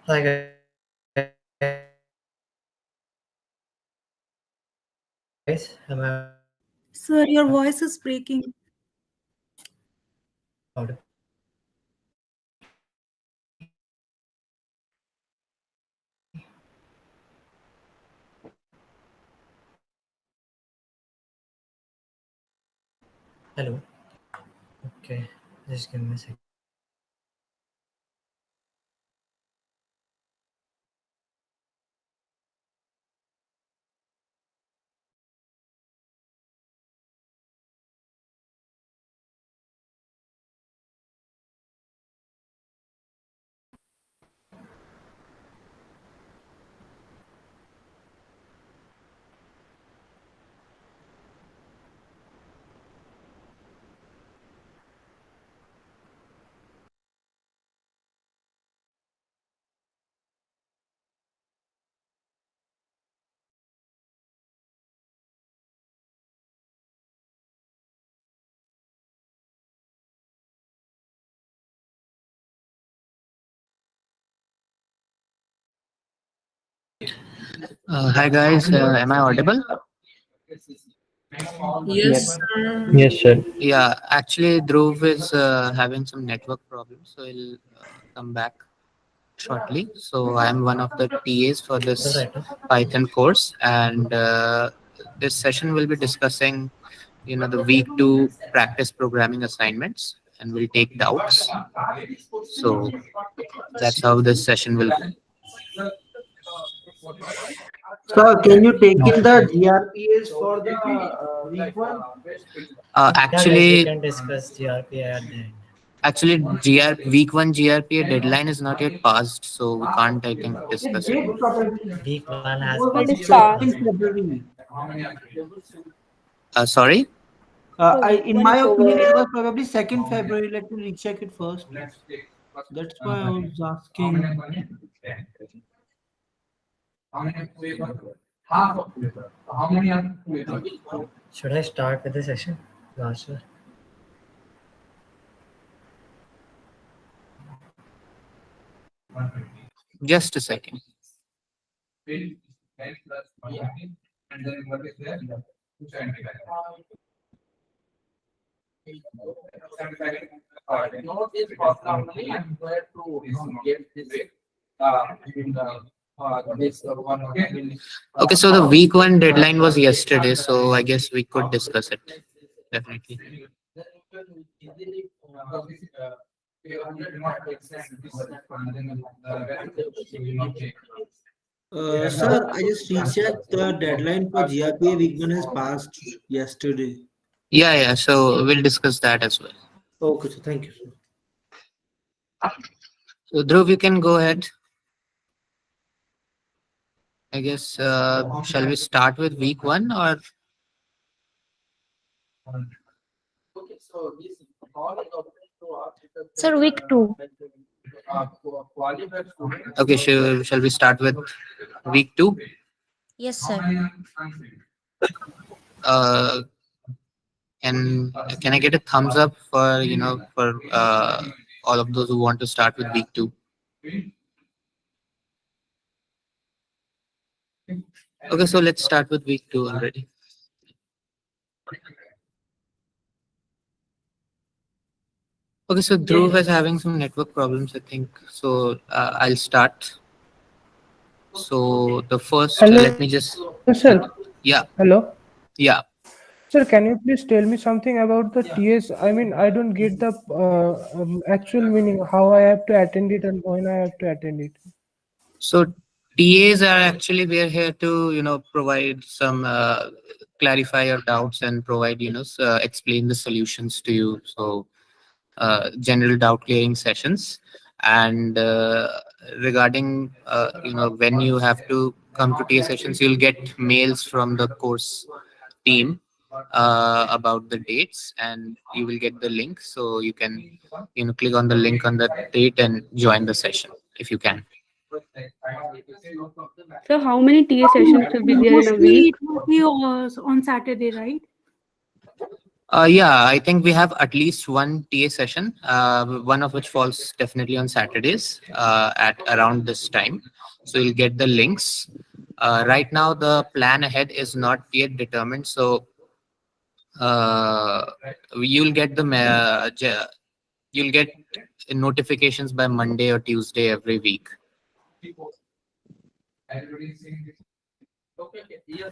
Hi guys, am I Sir, your voice is breaking. hello? Okay, just give me a second. Hi guys, am I audible? Yes, Yes. sir. Yes, sir. Yeah, actually Dhruv is having some network problems, so he'll come back shortly. So I'm one of the TAs for All this right, no? Python course, and this session will be discussing, the week 2 practice programming assignments, and we'll take doubts. So that's how this session will go. Sir, can you take in the GRPs for the week one? Yeah, guys, we Actually, can discuss GRP at the end. Actually, week 1 GRPA deadline is not yet passed, so we can't, I think, It discuss it. did probably. Week 1 has Was passed. on It is second fast. February. Sorry. So week In one my is opinion, over. it was probably 2nd February. Let me recheck it first. That's why I was asking. Should I start with the session? Last year. Just a second. Okay, so the week 1 deadline was yesterday, so I guess we could discuss it. Definitely. Sir, I just rechecked the deadline for GRPA week one has passed yesterday. Yeah, yeah. So we'll discuss that as well. Okay, so thank you, sir. So Dhruv, you can go ahead. I guess. Shall we start with week 1 or? Sir, week two. Okay, shall we start with week 2? Yes, sir. Uh, can I get a thumbs up for all of those who want to start with week 2? Okay, so let's start with week 2 already. Okay, so Dhruv is having some network problems, I think. So I'll start. So the first, Hello, let me just, sir. yeah, Hello. yeah. Sir, can you please tell me something about the TS? I mean, I don't get the actual meaning, how I have to attend it and when I have to attend it. So TAs are actually, we are here to, provide some, clarify your doubts and provide, explain the solutions to you. So general doubt clearing sessions. And regarding, when you have to come to TA sessions, you'll get mails from the course team about the dates, and you will get the link. So you can, click on the link on that date and join the session if you can. So how many TA sessions will be there in a Mostly week? it will be on Saturday, right? Yeah, I think we have at least one TA session, one of which falls definitely on Saturdays at around this time. So you'll get the links. Right now, the plan ahead is not yet determined. So uh, you'll get you'll get notifications by Monday or Tuesday every week.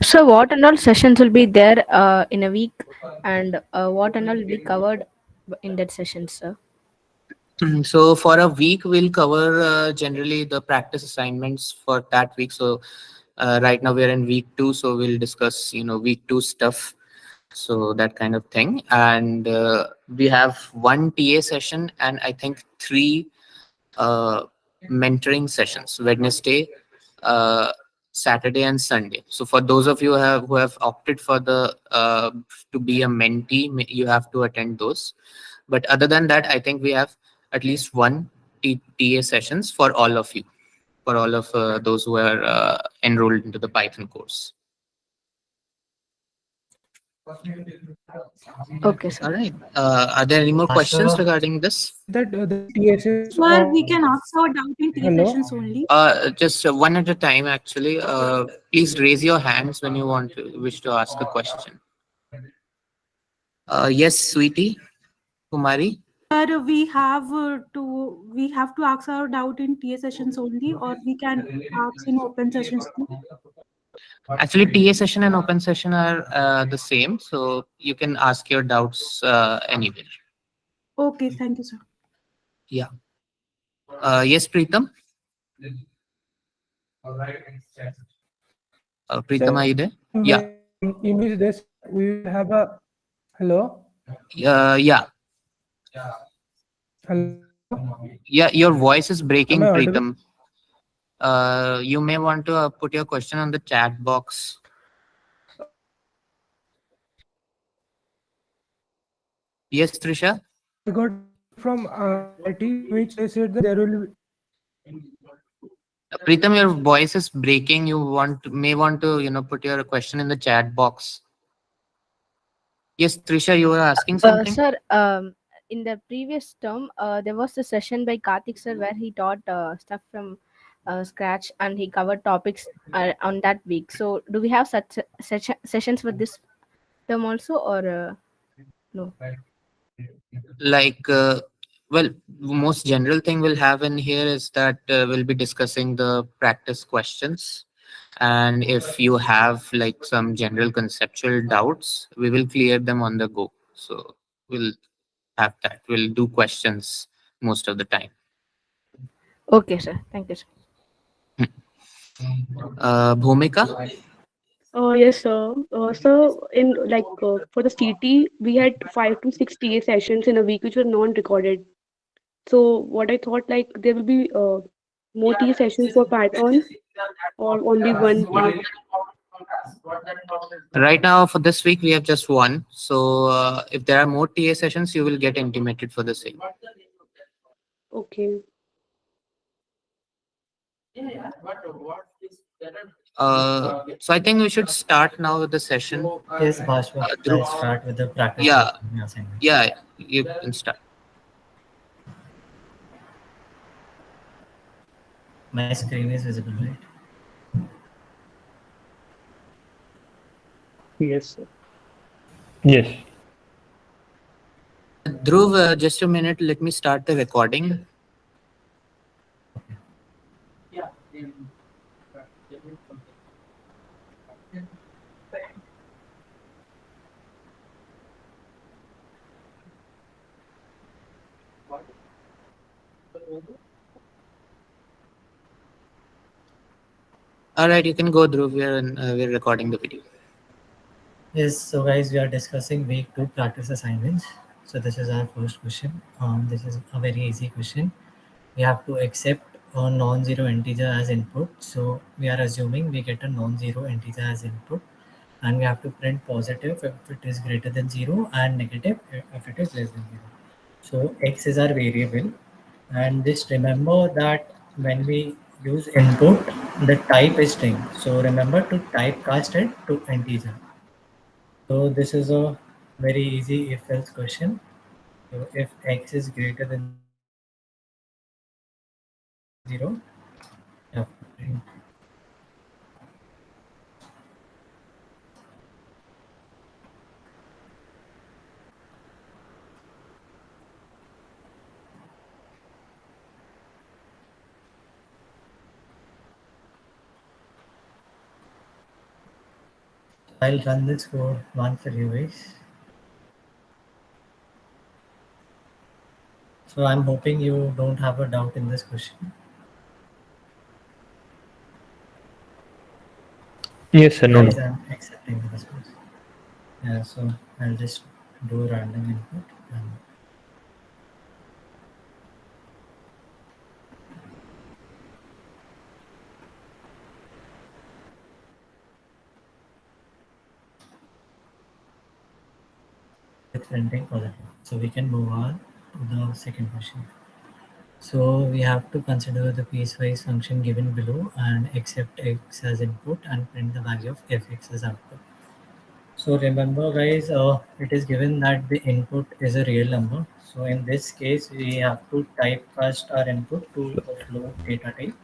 So what and all sessions will be there in a week, and what and all will be covered in that session, sir? So for a week, we'll cover generally the practice assignments for that week. So right now we're in week 2, so we'll discuss week 2 stuff. So that kind of thing, and we have one TA session and I think 3 uh, mentoring sessions: Wednesday, uh, Saturday, and Sunday. So for those of you who have opted for the to be a mentee, you have to attend those. But other than that, I think we have at least one TA sessions for all of you, for all of those who are enrolled into the Python course. Okay, sir. All right. Are there any more questions Asha, regarding this? That the TSS. Sir, we can ask our doubt in TA Hello? sessions only. Just one at a time, actually. Please raise your hands when you wish to ask a question. Yes, sweetie, Kumari. Sir, we have to ask our doubt in TA sessions only, or we can ask in open sessions too. Actually, TA session and open session are the same, so you can ask your doubts anywhere. Okay, thank you, sir. Yeah. Yes, Preetham. Preetham, are you there? Yeah. In which this we will have a hello. Yeah. Hello. Yeah. Your voice is breaking, Am I audible? Preetham. You may want to put your question on the chat box. Yes, Trisha. I got from IT which they said that there will be. Preetham, your voice is breaking. You may want to put your question in the chat box. Yes, Trisha, you were asking something. Sir, in the previous term, there was a session by Karthik sir where he taught stuff from scratch and he covered topics on that week. So, do we have such sessions for this term also, or no? Like, well, most general thing we'll have in here is that we'll be discussing the practice questions. And if you have like some general conceptual doubts, we will clear them on the go. So we'll have that. We'll do questions most of the time. Okay, sir. Thank you, sir. Bhumika? Yes, sir. So in for the CT, we had 5 to 6 TA sessions in a week, which were non-recorded. So what I thought, like there will be more TA sessions for Python, or only one TA. Right now, for this week, we have just one. So if there are more TA sessions, you will get intimated for the same. Okay. So I think we should start now with the session. yes, Bhashwa, Dhruv. I'll start with the practice Yeah. assignment. Yeah, you can start. My screen is visible, right? Yes, sir. Yes. Dhruv, just a minute. Let me start the recording. All right, you can go, Dhruv. We're recording the video. Yes, so guys, we are discussing week 2 practice assignments. So this is our first question. This is a very easy question. We have to accept a non-zero integer as input. So we are assuming we get a non-zero integer as input, and we have to print positive if it is greater than 0 and negative if it is less than 0. So x is our variable, and just remember that when we use input, the type is string. So remember to typecast it to integer. So this is a Very easy if else question. So if x is greater than 0, you have to print. I'll run this code once for you guys. So I'm hoping you don't have a doubt in this question. Yes, sir. No, Guys, no. I'm accepting the response. Yeah, so I'll just do random input and it's printing positive. So we can move on to the second question. So we have to consider the piecewise function given below and accept x as input and print the value of fx as output. So remember guys, it is given that the input is a real number. So in this case, we have to typecast our input to a float data type.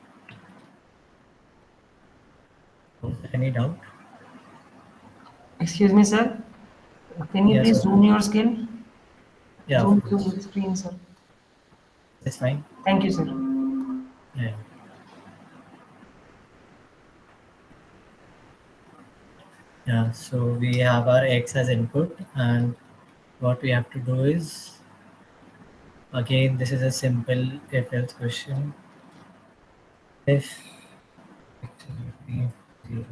Any doubt? Excuse me, sir. Can you Yes, please okay. zoom your screen? Yeah, of Zoom to course. the screen, sir. It's fine. Thank you, sir. Yeah. Yeah, so we have our x as input, and what we have to do is, again, this is a simple if else question. If x is between 0,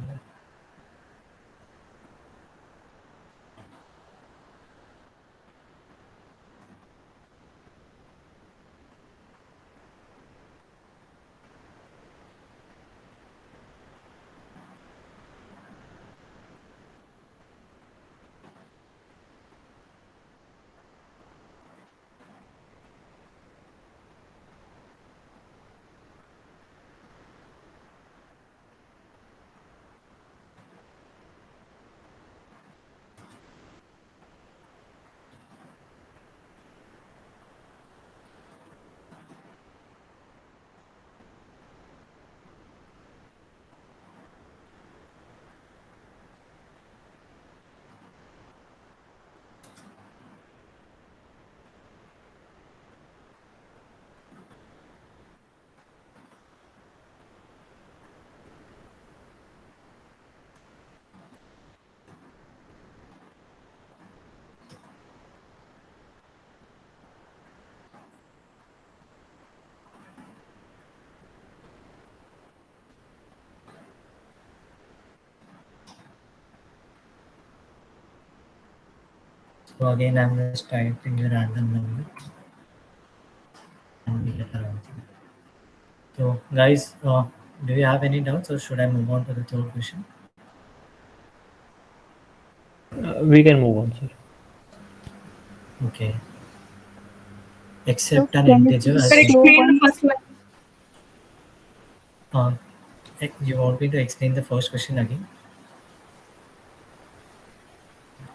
so again, I'm just typing a random number and we get our answer. So, guys, do you have any doubts or should I move on to the third question? We can move on, sir. Okay. So Accept an can you integer please as Sir, in. show explain the one? first line. Uh, you want me to explain the first question again?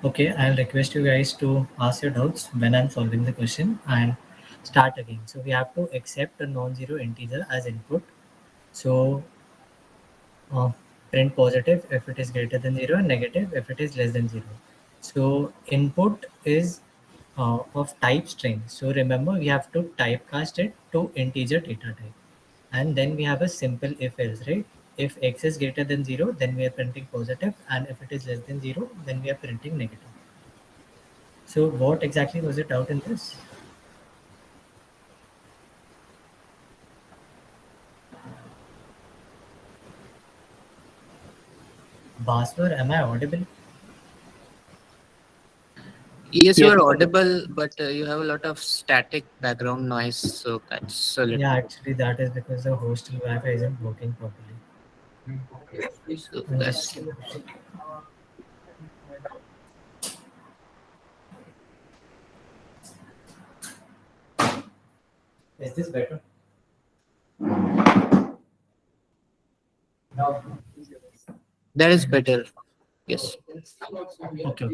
Okay, I'll request you guys to ask your doubts when I'm solving the question and start again. So we have to accept a non-zero integer as input. So uh, print positive if it is greater than 0 and negative if it is less than 0. So input is of type string. So remember we have to typecast it to integer data type. And then we have a simple if else, right? If x is greater than 0, then we are printing positive, and if it is less than 0, then we are printing negative. So what exactly was it out in this? Baswar, am I audible? Yes, you Yes, are sir. audible, but you have a lot of static background noise, so that's a little. Yeah, actually that is because the hostel Wi-Fi isn't working properly. So I'm that's. just Is this better? That is better. Yes. Okay. Okay.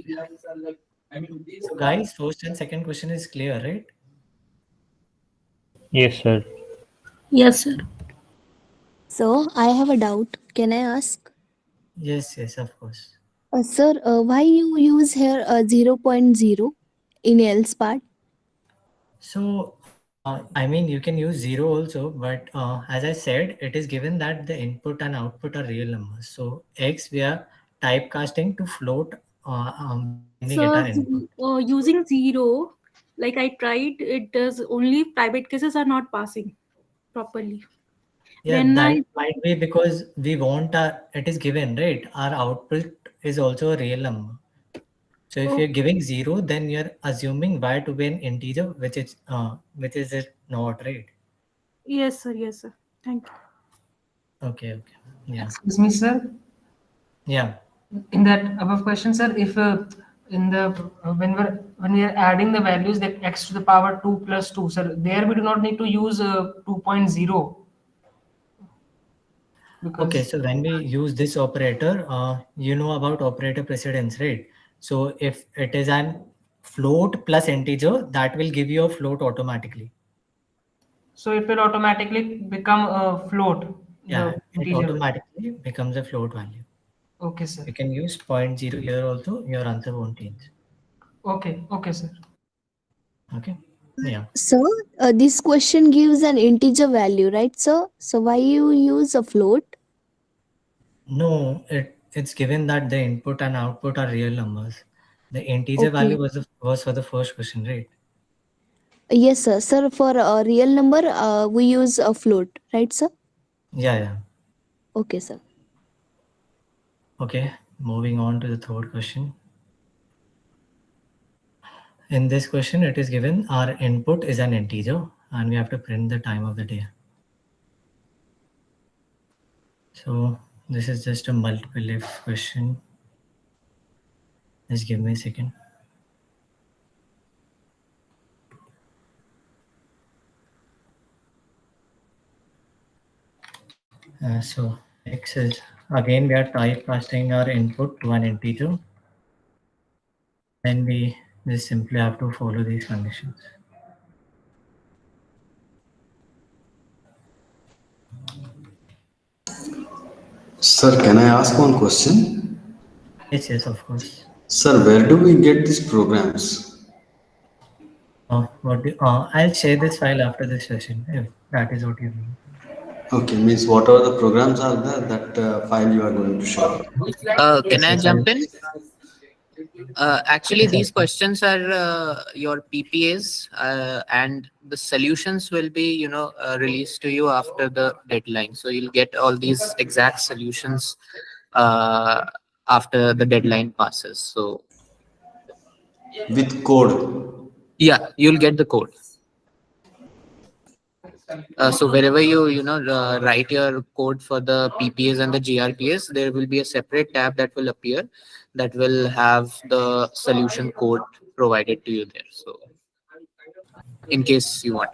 So guys, first and second question is clear, right? Yes, sir. Yes, sir. So I have a doubt. Can I ask? Yes, yes, of course. Sir, why you use here 0.0 point 0 in else part? So, I mean, you can use zero also, but as I said, it is given that the input and output are real numbers. So, X we are typecasting to float when we get our So input. using zero, like I tried, it does only private cases are not passing properly. Yeah, When that I might be because we want it is given, right? Our output is also a real number. So if you're oh, giving zero, then you're assuming y to be an integer, which is it not, right? yes sir, thank you. Okay, okay. Yeah. Excuse me, sir. Yeah. In that above question, sir, if in the when we are adding the values like x to the power 2 plus 2, sir, there we do not need to use 2.0 Okay, because so when we use this operator, you know about operator precedence, right? So if it is an float plus integer, that will give you a float automatically. so it will automatically become a float, Yeah, the it integer value. automatically becomes a float value. Okay, sir. You can use 0.0 here also, your answer won't change. Okay, okay, sir. Okay. Yeah. So this question gives an integer value, right, sir? So why you use a float? No, it's given that the input and output are real numbers. The integer value Okay. was for the first question, right? Yes, sir. Sir, for a real number, we use a float, right, sir? Yeah, yeah. Okay, sir. Okay, moving on to the third question. In this question, it is given our input is an integer and we have to print the time of the day. So this is just a multiple if question. Just give me a second. So X is, again we are typecasting our input to an integer. Then we just simply have to follow these conditions. Sir, can I ask one question? Yes, yes, of course. Sir, where do we get these programs? I'll share this file after this session if that is what you mean. Okay, means whatever the programs are there, that file you are going to share. Can Yes, I yes, jump in? Actually, yes, of these course. questions are your PPAs, and the solutions will be, released to you after the deadline. So you'll get all these exact solutions uh, after the deadline passes. So With code. yeah, you'll get the code. So wherever you write your code for the PPAs and the GRPAs, there will be a separate tab that will appear that will have the solution code provided to you there. So in case you want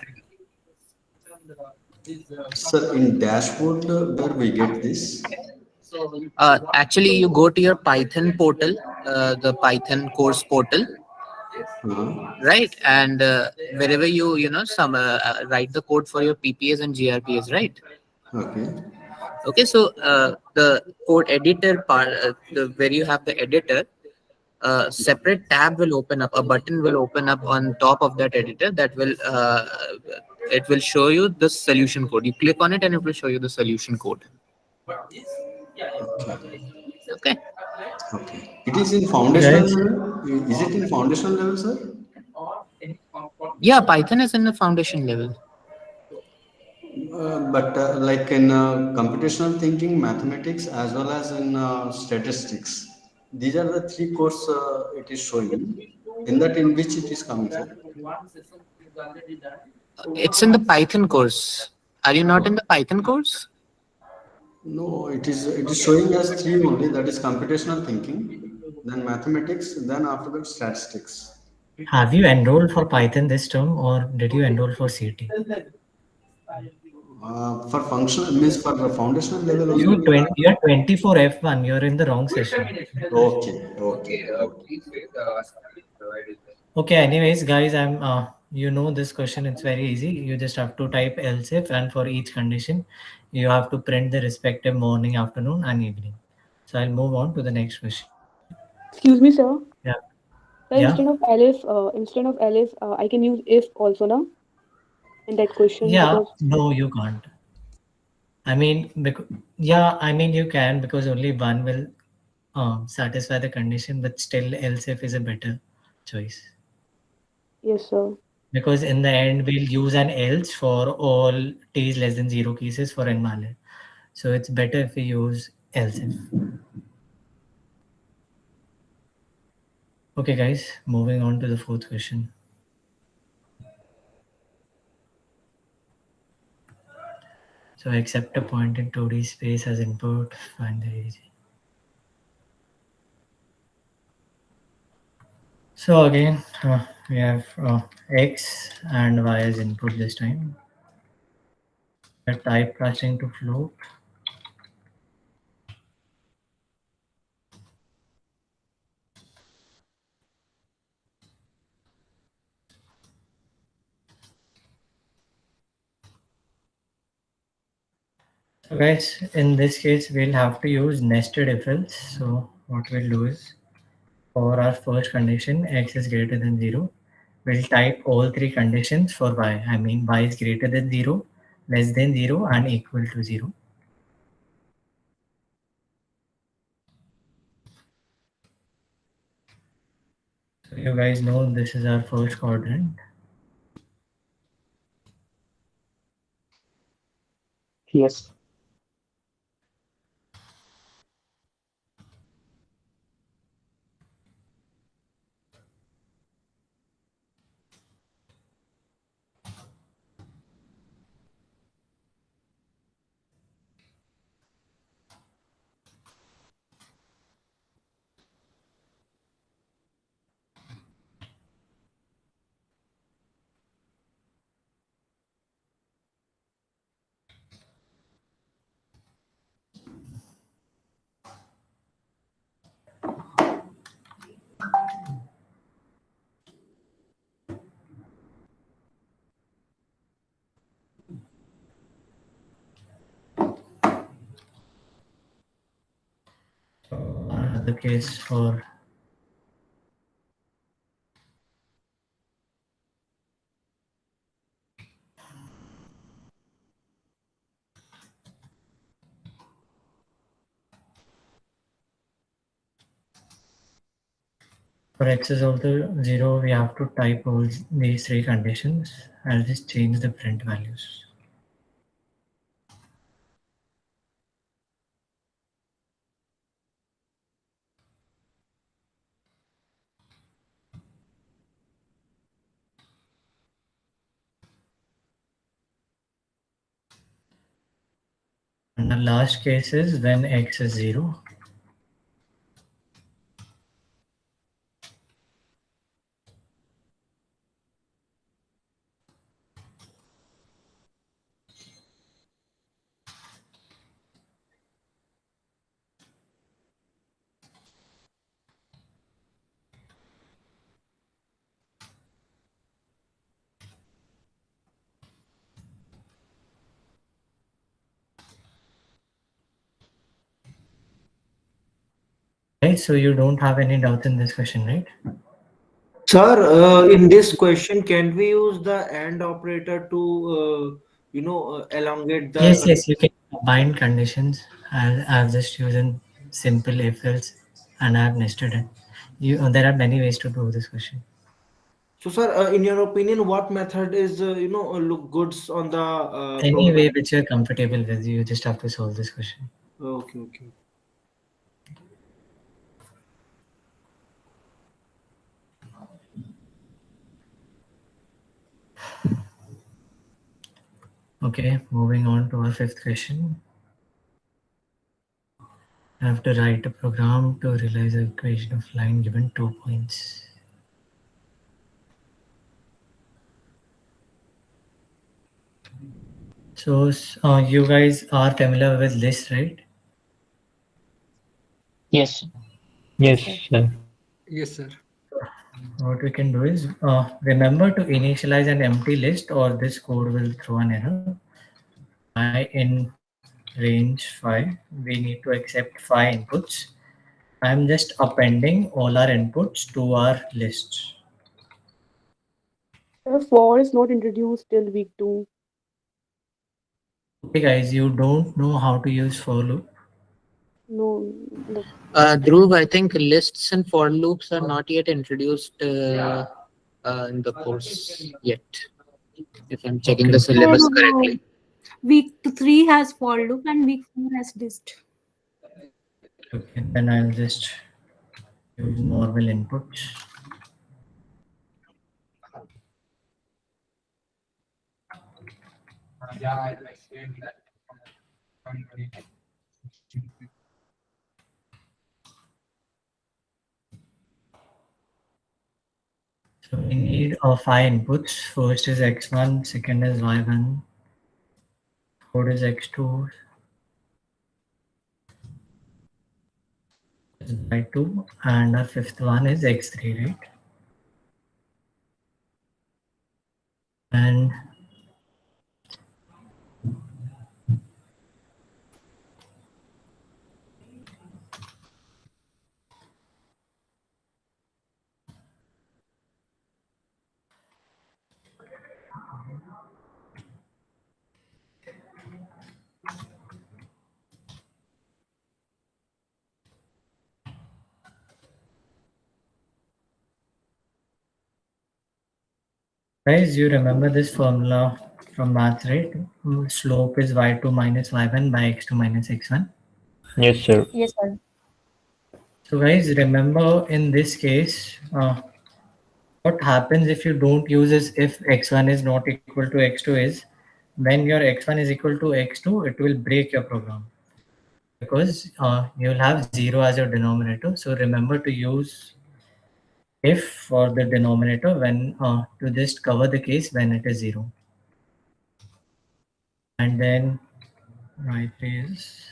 it. Sir, in dashboard, where we get this? Actually, you go to your Python portal, the Python course portal, right? And wherever you write the code for your PPAs and GRPAs, right? Okay. Okay, so the code editor part, where you have the editor, a separate tab will open up. A button will open up on top of that editor that will it will show you the solution code. You click on it and it will show you the solution code. Okay. Okay. Okay. It is in Okay, foundational guys. level. Is it in foundational level, sir? Yeah, Python is in the foundation level. But like in computational thinking, mathematics, as well as in statistics, these are the three courses it is showing. In that, in which it is coming, sir? It's in the Python course. Are you not in the Python course? No, it is showing as three only. That is computational thinking, then mathematics, then after that statistics. Have you enrolled for Python this term or did you enroll for CT? For functional means for the foundational level You also. 20, you're 24 F1. You're in the wrong session. Okay. Okay. Anyways, guys, you know this question. It's very easy. You just have to type else if, and for each condition, you have to print the respective morning, afternoon, and evening. So I'll move on to the next question. Excuse me, sir. Yeah. So Yeah. instead of Alice, I can use if also now in that question Yeah. because No, you can't. I mean, yeah, I mean you can because only one will satisfy the condition, but still else if is a better choice. yes, sir. Because in the end, we'll use an else for all t is less than 0 cases for n mallet. So it's better if we use else if. Okay, guys, moving on to the fourth question. So accept a point in 2D space as input, find the region. So again, we have x and y as input this time. We're typecasting to float. So guys, in this case, we'll have to use nested if else. So what we'll do is, for our first condition, x is greater than 0, we'll type all three conditions for y. I mean, y is greater than 0, less than 0, and equal to 0. So you guys know this is our first quadrant. Yes. Another case for x is also 0, we have to type all these three conditions. I'll just change the print values. And the last case is when x is 0. Right, so you don't have any doubts in this question, right? Sir, in this question, can we use the AND operator to, elongate the Yes, you can combine conditions. I've just chosen simple if else and I've nested it. There are many ways to do this question. So, sir, in your opinion, what method is, look goods on the Any program? way which you're comfortable with, you just have to solve this question. Okay. Okay, moving on to our fifth question. I have to write a program to realize the equation of line given 2 points. So you guys are familiar with lists, right? Yes. Yes, Yes, sir. sir. Yes, sir. What we can do is remember to initialize an empty list or this code will throw an error. I in range 5, we need to accept 5 inputs. I'm just appending all our inputs to our list. For is not introduced till week 2. Okay guys, you don't know how to use for loop. No, like Dhruv, I think lists and for loops are not yet introduced in the course yet, if I'm checking Okay, the okay. So syllabus correctly. week 3 has for loop and week 4 has list. Okay, then I'll just use normal inputs. So we need 5 inputs. First is x1, second is y1, third is x2, is y2, and our fifth one is x3, right? And guys, you remember this formula from maths, right? Slope is y2 minus y1 by x2 minus x1. Yes, sir. Yes, sir. So guys, remember in this case, what happens if you don't use is if x1 is not equal to x2 is when your x1 is equal to x2, it will break your program because you will have 0 as your denominator. So remember to use if for the denominator when to just cover the case when it is 0. And then right is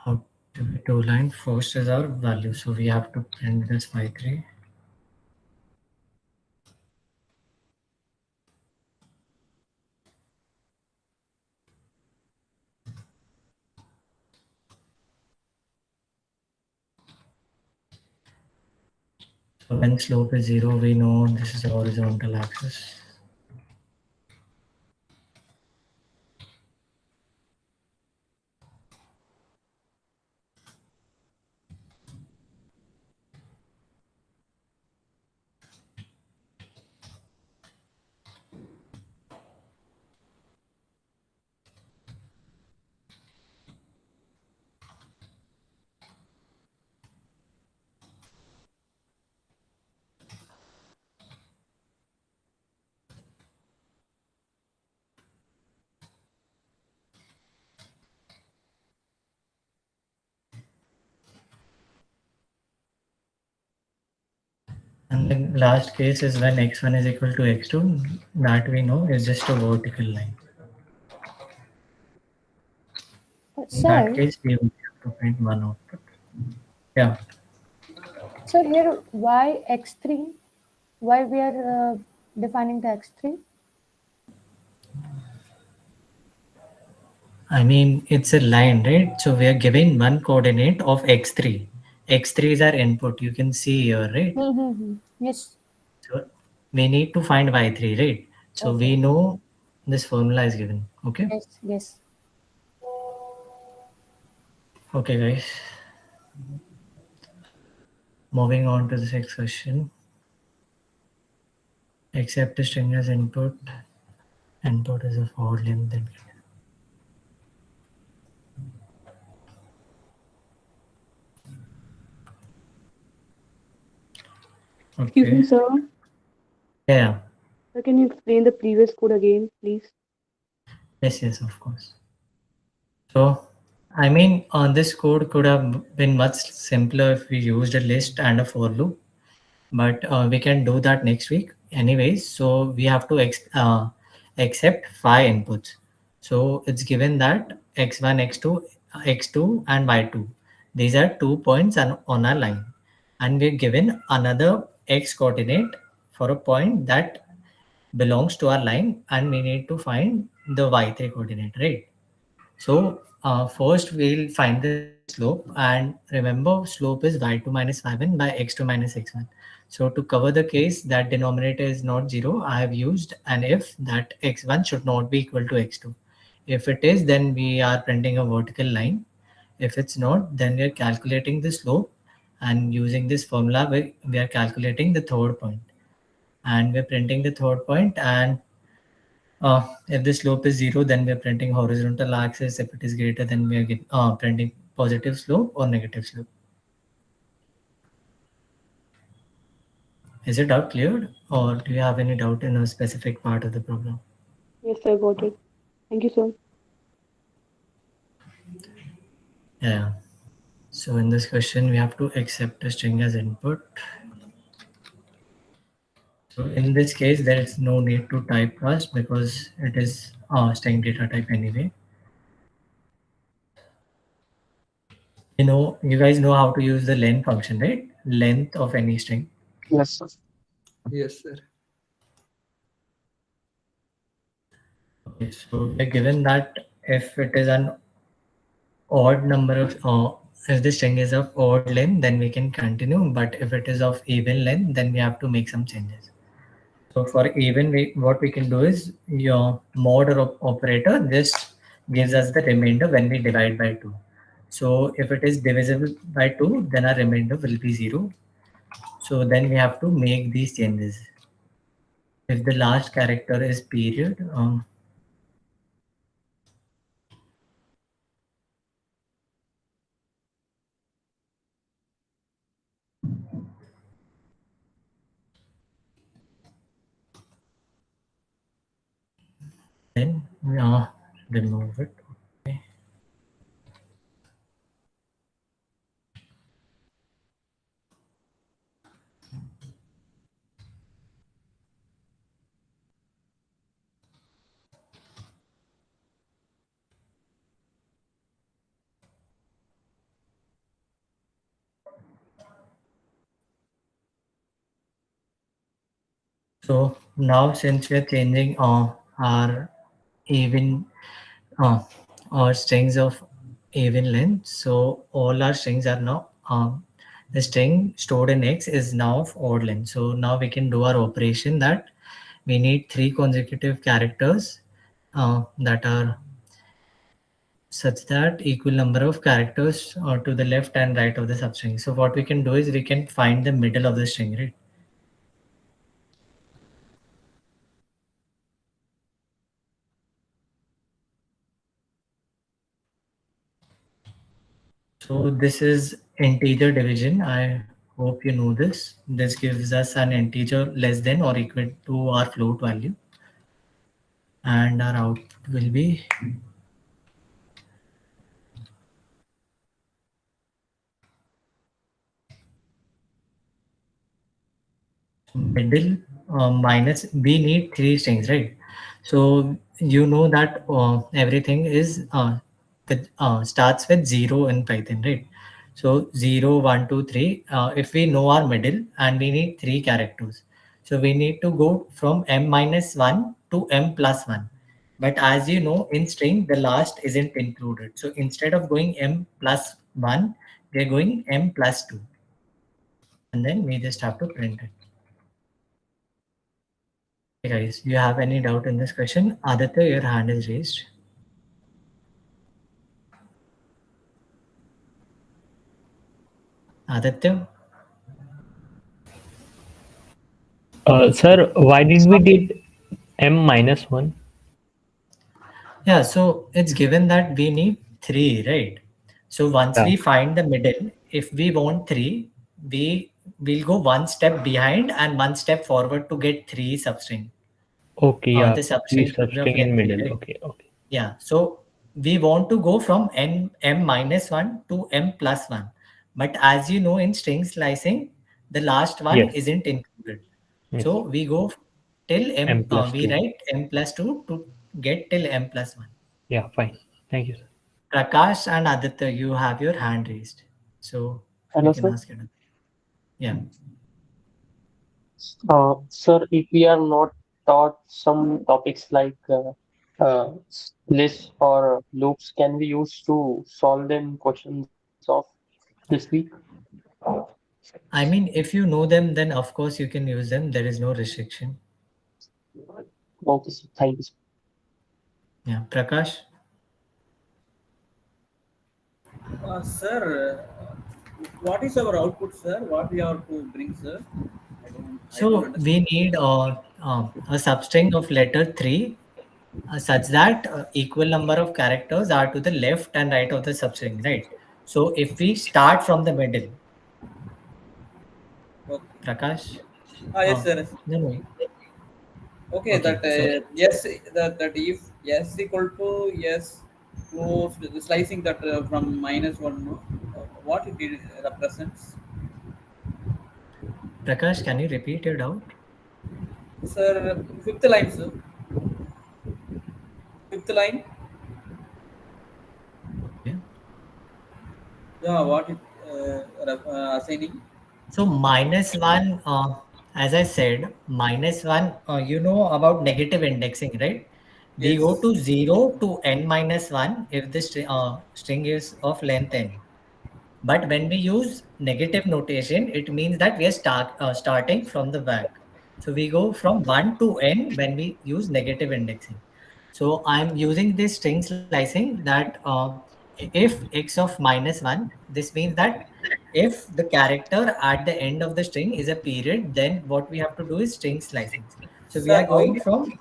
how to be two line. First is our value, so we have to print this by 3. So when slope is 0, we know this is the horizontal axis. And the last case is when x1 is equal to x2, that we know is just a vertical line. In that Sir, case, we will have to print one output. Yeah, so here why x3? Why we are defining the x3? I mean, it's a line, right? So we are giving one coordinate of x3. x3 is our input. You can see here, right? Mm-hmm. Yes. So we need to find y3, right? So Okay. we know this formula is given. Okay. Yes. Yes. Okay, guys. Moving on to the next question. Accept a string as input. Input is a for length. Excuse me, Okay. sir. Yeah. Sir, can you explain the previous code again, please? Yes, yes, of course. So, I mean, this code could have been much simpler if we used a list and a for loop, but we can do that next week anyways. So we have to accept 5 inputs. So it's given that x1, x2, x2 and y2. These are 2 points on our line. And we're given another x coordinate for a point that belongs to our line, and we need to find the y3 coordinate, right? So first we'll find the slope, and remember slope is y2 minus y1 by x2 minus x1. So to cover the case that denominator is not 0, I have used an if that x1 should not be equal to x2. If it is, then we are printing a vertical line. If it's not, then we are calculating the slope, and using this formula we are calculating the third point, and we're printing the third point. And if the slope is 0, then we are printing horizontal axis. If it is greater, then we are printing positive slope or negative slope. Is it doubt cleared, or do you have any doubt in a specific part of the program? Yes, sir, got it. Thank you, sir. Yeah. So in this question, we have to accept a string as input. So in this case, there is no need to typecast because it is string data type anyway. You guys know how to use the len function, right? Length of any string. Yes, sir. Yes, sir. Okay, so we're given that if it is an odd number of, if the string is of odd length, then we can continue. But if it is of even length, then we have to make some changes. So for even, what we can do is your mod or operator just gives us the remainder when we divide by 2. So if it is divisible by 2, then our remainder will be 0. So then we have to make these changes. If the last character is period, then remove it. Okay. So now since we are changing our even our strings of even length, so all our strings are now the string stored in X is now of odd length. So now we can do our operation that we need 3 consecutive characters that are such that equal number of characters to the left and right of the substring. So what we can do is we can find the middle of the string, right? So this is integer division. I hope you know this. This gives us an integer less than or equal to our float value. And our output will be middle minus, we need 3 strings, right? So you know that everything is starts with 0 in Python, right? So 0, 1, 2, 3. If we know our middle and we need 3 characters, so we need to go from m minus 1 to m plus 1. But as you know, in string the last isn't included, so instead of going m plus 1, we're going m plus 2, and then we just have to print it. Hey guys, you have any doubt in this question? Aditya, your hand is raised. Aditya? Sir, why did we did m minus 1? Yeah, so it's given that we need 3, right? So once Yeah. we find the middle, if we want 3, we we'll go one step behind and one step forward to get three substring. Okay, yeah. The Three substring should be of substring in length 3, middle. right? Okay, okay. Yeah. So we want to go from m minus 1 to m plus 1. But as you know, in string slicing, the last one Yes. isn't included. Yes. So we go till M plus we 2. write m plus 2 to get till m plus 1. Yeah, fine. Thank you, sir. Prakash and Aditya, you have your hand raised. So you Hello, can sir. ask it. Yeah. Sir, if we are not taught some topics like lists or loops, can we use to solve them questions of this week? I mean, if you know them, then of course you can use them. There is no restriction. Okay, sir. Thank you, sir. Yeah. Prakash? Sir, what is our output, sir? What we have to bring, sir? I don't So we understand. need a substring of letter 3 such that equal number of characters are to the left and right of the substring, right? So if we start from the middle, Okay. Prakash? Yes, sir. No, no. Okay, Okay, that so yes, that if yes equal to yes close the slicing that from minus one, no? What it represents, Prakash, can you repeat your doubt? sir? Fifth line, sir. Fifth line. Okay. Yeah, what it assigning? So minus 1, as I said, minus 1, you know about negative indexing, right? We go Yes. to 0 to n minus 1 if the string is of length n. But when we use negative notation, it means that we are starting from the back. So we go from 1 to n when we use negative indexing. So I'm using this string slicing that if x of minus 1, this means that if the character at the end of the string is a period, then what we have to do is string slicing. So we are Sir, going from,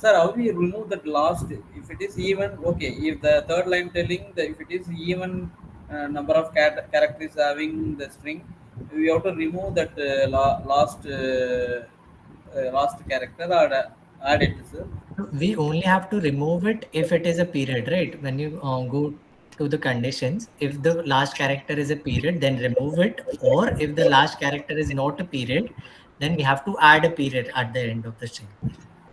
how we remove that last? If it is even, okay. If the third line telling that if it is even number of characters having the string, we have to remove that last character or add it, sir. we only have to remove it if it is a period, right? When you go to the conditions, if the last character is a period, then remove it. Or if the last character is not a period, then we have to add a period at the end of the string.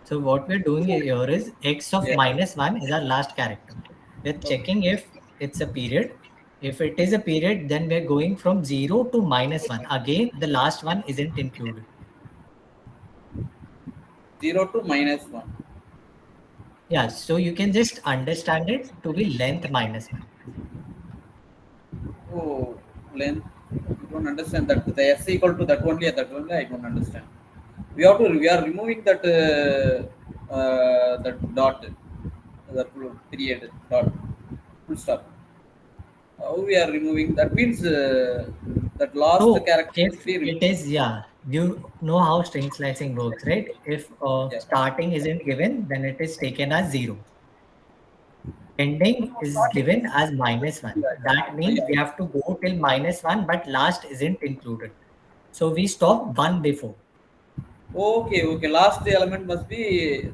So what we're doing here is x of Yeah. minus 1 is our last character. We're Okay. checking if it's a period. If it is a period, then we're going from 0 to minus 1. Again, the last one isn't included. 0 to minus 1. Yeah, so you can just understand it to be length minus 1. Oh, length. I don't understand that. The s equal to that only. I don't understand. We are removing that dot, the period dot, full stop. How we are removing? That means that last So character if should be it removed. is, yeah, you know how string slicing works, right? If Yeah. starting isn't given, then it is taken as 0. Ending is given as minus 1. That means Yeah. we have to go till minus 1, but last isn't included. So we stop one before. Okay, okay. Last element must be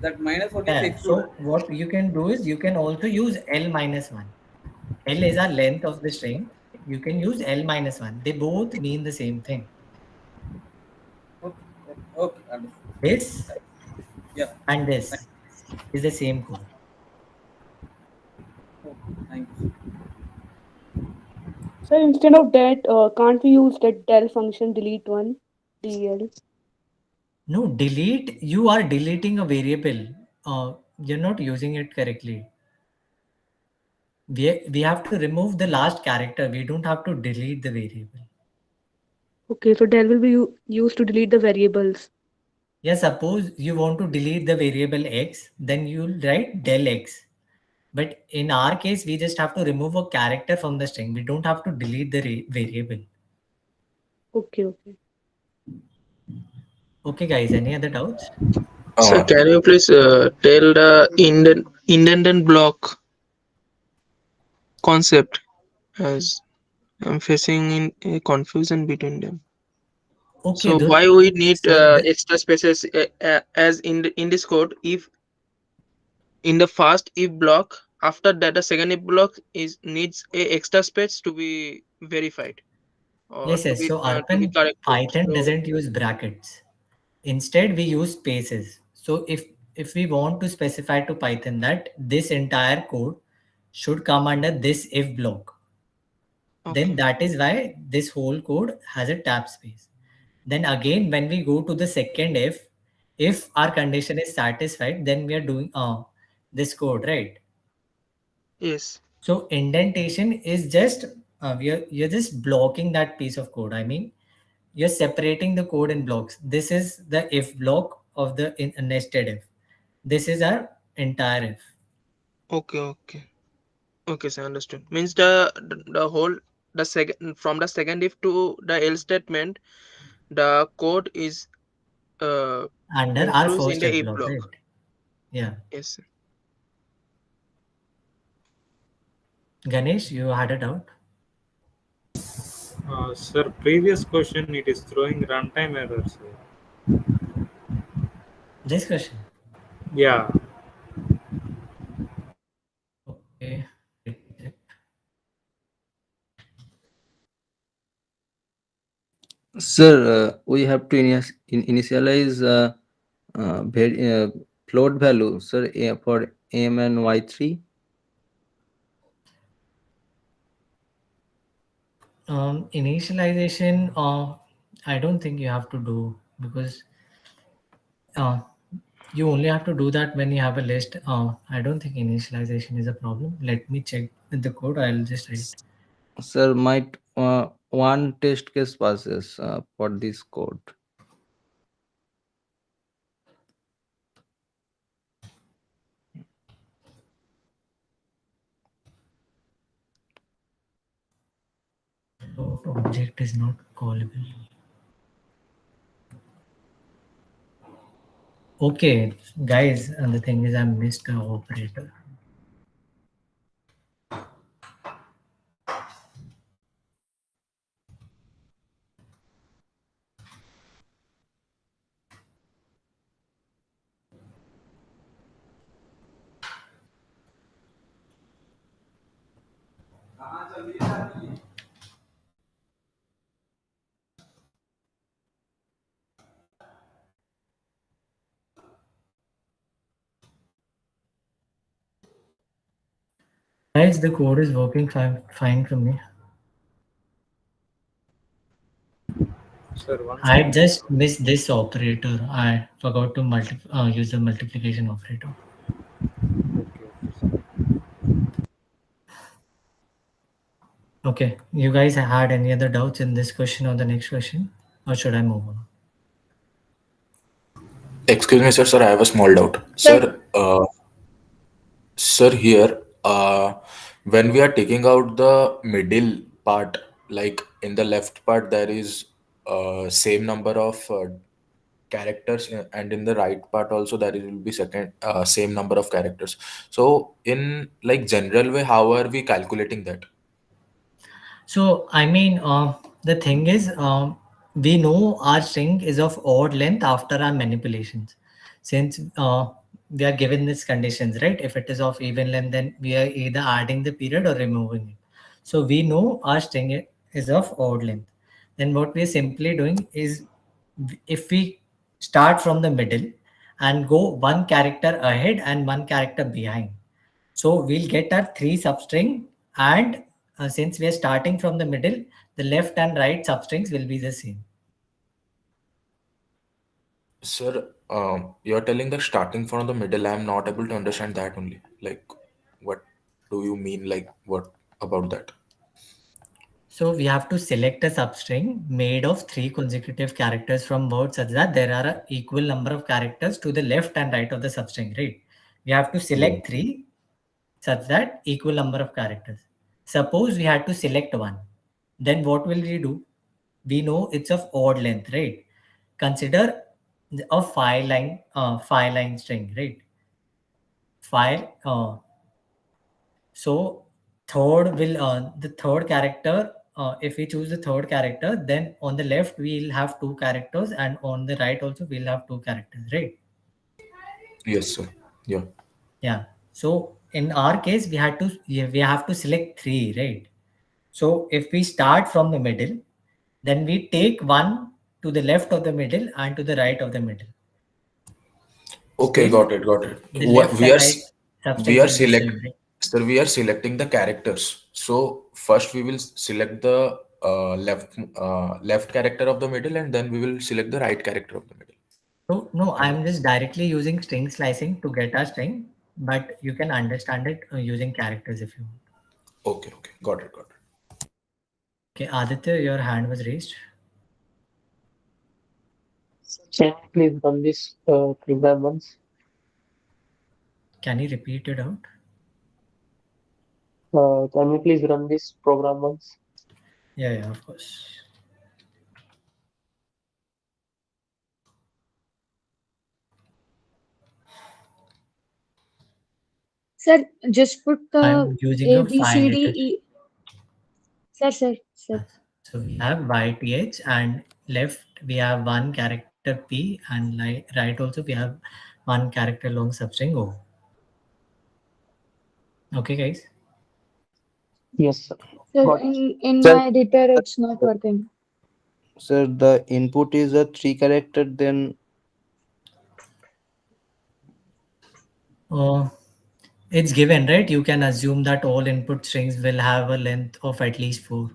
that minus one is Yeah. excluded. So what you can do is you can also use L minus 1. L is our length of the string. You can use L minus 1. They both mean the same thing. Okay, okay, understood. This Yeah. and this is the same code. Okay, thank you. So instead of that, can't we use that del function delete one, del? No, delete, you are deleting a variable. You're not using it correctly. We have to remove the last character. We don't have to delete the variable. Okay, so del will be used to delete the variables. Yeah, suppose you want to delete the variable x, then you'll write del x. But in our case, we just have to remove a character from the string. We don't have to delete the variable. Okay, okay. Okay, guys, any other doubts? So can you please tell the independent block concept, as I'm facing in a confusion between them. Okay, So those. why we need So extra spaces as in this code if in the first if block after that the second if block is needs a extra space to be verified or yes, yes. So to be Arpan, corrected. Python So doesn't use brackets. Instead, we use spaces. So if we want to specify to Python that this entire code should come under this if block, then okay. that is why this whole code has a tab space. Then again, when we go to the second if our condition is satisfied, then we are doing this code, right? Yes. So indentation is just you're just blocking that piece of code. I mean, you're separating the code in blocks. This is the if block of the nested if. This is our entire if. Okay. Okay. Okay. So understood. Means the whole the second from the second if to the else statement the code is uh Under our includes in first the if if block, block. right? Yeah. Yes. Ganesh, you had a doubt? Sir, previous question it is throwing runtime errors. This question. Yeah. Okay. Sir, we have to initialize float value, sir, for M and Y3. Initialization, I don't think you have to do because uh, you only have to do that when you have a list. I don't think initialization is a problem. Let me check with the code. I'll just write. Sir, might one test case passes for this code. Object is not callable. Okay, guys, and the thing is, I missed the operator. Guys, the code is working fine for me. Sir, once I again. just missed this operator. I forgot to use the multiplication operator. Okay, you guys had any other doubts in this question or the next question, or should I move on? Excuse me, sir. Sir, I have a small doubt. Sir, here, when we are taking out the middle part, like in the left part, there is same number of characters, and in the right part also there will be second same number of characters. So, in like general way, how are we calculating that? So, I mean, the thing is, we know our string is of odd length after our manipulations. Since we are given these conditions, right? If it is of even length, then we are either adding the period or removing it. So, we know our string is of odd length. Then what we are simply doing is if we start from the middle and go one character ahead and one character behind, so we'll get our three substring, and since we are starting from the middle, the left and right substrings will be the same. Sir, you're telling that starting from the middle, I'm not able to understand that only. Like, what do you mean? Like, what about that? So we have to select a substring made of three consecutive characters from word such that there are an equal number of characters to the left and right of the substring, right? We have to Yeah. select three such that equal number of characters. Suppose we had to select one, then what will we do? We know it's of odd length, right? Consider a five line string, right? File. So the third character if we choose the third character, then on the left we'll have two characters, and on the right also we'll have two characters, right? Yes, sir. Yeah. Yeah. So in our case, we have to select three, right? So if we start from the middle, then we take one to the left of the middle and to the right of the middle. Okay, Still, got it, got it. the left We and are right we substring are will be same, right? sir, we are selecting the characters. So first we will select the left character of the middle, and then we will select the right character of the middle. So no, Kind of. I'm just directly using string slicing to get our string, but you can understand it using characters if you want. Okay, okay, got it, got it. Okay, Aditya, your hand was raised. Can you please run this program once? Can you repeat it out? Can you please run this program once? Yeah, yeah, of course. Sir, just put the I'm using A, a B, five C, D, letter. E. Sir. So we have YTH, and left we have one character P, and right also we have one character long substring O. Okay, guys. Yes, sir. Sir, Got it. in Sir, my editor, it's not working. sir, the input is a three character, then Uh, it's given, right? You can assume that all input strings will have a length of at least 4.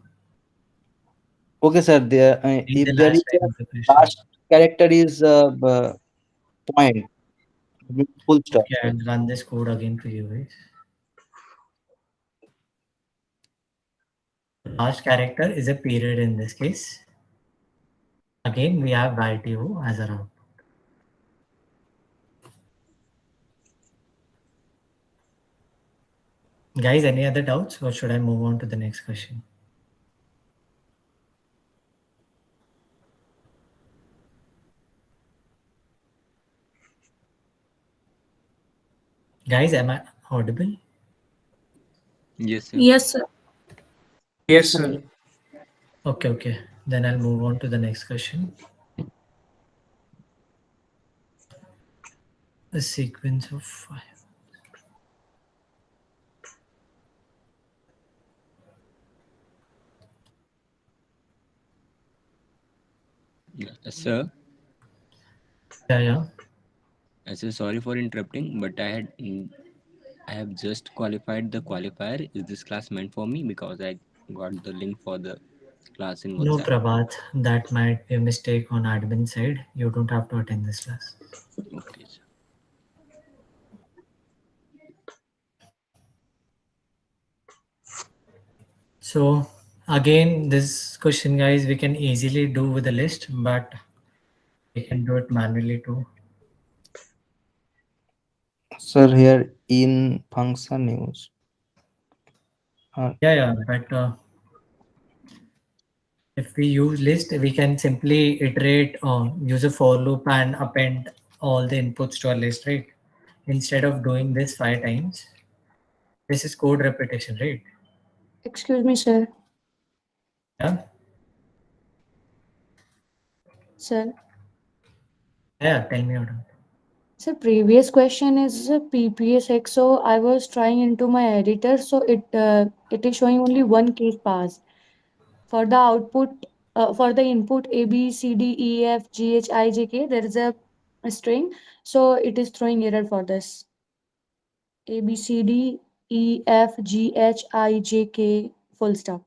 okay, sir. There, Read the if there is last a line of the question. last character is point, full stop. Okay, I'll run this code again for you guys. Last character is a period in this case. Again, we have YTO as a route. Guys, any other doubts, or should I move on to the next question? Guys, am I audible? Yes, sir. Yes, sir. Yes, sir. Okay, okay. Then I'll move on to the next question. A sequence of 5. Sir, Yeah, yeah. sir, sorry for interrupting, but I have just qualified the qualifier. Is this class meant for me? Because I got the link for the class in No, WhatsApp. Prabhat, that might be a mistake on admin side. You don't have to attend this class. Okay, sir. So again, this question, guys, we can easily do with a list, but we can do it manually too. Sir, here in function use. Yeah, yeah, but if we use list, we can simply iterate, use a for loop and append all the inputs to a list, right? Instead of doing this 5 times, this is code repetition, right? Excuse me, sir. Yeah, Sir. yeah. Tell me what. So previous question is PPSX. So I was trying into my editor. So it is showing only one case pass for the output. For the input A B C D E F G H I J K, there is a string. So it is throwing error for this A B C D E F G H I J K full stop.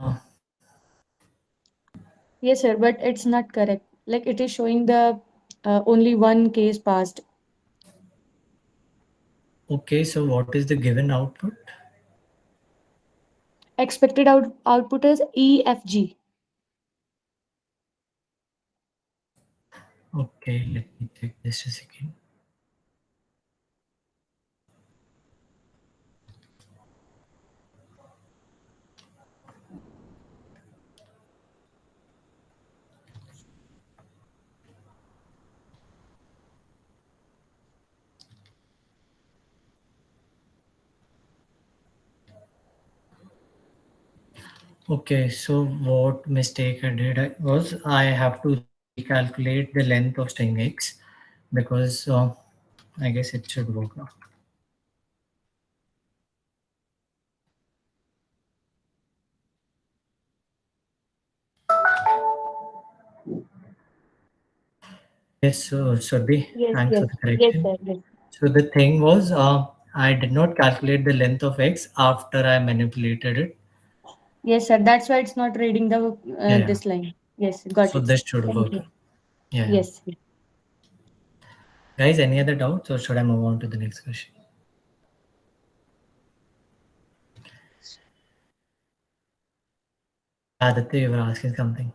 Uh, Yes, sir, but it's not correct. Like it is showing the only one case passed. okay, so what is the given output? Expected output is EFG. Okay, let me check this a second. Okay, so what mistake I did was I have to recalculate the length of string x because I guess it should work now. Yes, so should be. Yes, Thanks for yes, the yes, correction. sir. Yes. So the thing was, I did not calculate the length of x after I manipulated it. Yes, sir. That's why it's not reading the Yeah, yeah. this line. Yes, got So it, sir. this should Thank work. you. Yeah, yeah. Yes. Guys, any other doubts or should I move on to the next question? Yeah, Aditya, you were asking something.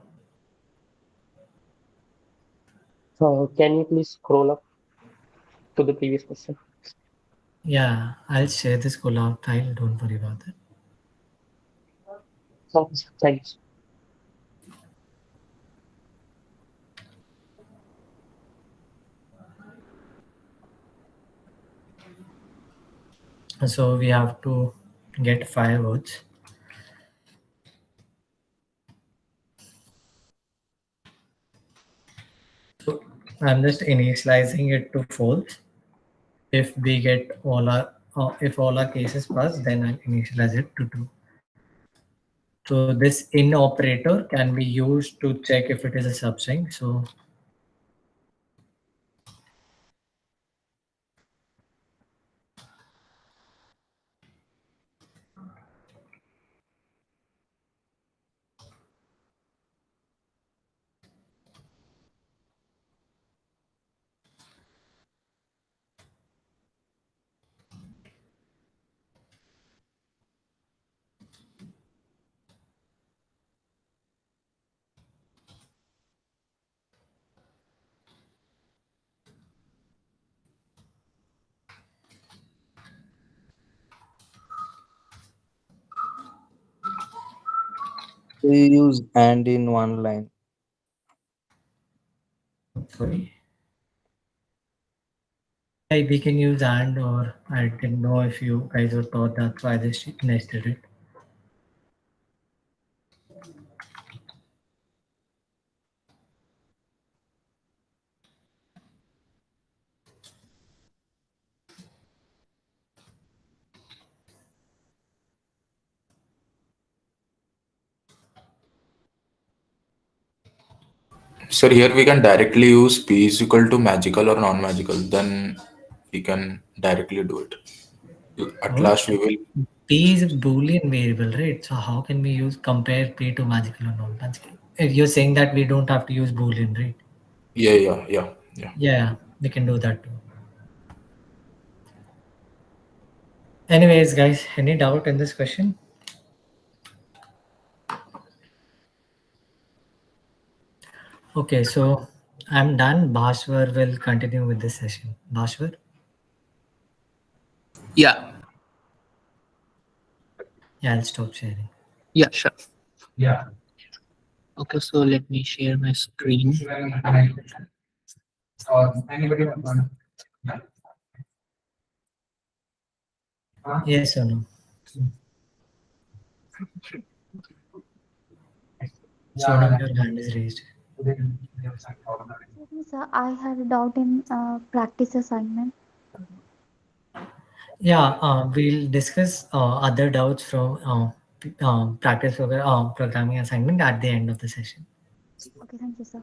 Can you please scroll up to the previous question? Yeah, I'll share this collab file. Don't worry about it. Thanks. So we have to get 5 words. So I'm just initializing it to false. If we get all our if all our cases pass, then I'll initialize it to true. So this in operator can be used to check if it is a substring. So We use and in one line. sorry. Yeah, we can use and or I didn't know if you guys were taught that, so I just nested it. Sir, here we can directly use P is equal to magical or non-magical. Then we can directly do it. At Oh, last, we will. P is a Boolean variable, right? So how can we use compare P to magical or non-magical? If you're saying that we don't have to use Boolean, right? Yeah, yeah, yeah, yeah. Yeah, we can do that too. Anyways, guys, any doubt in this question? Okay, so I'm done. Bhashwar will continue with this session. Bhashwar? Yeah. Yeah, I'll stop sharing. Yeah, sure. Yeah. Okay, so let me share my screen. Yes or no? Sonam, your hand is raised. Excuse me, sir. I have a doubt in practice assignment. Yeah, we'll discuss other doubts from programming assignment at the end of the session. Okay, thank you, sir.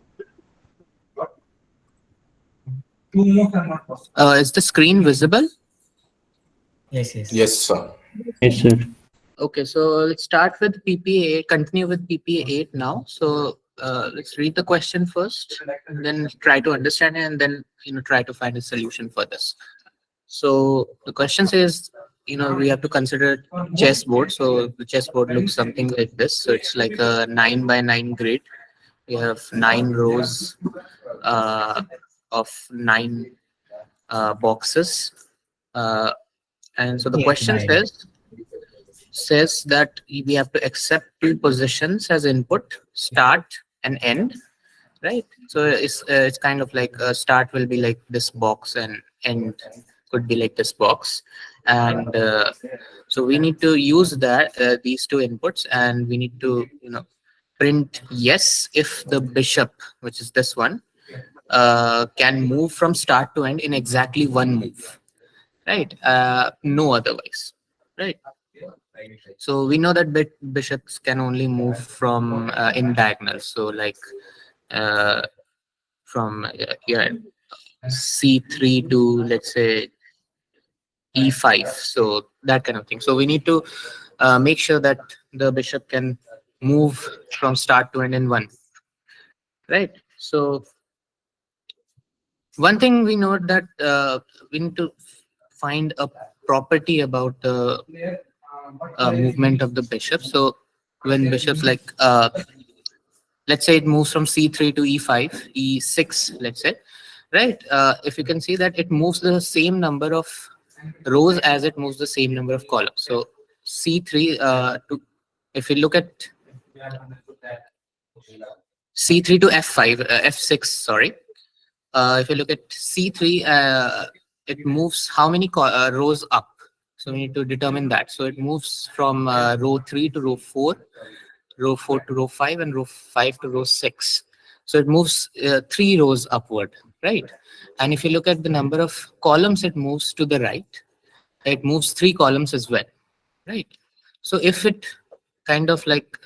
Is the screen visible? Yes, yes. Yes, sir. Yes, sir. Okay, so let's start with PPA, continue with PPA 8 now. So let's read the question first, and then try to understand it, and then try to find a solution for this. So the question says, we have to consider chessboard. So the chessboard looks something like this. So it's like a 9 by 9 grid. We have 9 rows of 9 boxes, and so the 8 question by 8. says that we have to accept 2 positions as input, start and end, right? So it's kind of like start will be like this box and end could be like this box, and so we need to use that these two inputs, and we need to print yes if the bishop, which is this one, can move from start to end in exactly one move, right? No otherwise, right? So we know that bishops can only move from in diagonals, so like uh, from yeah, c3 to, let's say, e5, so that kind of thing. So we need to make sure that the bishop can move from start to end in one, right? So one thing we know that we need to find a property about the movement of the bishop. So when bishops, like let's say it moves from c3 to e5, e6, let's say, right? If you can see that it moves the same number of rows as it moves the same number of columns. So c3 to, if you look at c3 to f5, f6, sorry. If you look at c3, it moves how many rows up? So we need to determine that. So it moves from row 3 to row 4, row 4 to row 5, and row 5 to row 6. So it moves 3 rows upward, right? And if you look at the number of columns it moves to the right, it moves 3 columns as well, right? So if it kind of like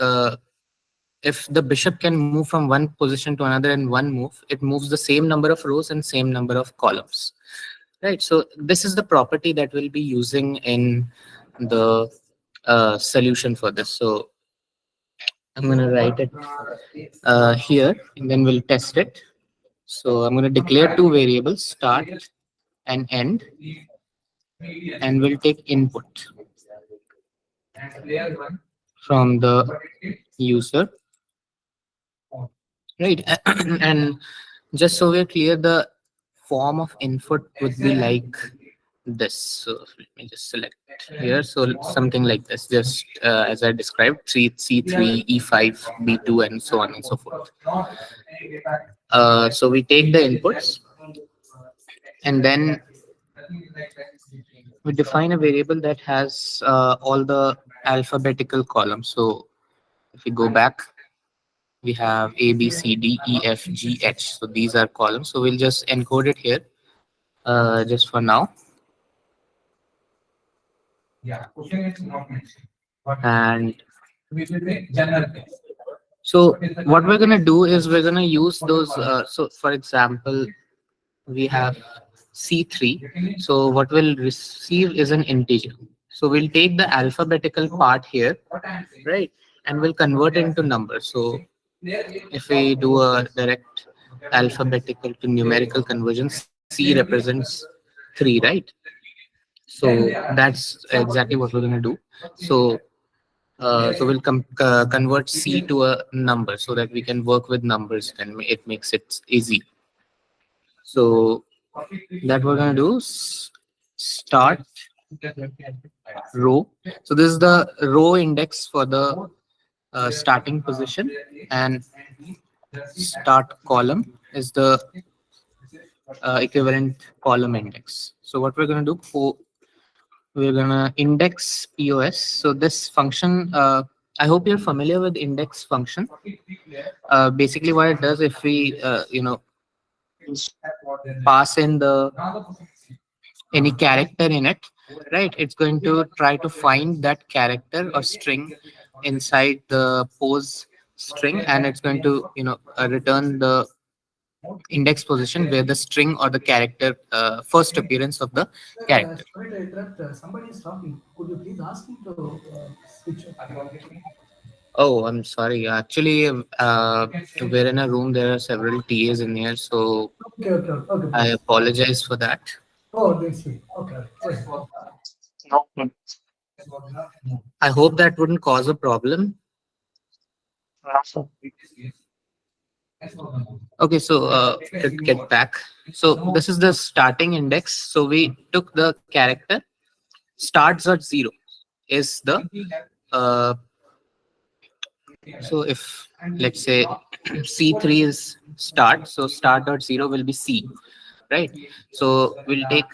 if the bishop can move from one position to another in one move, it moves the same number of rows and same number of columns, right? So this is the property that we'll be using in the solution for this. So I'm going to write it here, and then we'll test it. So I'm going to declare two variables, start and end, and we'll take input from the user, right? And just so we're clear, the form of input would be like this. So let me just select here. So something like this, just as I described, C3, E5, B2, and so on and so forth. So we take the inputs, and then we define a variable that has all the alphabetical columns. So if we go back, we have A, B, C, D, E, F, G, H. So these are columns. So we'll just encode it here just for now. And so what we're going to do is we're going to use those. So for example, we have C3. So what we'll receive is an integer. So we'll take the alphabetical part here, right? And we'll convert it into numbers. So if we do a direct alphabetical to numerical conversion, C represents 3, right? So that's exactly what we're going to do. So so we'll convert C to a number so that we can work with numbers, and it makes it easy. So that we're going to do start row. So this is the row index for the starting position, and start column is the equivalent column index. So what we're going to do, we're going to index POS. So this function, I hope you're familiar with index function. Basically what it does, if we pass in the any character in it, right, it's going to try to find that character or string inside the pose string, and it's going to return the index position where the string or the character first appearance of the character. Sorry to interrupt. Somebody is talking. Could you please ask him to switch off? Oh, I'm sorry. Actually, we're in a room. There are several TAs in here, so Okay. I apologize for that. Oh, that's sweet. Okay. No. I hope that wouldn't cause a problem. Okay, so let's get back. So this is the starting index. So we took the character starts at 0 is the so if let's say C3 is start, so start.0 will be C, right? So we'll take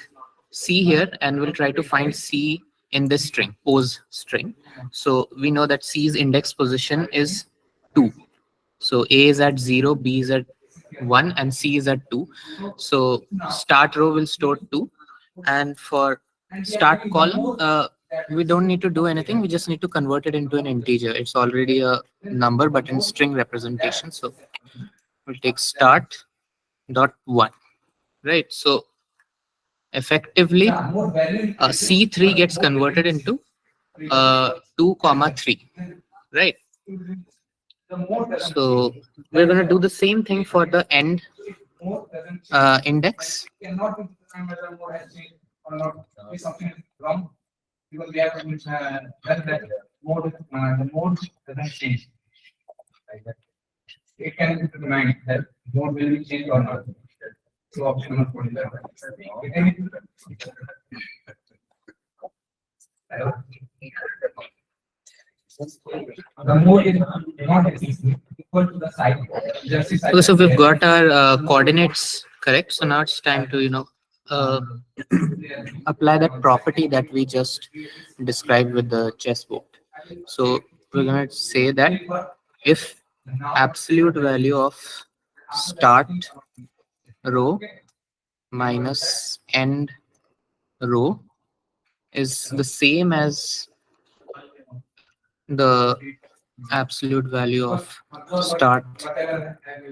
C here, and we'll try to find C in this string, pose string. So we know that C's index position is 2. So A is at 0, B is at 1, and C is at 2. So start row will store 2. And for start column, we don't need to do anything. We just need to convert it into an integer. It's already a number, but in string representation. So we'll take start dot 1. Right. So effectively, C3 gets converted into 2 comma 3. Right. So we're going to do the same thing for the end index. It can be determined that mode will be changed or not. So option number 47. The mode is not equal to the side. Okay, so we've got our coordinates correct. So now it's time to apply that property that we just described with the chessboard. So we're going to say that if absolute value of start row minus end row is the same as the absolute value of start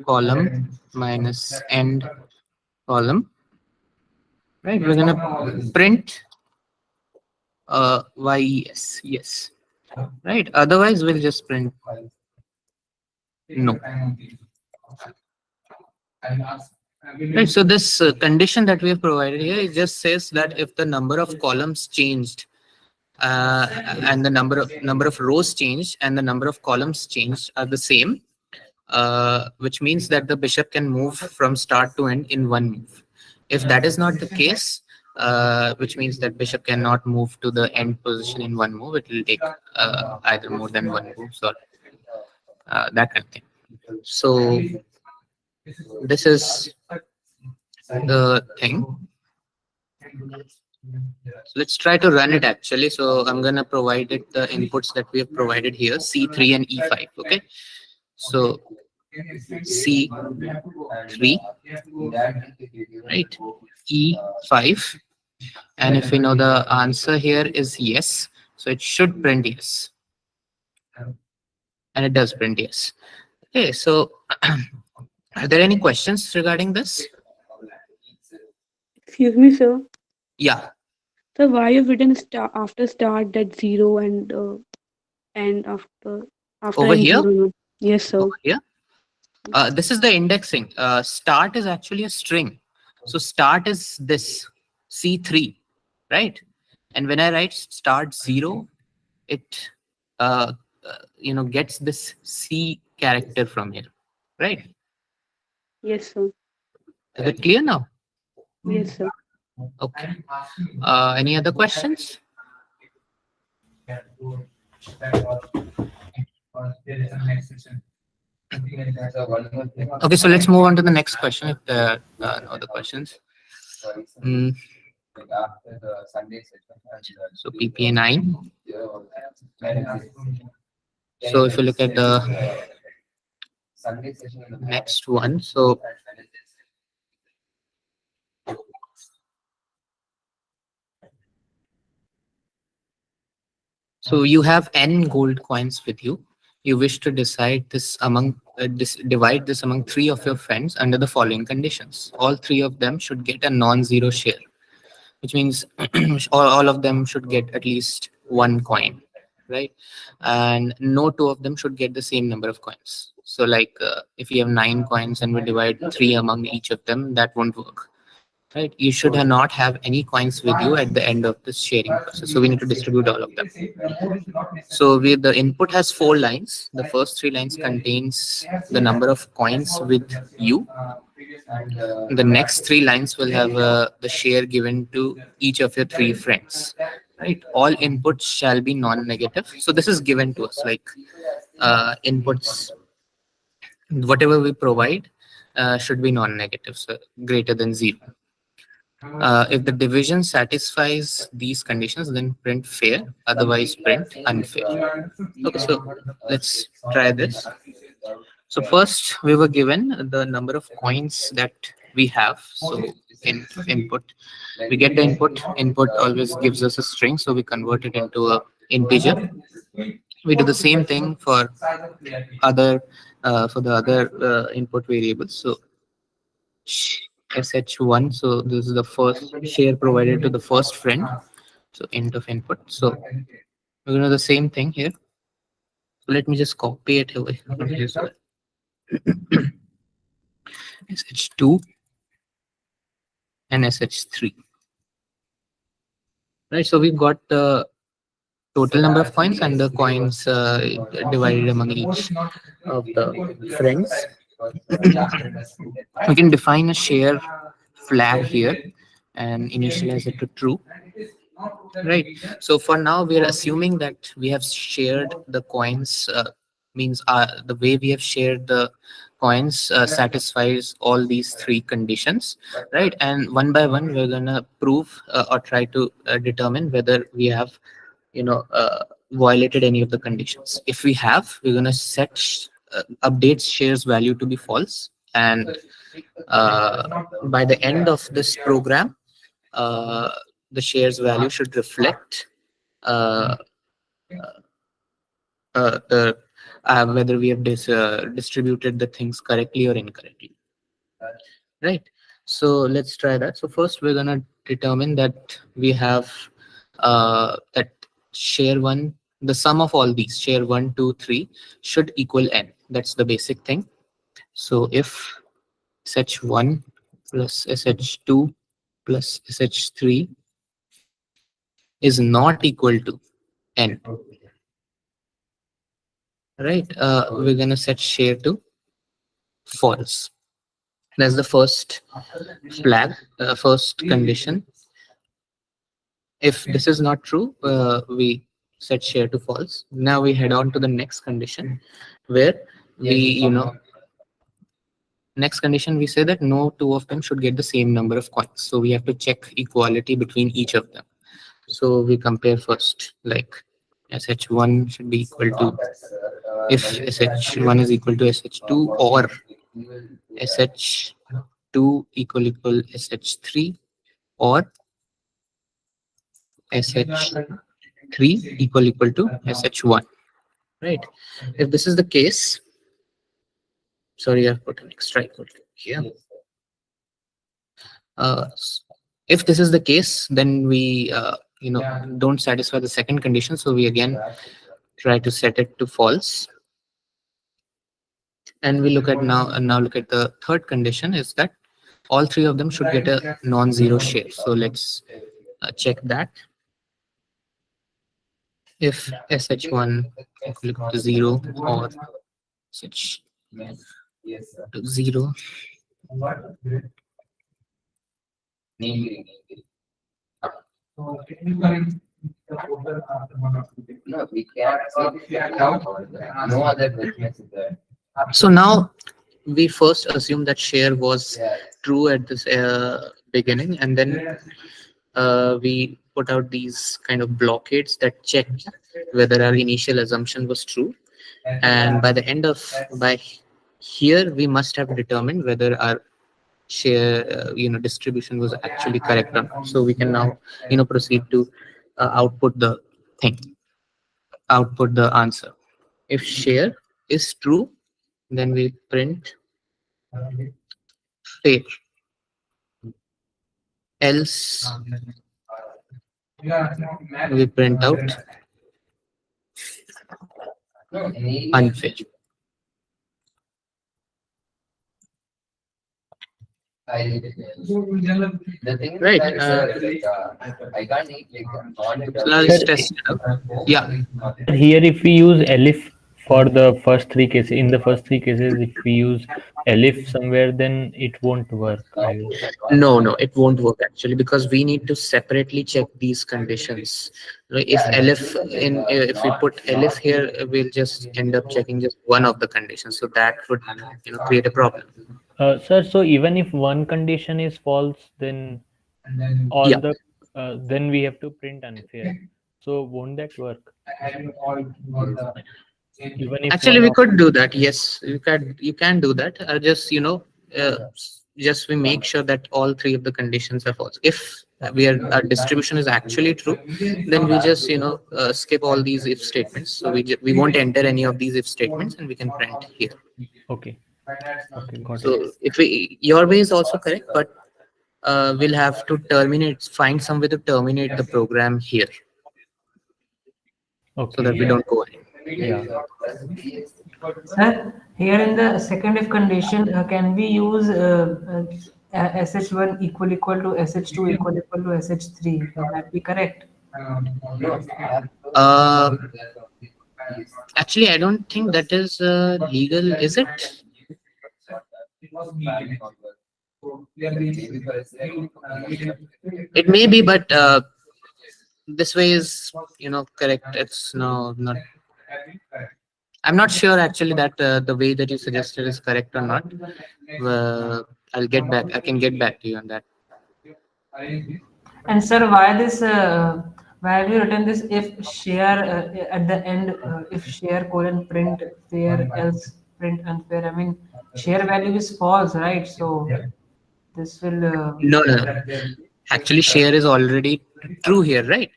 column minus end column, right? We're gonna print yes, yes, right? Otherwise we'll just print no. Right, so this condition that we have provided here, it just says that if the number of columns changed and the number of rows changed and the number of columns changed are the same, which means that the bishop can move from start to end in one move. If that is not the case, which means that bishop cannot move to the end position in one move, it will take either more than one move or that kind of thing. So this is the thing. So let's try to run it actually. So I'm going to provide it the inputs that we have provided here, C3 and E5. Okay. So C3, right? E5. And if we know the answer here is yes, so it should print yes. And it does print yes. Okay. So are there any questions regarding this? Excuse me, sir. Yeah. So why you've written after start that 0 and after Over and here? 0? No? Yes, sir. Over here. This is the indexing. Start is actually a string. So start is this C3, right? And when I write start 0, it gets this C character from here, right? Yes, sir. Is it clear now? Yes, sir. Okay. Any other questions? Okay, so let's move on to the next question if there are no other questions. So PPA 9. So if you look at the next one, so you have n gold coins with you. You wish to decide this among divide this among 3 of your friends under the following conditions. All 3 of them should get a non-zero share, which means all of them should get at least 1 coin, right? And no 2 of them should get the same number of coins. So like if you have 9 coins and we divide 3 among each of them, that won't work. Right, you should not have any coins with you at the end of this sharing process. So we need to distribute all of them. So the input has 4 lines. The first 3 lines contains the number of coins with you. The next 3 lines will have the share given to each of your 3 friends. Right, all inputs shall be non-negative. So this is given to us, like inputs, whatever we provide should be non-negative, so greater than 0. If the division satisfies these conditions, then print fair, otherwise print unfair. Okay, so let's try this. So first we were given the number of coins that we have. So in input, we get the input. Input always gives us a string, so we convert it into a integer. We do the same thing for other for the other input variables. So sh1, so this is the first share provided to the first friend, so int of input. So we're gonna do the same thing here. So let me just copy it away from here. So sh2 and sh3, right? So we've got the total number of coins and the coins divided among each of the friends. We can define a share flag here and initialize it to true. Right. So for now, we are assuming that we have shared the coins, means the way we have shared the coins satisfies all these three conditions, right? And one by one, we're gonna prove or try to determine whether we have, violated any of the conditions. If we have, we're gonna set update shares value to be false, and by the end of this program, uh, the shares value should reflect uh, the whether we have distributed the things correctly or incorrectly, right? So let's try that. So first we're gonna determine that we have that share 1, the sum of all these share 1, 2, 3 should equal n. That's the basic thing. So if sh1 plus sh2 plus sh3 is not equal to n, right, we're gonna set share to false. That's the first flag, first condition. If this is not true, we set share to false. Now we head on to the next condition, where we, next condition we say that no two of them should get the same number of coins. So we have to check equality between each of them. So we compare first, like sh1 should be equal to, if sh1 is equal to sh2, or sh2 equal sh3, or sh3 equal to sh1, right? If this is the case, sorry, I've put an extra equal to here. If this is the case, then we don't satisfy the second condition, so we again try to set it to false. And we look at now look at the third condition, is that all three of them should get a non-zero share. So let's check that. If sh1 equal to 0 or sh to 0, so now we first assume that share was true at this beginning, and then we put out these kind of blockades that check whether our initial assumption was true. And by here we must have determined whether our share distribution was actually correct or not. So we can now proceed to output the answer. If share is true, then we print fair, else we print out unfair. Right. So now let's test it out. Yeah. Here, if we use elif for the first three cases, in the first three cases, if we use elif somewhere, then it won't work. No, it won't work actually, because we need to separately check these conditions. If elif if we put elif here, we'll just end up checking just one of the conditions. So that would create a problem. Sir, so even if one condition is false, then all Yeah. the then we have to print unfair. So won't that work? Even if Actually, one we of could do that. Yes, you can do that. Just just we make sure that all three of the conditions are false. If our distribution is actually true, then we just skip all these if statements. So we won't enter any of these if statements, and we can print here. okay, okay, got it. So if your way is also correct, but we'll have to find some way to terminate the program here, so Okay, that we yeah, don't go ahead. yeah. Sir, here in the second if condition, can we use SH1 equal to SH2 equal to SH3? Will that be correct? Uh, Actually, I don't think that is legal, is it? It may be, but this way is correct. It's no not. I'm not sure actually that the way that you suggested is correct or not. I'll get back. I can get back to you on that. And sir, why have you written this if share at the end, if share colon print fair else print unfair? I mean, share value is false, right? So this will. No. Actually, share is already true here, right?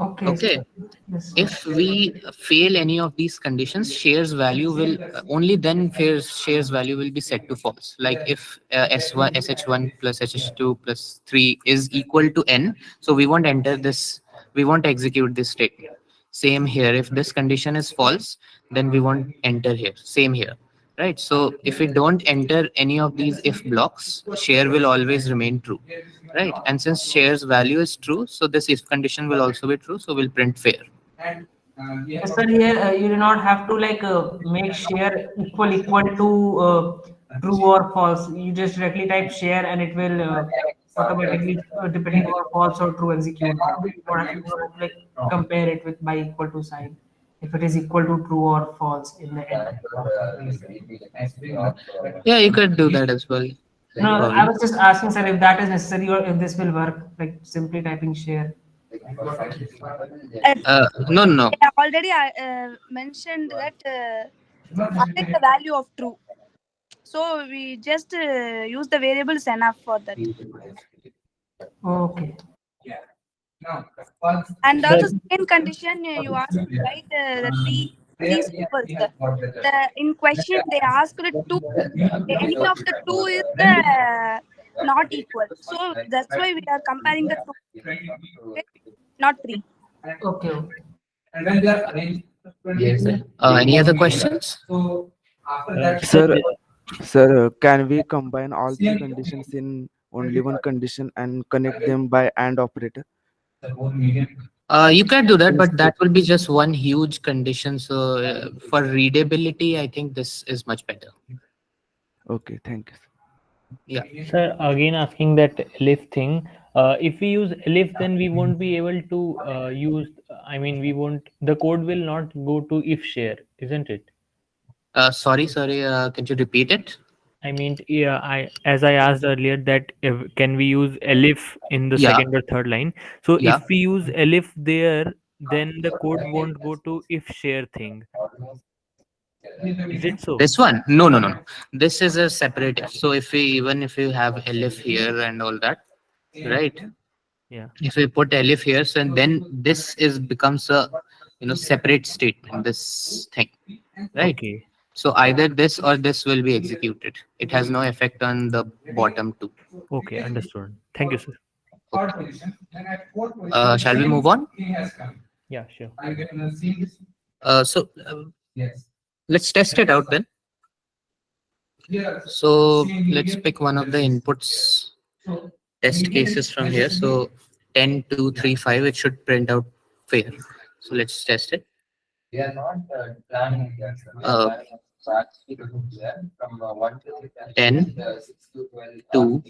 Okay, Okay. sir. Yes, sir. If we fail any of these conditions, shares value will only then shares value will be set to false. Like if S1 SH1 plus SH2 plus 3 is equal to n, so we won't enter this. We won't execute this statement. Same here. If this condition is false, then we won't enter here. Same here. Right. So if we don't enter any of these if blocks, share will always remain true. Right. And since shares value is true, so this if condition will also be true. So we'll print fair. Yes, sir, here you do not have to like make share equal to true or false. You just directly type share and it will automatically, depending on false or true, execute that. You don't have to like compare it with by equal to sign if it is equal to true or false in the end. Yeah, you could do that as well. No, No I problem. was just asking, sir, if that is necessary or if this will work, like simply typing share. No, no. I already mentioned that affect the value of true. So we just use the variables enough for that. Okay. And Sir, also second condition you asked, right, the three symbols. In question they asked two. Any of the two is not equal. So that's why we are comparing the two, okay? Not three. Okay. Okay. Any other questions? sir, Sir, sir, can we combine all three conditions in only one condition and connect them by AND operator? You can do that, but that will be just one huge condition. So for readability, I think this is much better. Okay, thank you. Yeah. sir, again asking that elif thing. If we use elif, then we won't be able to use. I mean, we won't. The code will not go to if share, isn't it? Sorry. Can you repeat it? I mean, yeah, as I asked earlier that can we use elif in the Yeah. second or third line? So Yeah. if we use elif there, then the code won't go to if share thing. Is it so? This one? No. This is a separate if. So even if you have elif here and all that, right? Yeah. If we put elif here, so then this becomes a separate statement. This thing, right? Okay. So either this or this will be executed. It has no effect on the bottom two. Okay, understood. Thank you, sir. Shall we move on? Yeah, sure. So let's test it out then. So let's pick one of the inputs test cases from here. So 10, 2, 3, 5, it should print out fair. So let's test it. We are not planning that, sir. We Uh, are planning practically to do that from 1 to 3, 10, 6 to 12. 2,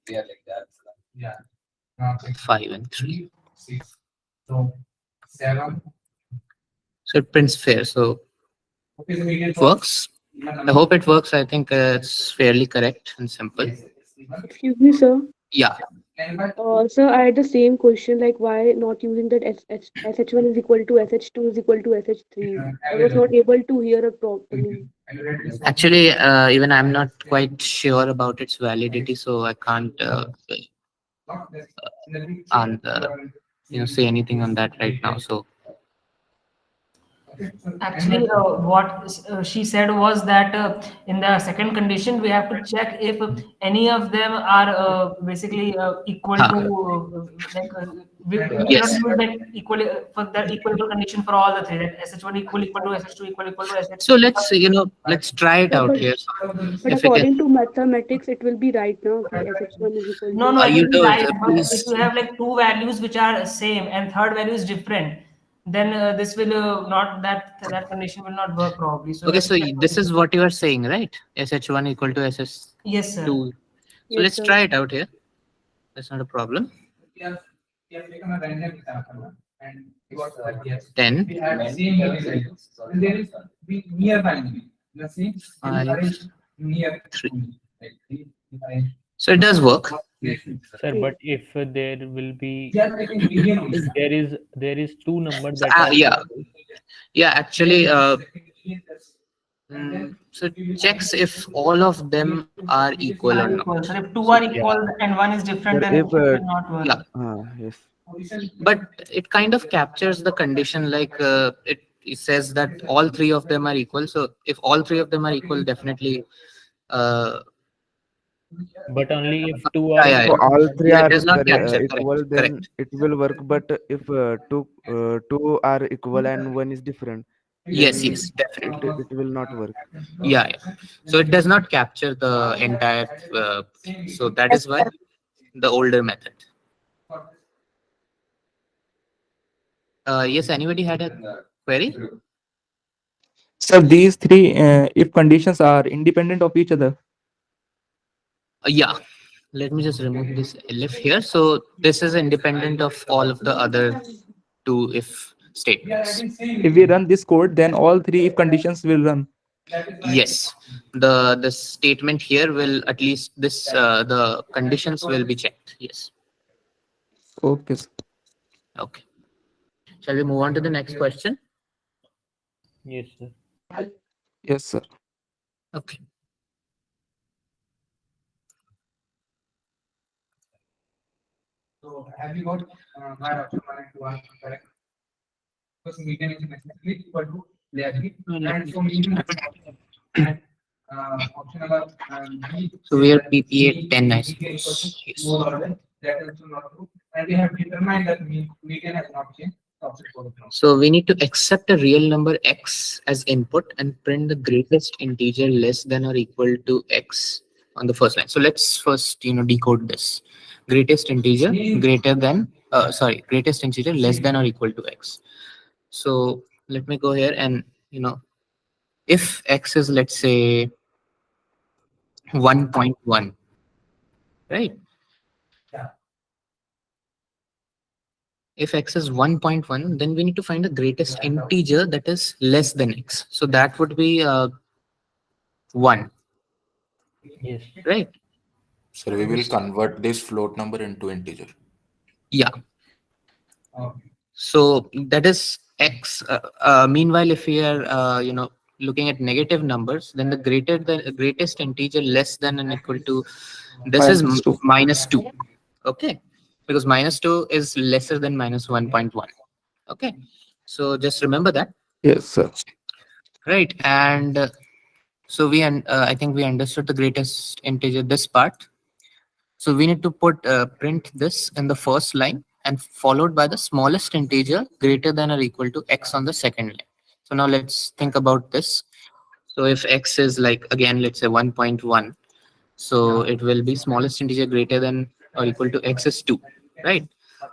We are like that. Yeah. 5, and 3. 6. So 7. So it prints fair. So it works. I hope it works. I think it's fairly correct and simple. Excuse me, sir. Yeah. Sir, I had the same question, like why not using that SH1 is equal to SH2 is equal to SH3? I was not able to hear it properly. Actually, even I'm not quite sure about its validity, so I can't and say anything on that right now. So Actually, what she said was that in the second condition, we have to check if any of them are basically equal to we cannot yes. use like equal for the equal condition for all the three. That SH1 equal to SH2 equal to SH. So let's try it Sir, out here. but If we can, according to mathematics, it will be right now. Ki SH1 is equal No, to. no, it will you be do right. But if please. you have like two values which are same and third value is different, then this will not that condition will not work probably. So you Okay, have to so check for this this. is what you are saying, right? SH1 equal to Yes, sir. SH2. So Yes, let's sir. try it out here. That's not a problem. We have taken a random example and we got 10. we have the same values. And there is we nearby the same Five, arrange near 3. like 3, 5. So it does work. Sir, but if there will be, We are taking median if only. there is two numbers So, that are yeah, equal. yeah. Actually, so it checks if all of them are equal or Are not. equal. So if two So are Yeah. equal and one is different, Sir, then if it will not work. yeah, yes. but it kind of captures the condition, like it says that all three of them are equal. So if all three of them are equal, definitely. Uh, But only if two yeah, are yeah, If equal. all three yeah. It are does not capture. equal, Correct, then correct. it will work. But if two are equal and one is different, Yes, then yes, definitely. it will not work. Yeah, yeah. So it does not capture the entire. So that is why the older method. Yes, anybody had a query? So these three, if conditions are independent of each other. Yeah. Let me just remove this elif here. So this is independent of all of the other two if statements. If we run this code, then all three if conditions will run. Yes. The statement here will at least this the conditions will be checked. Yes. Okay. Okay. Shall we move on to the next question? Yes, sir. Yes, sir. Okay. So have you got my option 1 and 2 are correct? Because median is necessarily equal to largely and so median and option number B. So we are PPA 10, I Median equal to suppose. Yes. more or less. That is also not true. And we have determined that median has not changed. So we need to accept a real number x as input and print the greatest integer less than or equal to x on the first line. So let's first decode this. Greatest integer greater than greatest integer less than or equal to x. So let me go here and if x is, let's say, 1.1, right? If x is 1.1, then we need to find the greatest integer that is less than x. So that would be 1. Yes. Right? So we will convert this float number into integer. Yeah. So that is x. Meanwhile, if we are looking at negative numbers, then the greatest integer less than and equal to this is -2. -2. Okay, because -2 is lesser than -1.1. Okay, so just remember that. Yes, sir. Right, and so I think we understood the greatest integer, this part. So we need to print this in the first line and followed by the smallest integer greater than or equal to x on the second line. So now let's think about this. So if x is, like, again, let's say 1.1, so it will be smallest integer greater than or equal to x is 2, right?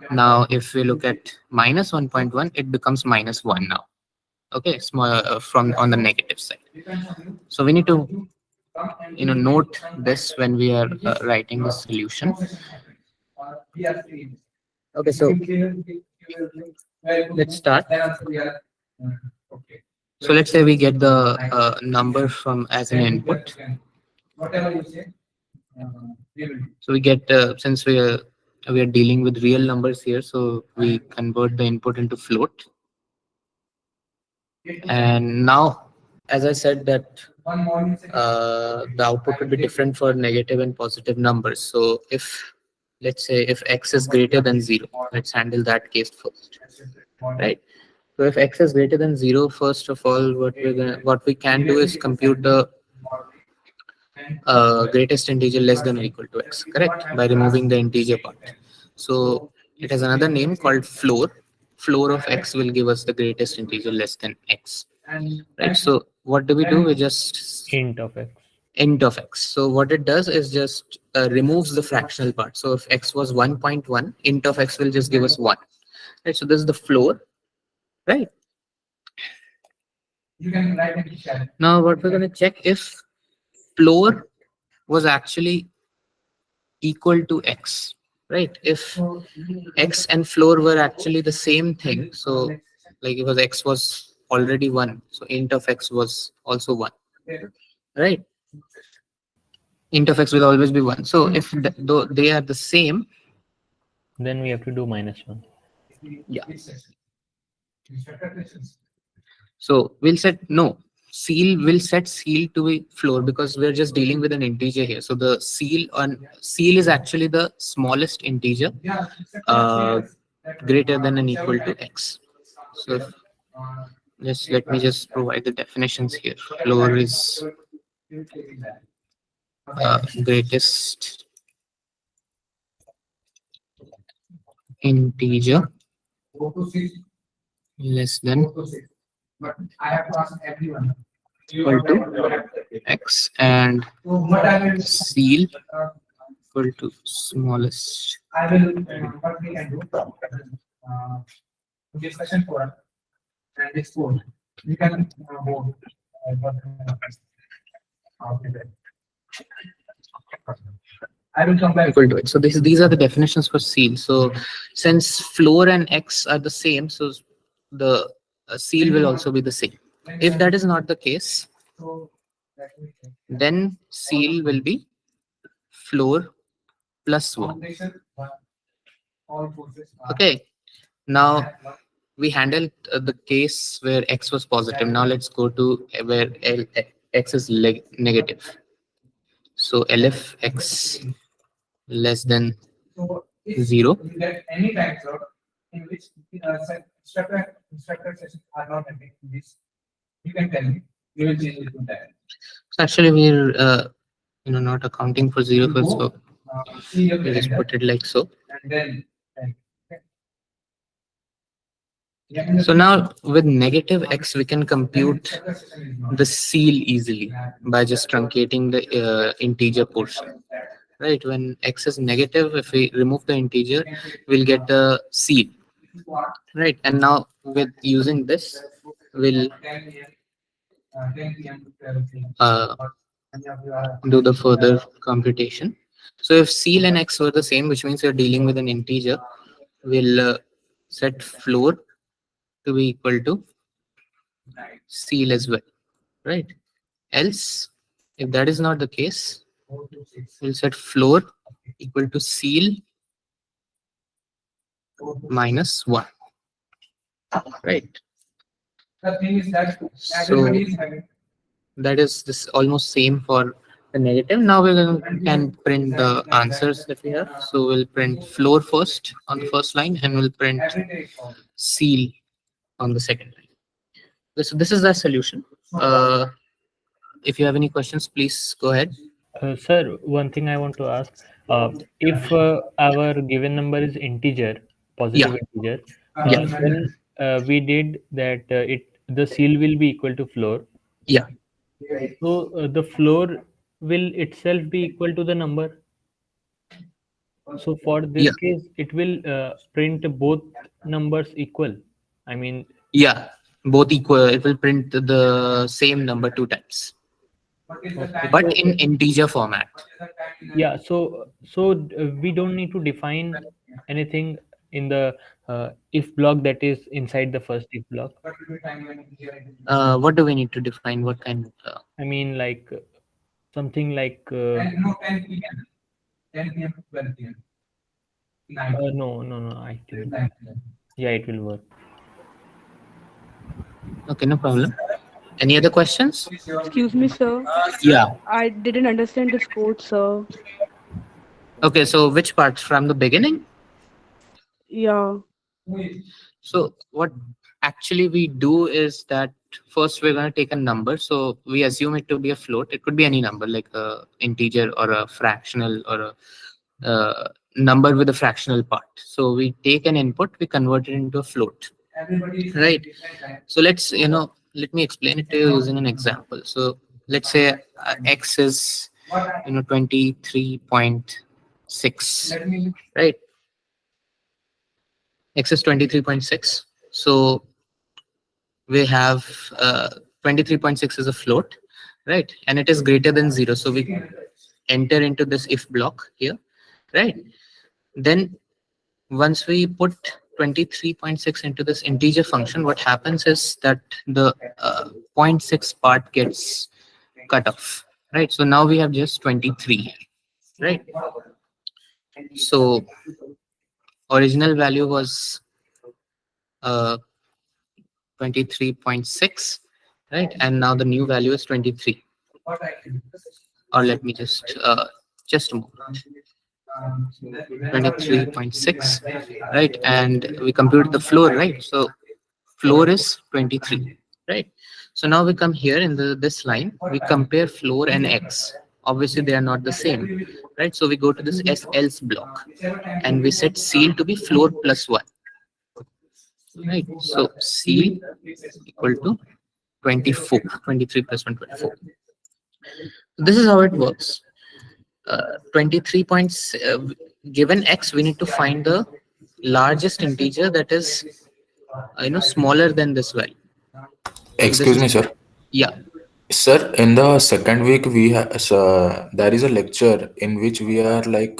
Now if we look at -1.1, it becomes -1 now. Okay, small from on the negative side. So we need to note this when we are writing the solution. Okay, so let's start. So let's say we get the number from as an input. Whatever you say, So we get, since we we are dealing with real numbers here, so we convert the input into float. And now, as I said that the output will be different for negative and positive numbers. So if, let's say, if x is greater than 0, let's handle that case first, right? So if x is greater than 0, first of all, what we can do is compute the greatest integer less than or equal to x, correct? By removing the integer part. So it has another name called floor. Floor of x will give us the greatest integer less than x, right? So what do? We just int of x. int of x. So what it does is just removes the fractional part. So if x was 1.1, int of x will just give us 1, right? So this is the floor, right? You can write in the chat. Now what we're going to check if floor was actually equal to x, right? If x and floor were actually the same thing, so like because x was already 1, so int of x was also 1, right? Int of x will always be 1. So if though they are the same, then we have to do -1. Yeah. So we'll set seal will set seal to be floor because we're just dealing with an integer here. So the seal is actually the smallest integer greater than and equal to x. So just let me just provide the definitions here. Floor is greatest integer less than But I have to ask everyone. equal to x, and seal equal to smallest. I will what we can do. Discussion forum and this code. We can vote. I will come back. Equal to it. So these are the definitions for seal. So since floor and x are the same, so the seal will also be the same. If that is not the case, then seal will be floor plus 1. Okay. Now we handled the case where x was positive. Now let's go to where x is negative. So elif x less than So if 0. you get any time slot in which instructor sessions are not ending this, you can tell me. We will change it to that. So actually we're not accounting for 0 first, so See your we just calendar, put it like so. and then So now with negative x, we can compute the seal easily by just truncating the integer portion. Right, when x is negative, if we remove the integer, we'll get the seal. Right, and now with using this, we'll do the further computation. So if seal and x were the same, which means you're dealing with an integer, we'll set floor to be equal to seal as well, right? Else, if that is not the case, we'll set floor equal to seal minus 1, right? the thing is that So everybody is having. that is this almost same for the negative. Now can print the answers that we have. So we'll print floor first on the first line, and we'll print seal on the second line. This is the solution. If you have any questions, please go ahead. Sir, one thing I want to ask, if our given number is integer, positive integer, then we did that the seal will be equal to floor. Yeah. So the floor will itself be equal to the number. So for this case, it will print both numbers equal. I mean, yeah, both equal. It will print the same number 2 times, but in integer format. Yeah, so we don't need to define anything in the if block that is inside the first if block. What do we need to define? What kind of? I mean, like something like. No, 10 p.m. 10 p.m. to 12 p.m. No, I think. Yeah, it will work. Okay, no problem. Any other questions? Excuse me, sir. Yeah. I didn't understand this code, sir. Okay, so which part from the beginning? Yeah. So what actually we do is that first we're going to take a number. So we assume it to be a float. It could be any number like a integer or a fractional or a number with a fractional part. So we take an input, we convert it into a float. Right. So let me explain it to you using an example. So let's say x is 23.6, right? X is 23.6. So we have 23.6 is a float, right? And it is greater than 0. So we enter into this if block here, right? Then once we put 23.6 into this integer function, what happens is that the zero point 0.6 part gets cut off, right? So now we have just 23, right? So original value was uh, 23.6, right? And now the new value is 23. Or let me just a moment. 23.6, right? And we computed the floor, right? So floor is 23, right? So now we come here in this line, we compare floor and x. Obviously they are not the same, right? So we go to this else block and we set seal to be floor plus 1, right? So seal equal to 24, 23 plus 1, 24. This is how it works. 23 points, given x, we need to find the largest integer that is smaller than this value. So this Excuse is, me, sir. yeah. Sir, in the second week, there is a lecture in which we are like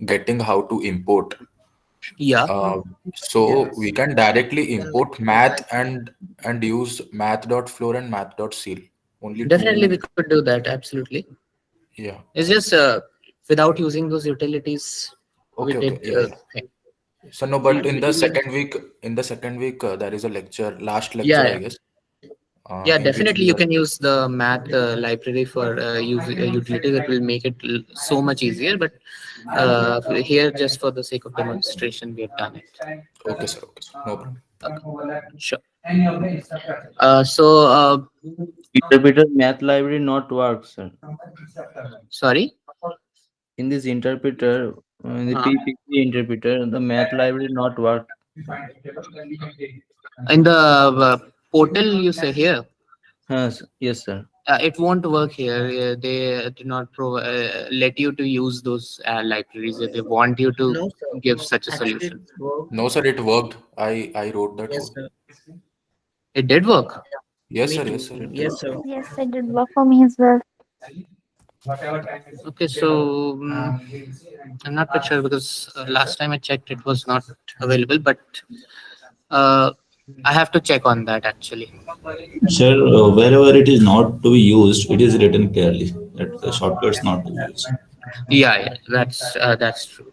getting how to import. Yeah. So we can directly import math and use math.floor and math.seal. Only Definitely two. we could do that, absolutely. Yeah. It's just without using those utilities, we Okay. did Okay. Yeah. Yeah. okay. So no, but in the second week, there is a lecture, last lecture, Yeah, I yeah. guess, Yeah, in which definitely we you are. can use the math library for using a utility that will make it so much easier. But here, just for the sake of demonstration, we have done it. Okay, sir. Okay, sir. No problem. Sure. So, Interpreter math library not works, sir. sorry? In this interpreter, in the PPT interpreter, the math library not work. In the portal, you say here. Yes, sir. It won't work here. They do not let you to use those libraries. They want you to No, sir. give such a Actually, solution. it worked. No, sir. It worked. I wrote that Yes, code. sir. It did work. Yes, Me sir. too. Yes, sir. It did. Yes, sir. Yes, it did work for me as well. Okay, so I'm not quite sure because last time I checked, it was not available. But uh, I have to check on that actually. Sir, wherever it is not to be used, it is written clearly that the shortcuts not to be used. Yeah, that's true.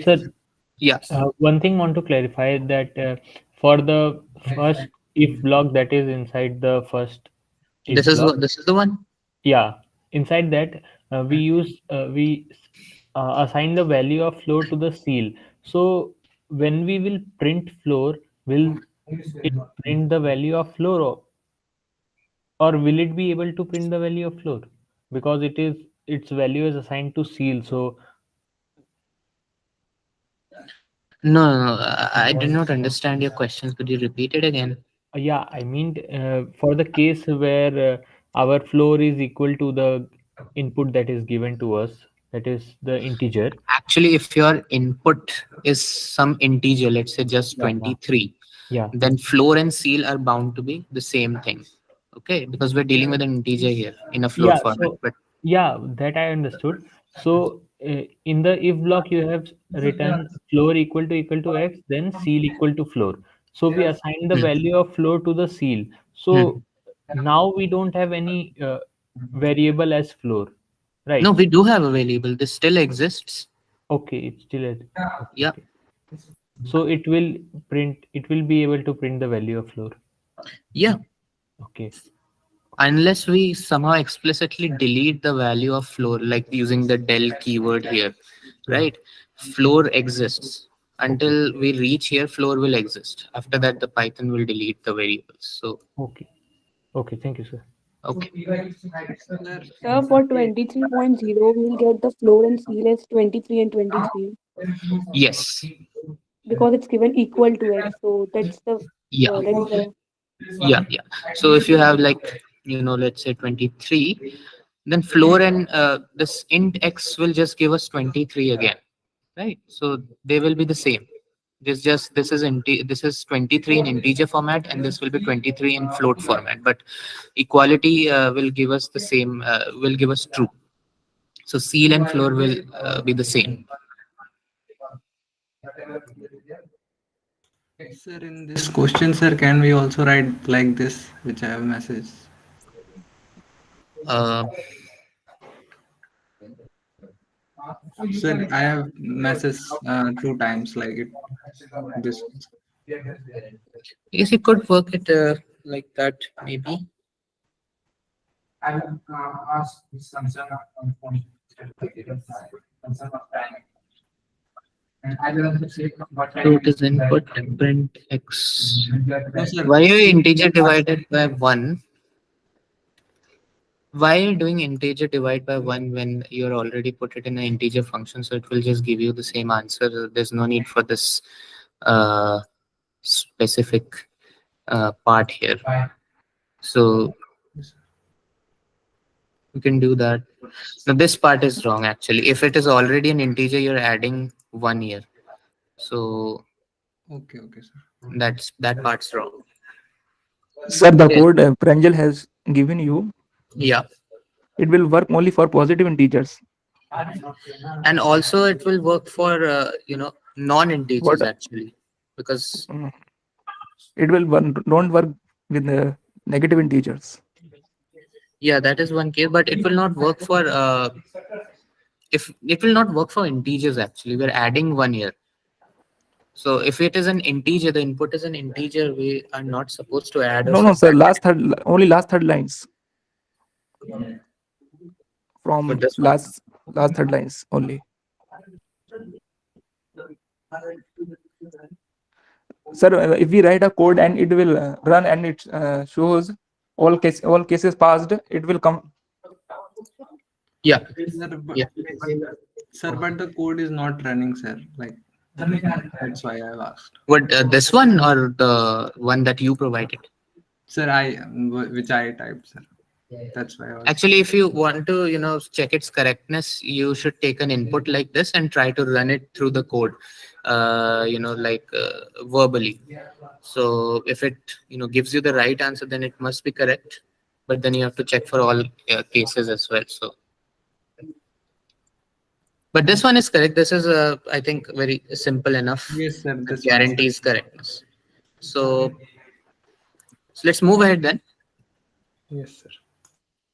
Sir, Yeah. one thing want to clarify that for the first if block that is inside the first if block, This is the one. yeah, inside that we assign the value of floor to the seal. So when we will print floor, will it print the value of floor, or will it be able to print the value of floor because its value is assigned to seal? So No, I did not understand your questions. Could you repeat it again? yeah, I mean, for the case where our floor is equal to the input that is given to us, that is the integer. Actually, if your input is some integer, let's say just Yeah, 23, yeah, then floor and seal are bound to be the same thing. Okay, because we're dealing with an integer here in a float yeah. format. So But yeah, that I understood. So in the if block, you have written floor equal to x, then seal equal to floor. So we assign the value of floor to the seal. So now we don't have any variable as floor, no, right? we do have a variable. This still exists. Okay, it's still at. Yeah. Okay. So it will print. It will be able to print the value of floor. Yeah. Okay. Unless we somehow explicitly delete the value of floor, like using the del keyword here, right? Floor exists. Until we reach here, floor will exist. After that, the Python will delete the variables. So, Okay. Okay. Thank you, sir. okay. Sir, for 23.0, we'll get the floor and seal as 23 and 23 Yes. because it's given equal to x. So Yeah. that's the Yeah. So if you have like, let's say 23, then floor and this int x will just give us 23 again, right? So they will be the same. This is 23 in integer format, and this will be 23 in float format. But equality will give us the same. Will give us true. So seal and floor will be the same. Sir, in this question, sir, can we also write like this, which I have message? Uh, Sir, I have message 2 times like it. This. Yes, you could work it like that, maybe. I will ask this concern on point concern of time. And I will also say what Float is input, print x. No, sir. Why are you integer divided by 1? Why are you doing integer divide by 1 when you're already put it in an integer function? So it will just give you the same answer. There's no need for this specific part here. So you can do that. Now this part is wrong actually. If it is already an integer, you're adding 1 here. So Okay, sir. that part's wrong. Sir, the code Pranjal has given you, Yeah. it will work only for positive integers. And also it will work for non-integers What? actually, because It will don't work with the negative integers. yeah, that is one case, but it will not work for if it will not work for integers actually. We're adding 1 here. So if it is an integer, the input is an integer, we are not supposed to add or No, sir. subtract. Only last third lines. From this one? last third lines only. Sir, if we write a code and it will run and it shows all cases passed, it will come. Yeah. Sir, but the code is not running, sir. Like that's why I've asked. What this one or the one that you provided? Sir, which I typed, sir. That's why I was. Actually, if you want to, check its correctness, you should take an input like this and try to run it through the code, verbally. So if it, gives you the right answer, then it must be correct. But then you have to check for all cases as well. So, but this one is correct. This is, I think, very simple enough. Yes, sir. This guarantees correctness. So let's move ahead then. Yes, sir.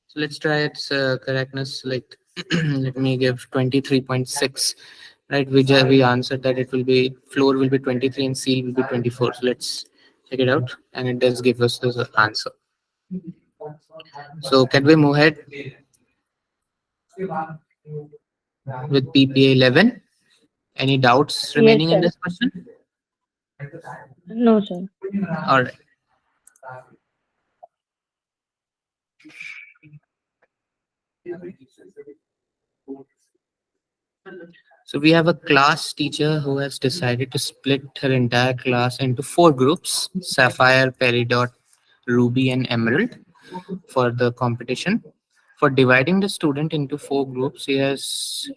So let's try its correctness. Like, let me give 23.6. Right, we answered that it will be floor will be 23 and seal will be 24. So let's check it out, and it does give us this answer. So can we move ahead with PPA 11? Any doubts remaining in sir. this question? No, sir. All right. So we have a class teacher who has decided to split her entire class into 4 groups: Sapphire, Peridot, Ruby, and Emerald for the competition. For dividing the student into 4 groups, he has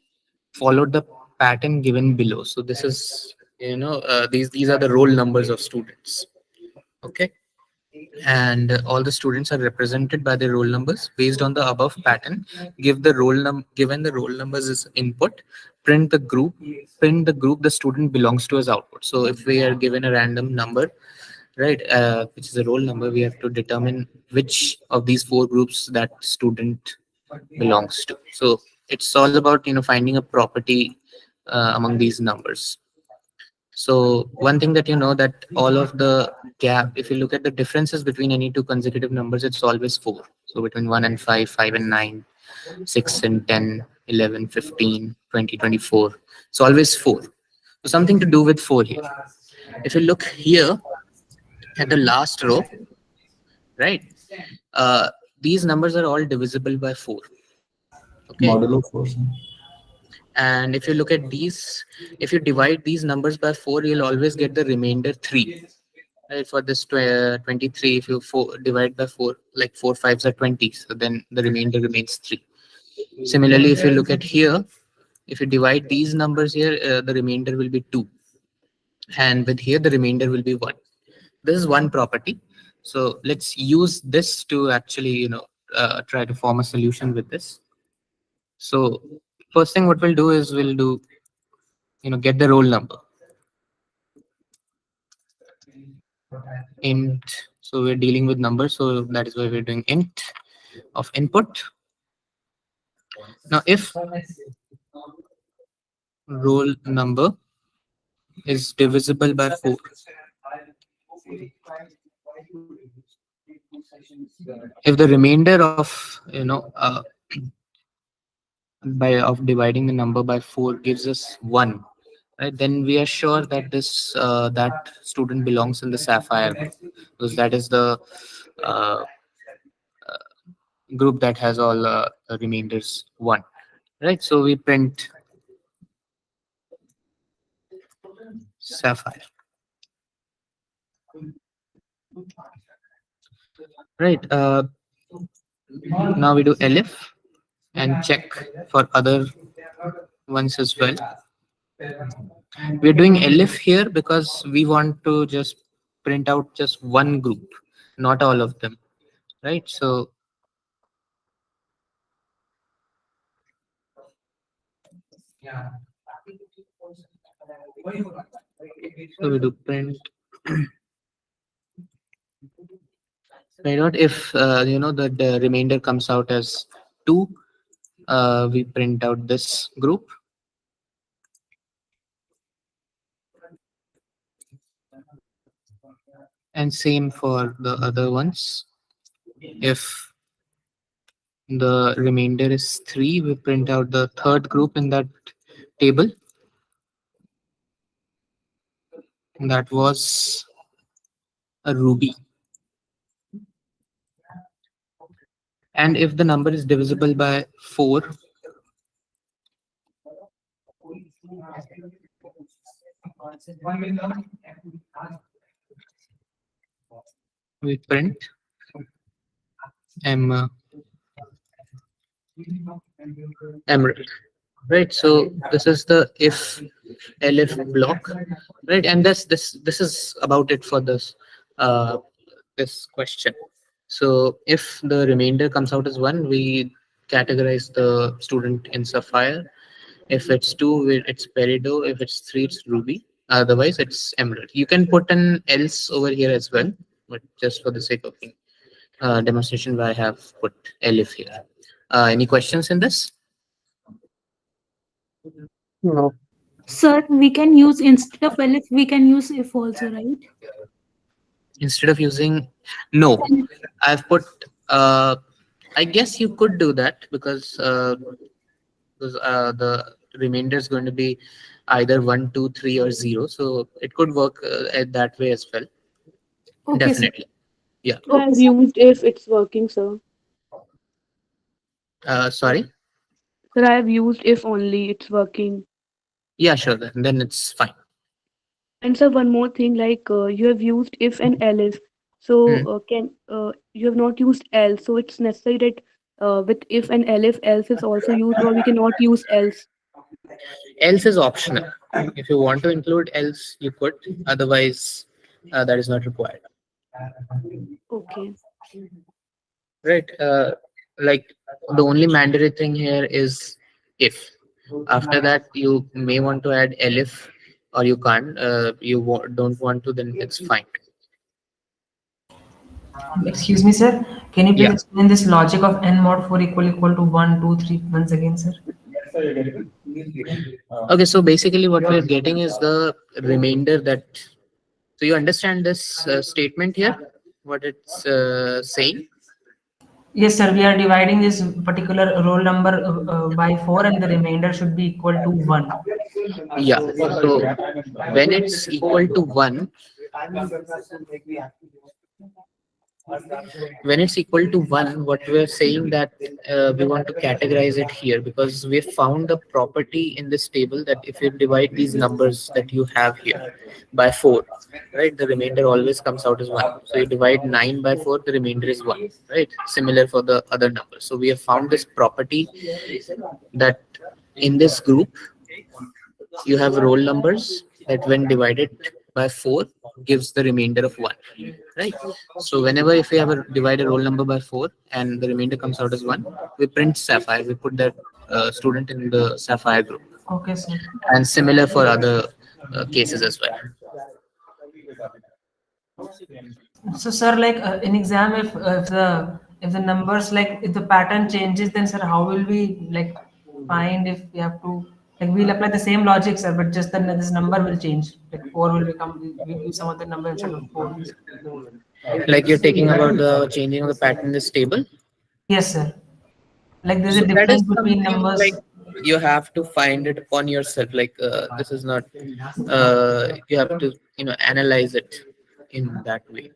followed the pattern given below. So this is, these are the roll numbers of students. Okay. And all the students are represented by their roll numbers based on the above pattern. Given the roll numbers as input, print the group the student belongs to as output. So if we are given a random number, right, which is a roll number, we have to determine which of these 4 groups that student belongs to. So it's all about finding a property among these numbers. So one thing that you know, that all of the gap, if you look at the differences between any two consecutive numbers, it's always 4. So between 1 and 5, 5 and 9, 6 and 10, 11, 15, 20, 24. It's always 4. So something to do with 4 here. If you look here at the last row, right? These numbers are all divisible by 4. Okay. Modulo 4. And if you look at these, if you divide these numbers by 4, you'll always get the remainder 3. Right? For this 23, if you divide by 4, like 4 5s are 20. So then the remainder remains 3. Similarly, if you look at here, if you divide these numbers here, the remainder will be 2. And with here, the remainder will be 1. This is one property. So let's use this to actually, try to form a solution with this. So first thing what we'll do is we'll do, get the roll number. Int. So we're dealing with numbers. So that is why we're doing int of input. Now, if roll number is divisible by 4, if the remainder of, of dividing the number by 4 gives us 1, right, then we are sure that this that student belongs in the sapphire group, because that is the uh, group that has all the remainders 1, right? So we print sapphire, right? Now we do elif and check for other ones as well. We're doing elif here because we want to just print out just one group, not all of them, right? So we do print right out. If the remainder comes out as 2, we print out this group. And same for the other ones. If the remainder is 3, we print out the third group in that table. That was a ruby. And if the number is divisible by 4, we print emerald, right? So this is the if elif block, right? And this is about it for this this question. So if the remainder comes out as 1, we categorize the student in sapphire. If it's 2, it's peridot. If it's 3, it's ruby. Otherwise, it's emerald. You can put an else over here as well, but just for the sake of demonstration, I have put elif here. Any questions in this? No. Sir, we can use instead of elif, we can use if also, right? Instead of using, no, I've put, I guess you could do that because the remainder is going to be either 1, 2, 3 or 0. So it could work that way as well. Okay, Definitely. Yeah. I've used if it's working, sir. Sorry? Sir, I've used if only, it's working. Yeah, sure. Then it's fine. And sir, one more thing, like you have used if and else. So can you have not used else? So it's necessary that with if and else is also used, or we cannot use else. Else is optional. If you want to include else, you could. Otherwise, that is not required. Okay. Right. Like the only mandatory thing here is if. After that, you may want to add elif, or you can't. Don't want to, then it's fine. Excuse me, sir. Can you please Yeah. explain this logic of n mod 4 equal to 1, 2, 3 once again, sir? Okay, so basically what we're getting is the remainder that. So you understand this statement here, what it's saying? Yes, sir. We are dividing this particular roll number by 4, and the remainder should be equal to 1. Yeah. So when it's equal to 1, when it's equal to 1, what we're saying that we want to categorize it here, because we found the property in this table that if you divide these numbers that you have here by 4, right, the remainder always comes out as 1. So you divide 9 by 4, the remainder is 1, right? Similar for the other numbers. So we have found this property that in this group you have roll numbers that when divided by 4 gives the remainder of 1, right? So whenever if we have a divide a roll number by 4 and the remainder comes out as 1, we print sapphire, we put that student in the sapphire group. Okay, sir. And similar for other cases as well. So, sir, like in exam, if the numbers, like if the pattern changes, then sir, how will we like find if we have to, like we'll apply the same logic, sir, but just then this number will change. Like 4 will become, we'll use some other number instead of 4. Like you're taking about the changing of the pattern in this table. Yes, sir. Like there's So a that is difference between something like numbers. you have to find it upon yourself. Like this is not. You have to analyze it in that way.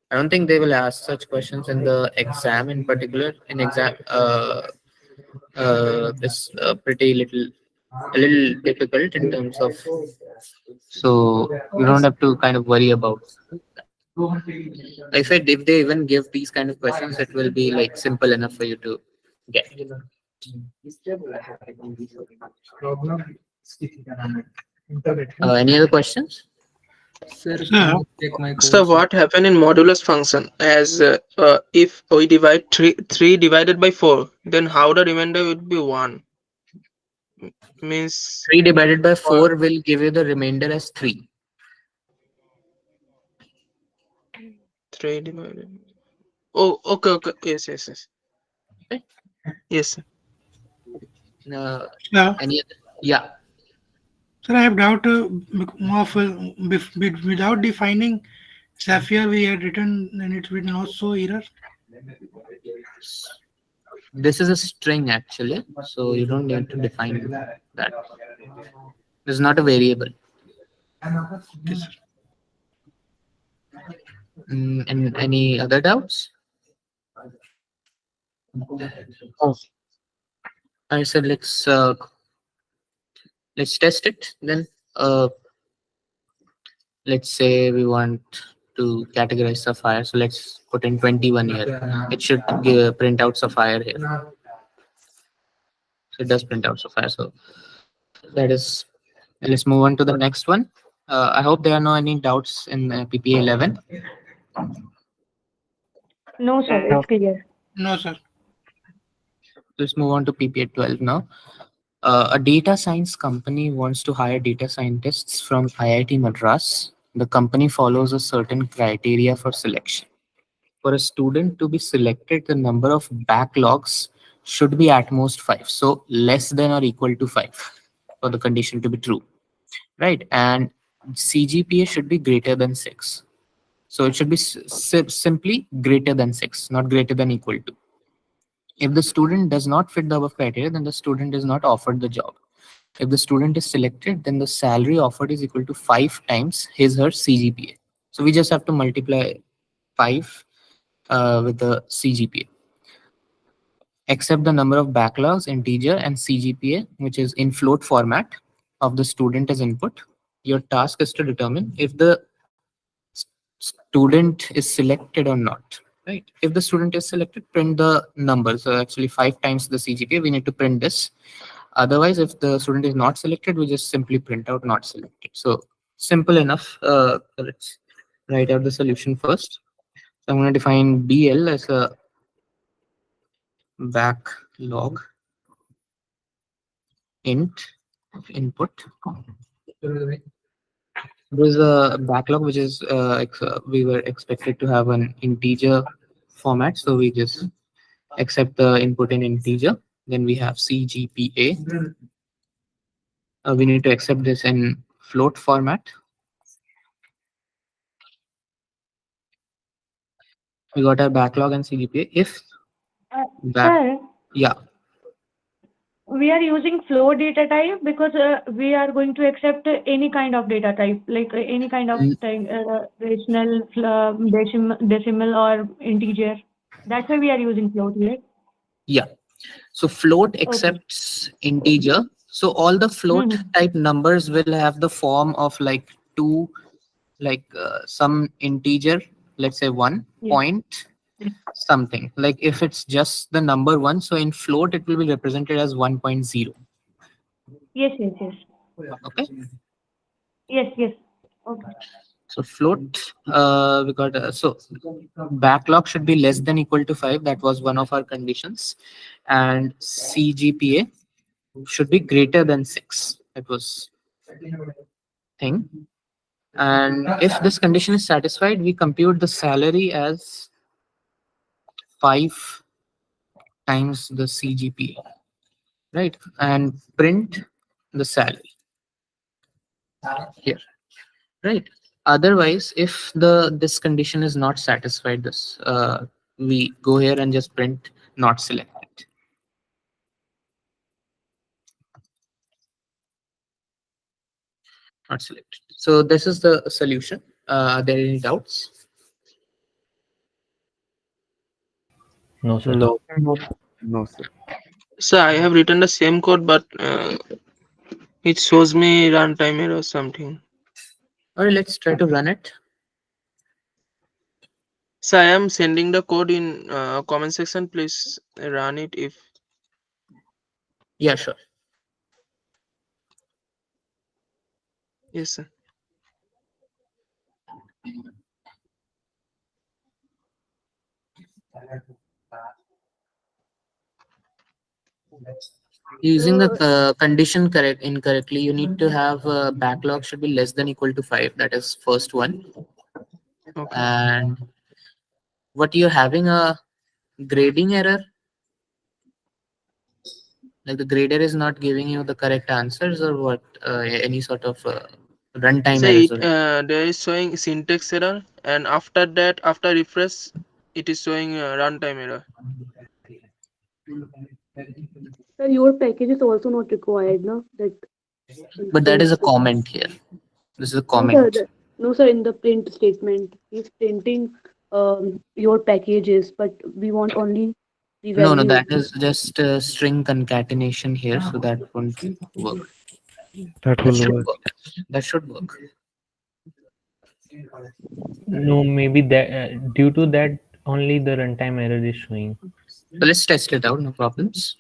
I don't think they will ask such questions in the exam in particular. In exam, this pretty a little difficult in terms of. So you don't have to kind of worry about. If they even give these kind of questions, it will be like simple enough for you to get. Any other questions? Sir, can you check my So code? what happened in modulus function as if we divide 3 divided by 4, then how the remainder would be 1? Means 3 divided by 4 will give you the remainder as 3. 3 divided. Oh, okay. Yes. Okay. Yes, sir. Any other? Yeah. Sir, I have doubt without defining sapphire, we had written and it will not show error. This is a string actually, so you don't need to define that. This is not a variable. And any other doubts? I said let's test it then. Let's say we want to categorize sapphire, so let's put in 21 here. It should print out sapphire here. So it does print out sapphire. So that is. Let's move on to the next one. I hope there are no any doubts in PPA 11. No, sir, it's clear. No, sir. Let's move on to PPA 12 now. A data science company wants to hire data scientists from IIT Madras. The company follows a certain criteria for selection. For a student to be selected, the number of backlogs should be at most 5. So less than or equal to 5 for the condition to be true. Right? And CGPA should be greater than 6. So it should be simply greater than 6, not greater than equal to. If the student does not fit the above criteria, then the student is not offered the job. If the student is selected, then the salary offered is equal to 5 times his/her CGPA. So we just have to multiply 5 with the CGPA. Accept the number of backlogs, integer, and CGPA, which is in float format, of the student as input. Your task is to determine if the student is selected or not. Right? If the student is selected, print the number. So actually 5 times the CGPA, we need to print this. Otherwise, if the student is not selected, we just simply print out not selected. So simple enough. Let's write out the solution first. So I'm going to define BL as a backlog int input. There's a backlog which is we were expected to have an integer format, so we just accept the input in integer. Then we have CGPA We need to accept this in float format. We got our backlog and CGPA. If back, Sir, yeah, we are using flow data type because we are going to accept any kind of data type, like any kind of rational, decimal, or integer. That's why we are using float here. yeah. So float accepts integer. So all the float type numbers will have the form of like two, like some integer, let's say 1 point something. Like if it's just the number 1, so in float it will be represented as 1.0. Yes, yes, yes. Okay. Yes, yes. Okay. So float, we got so backlog should be less than equal to 5. That was one of our conditions, and CGPA should be greater than 6. That was thing. And if this condition is satisfied, we compute the salary as 5 times the CGPA, right? And print the salary here, right? Otherwise, if this condition is not satisfied, this we go here and just print not selected. Not selected. So this is the solution. Are there any doubts? No, sir. No. No, sir. So I have written the same code, but it shows me runtime error or something. All right, let's try to run it. So I am sending the code in comment section. Please run it if. Yeah, sure. Yes, sir. Using the condition incorrectly, you need to have backlog should be less than equal to 5. That is first one. Okay. And what you're having a grading error, like the grader is not giving you the correct answers, or what? Any sort of runtime So errors? there is showing syntax error, and after that, after refresh, it is showing runtime error. Sir, your package is also not required, no? That But that is a comment here. This is a no, comment. sir. No, sir. In the print statement, he's printing your packages, but we want only the No, no, value. that is just string concatenation here, so that won't work. That will work. That should work. No, maybe that due to that only the runtime error is showing. So let's test it out, no problems.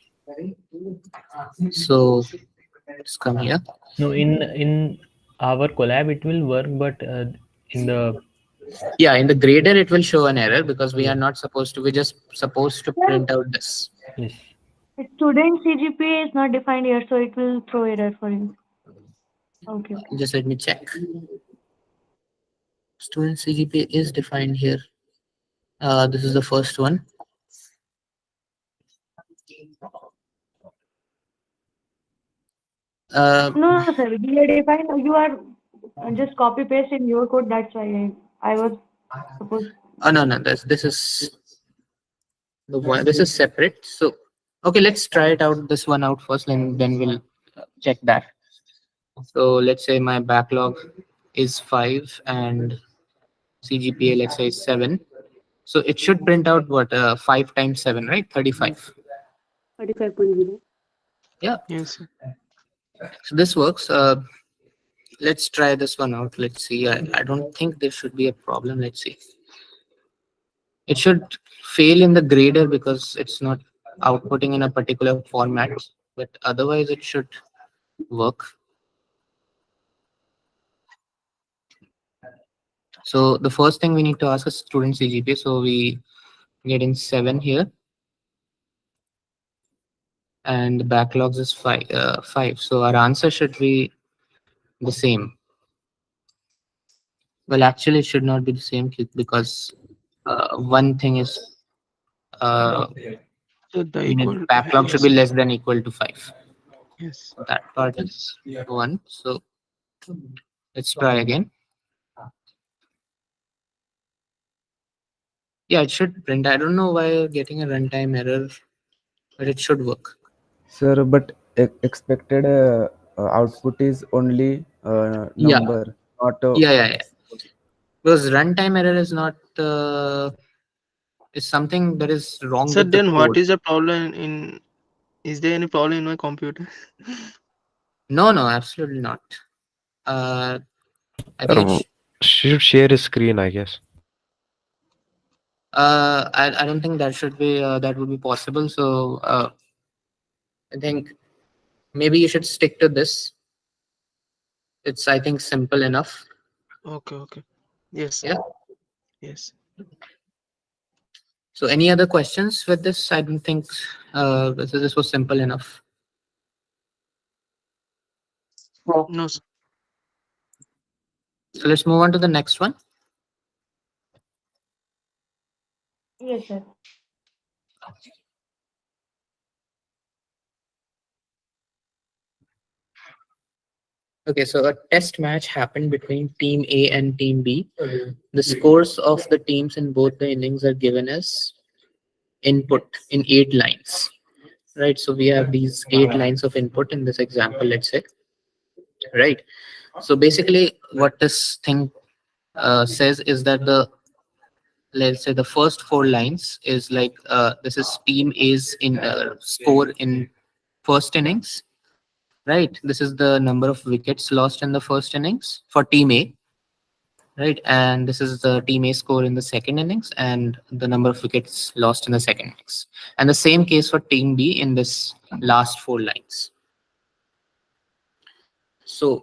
So let's come here. No, in our collab it will work, but in the in the grader it will show an error because we are not supposed to. We're just supposed to print out this. Yes. Student CGPA is not defined here, so it will throw error for you. Okay. Just let me check. Student CGPA is defined here. This is the first one. No, sir. We are defined. You are just copy paste in your code. That's why I was supposed. Oh no, this is the one. This is separate. So okay, let's try it out. This one out first, and then we'll check that. So let's say my backlog is 5 and CGPA, let's say, is 7. So it should print out what 5 times 7, right? 35. 35.0. Yeah. Yes. So this works. Let's try this one out. Let's see. I don't think there should be a problem. Let's see. It should fail in the grader because it's not outputting in a particular format, but otherwise it should work. So the first thing we need to ask is student CGPA. So we get in 7 here. And the backlogs is 5. So our answer should be the same. Well, actually, it should not be the same because one thing is So the backlog should be less than equal to 5. Yes. That part is 1. So let's try again. Yeah, it should print. I don't know why you're getting a runtime error, but it should work. Sir, but expected output is only Yeah. number, not Yeah. Because runtime error is not is something that is wrong Sir, with the then what code. is the problem in? Is there any problem in my computer? No, absolutely not. I think Should share a screen, I guess. I don't think that should be that would be possible. So I think maybe you should stick to this. It's, I think, simple enough. Okay. Yes. Yeah. Yes. So any other questions with this? I don't think this was simple enough. No, sir. So let's move on to the next one. Yes, sir. Okay, so a test match happened between Team A and Team B. The scores of the teams in both the innings are given as input in 8 lines. Right, so we have these 8 lines of input in this example, let's say. Right, so basically what this thing says is that let's say the first 4 lines is like this is Team A's in score in first innings. Right, this is the number of wickets lost in the first innings for Team A. Right, and this is the Team A score in the second innings and the number of wickets lost in the second innings. And the same case for Team B in this last 4 lines. So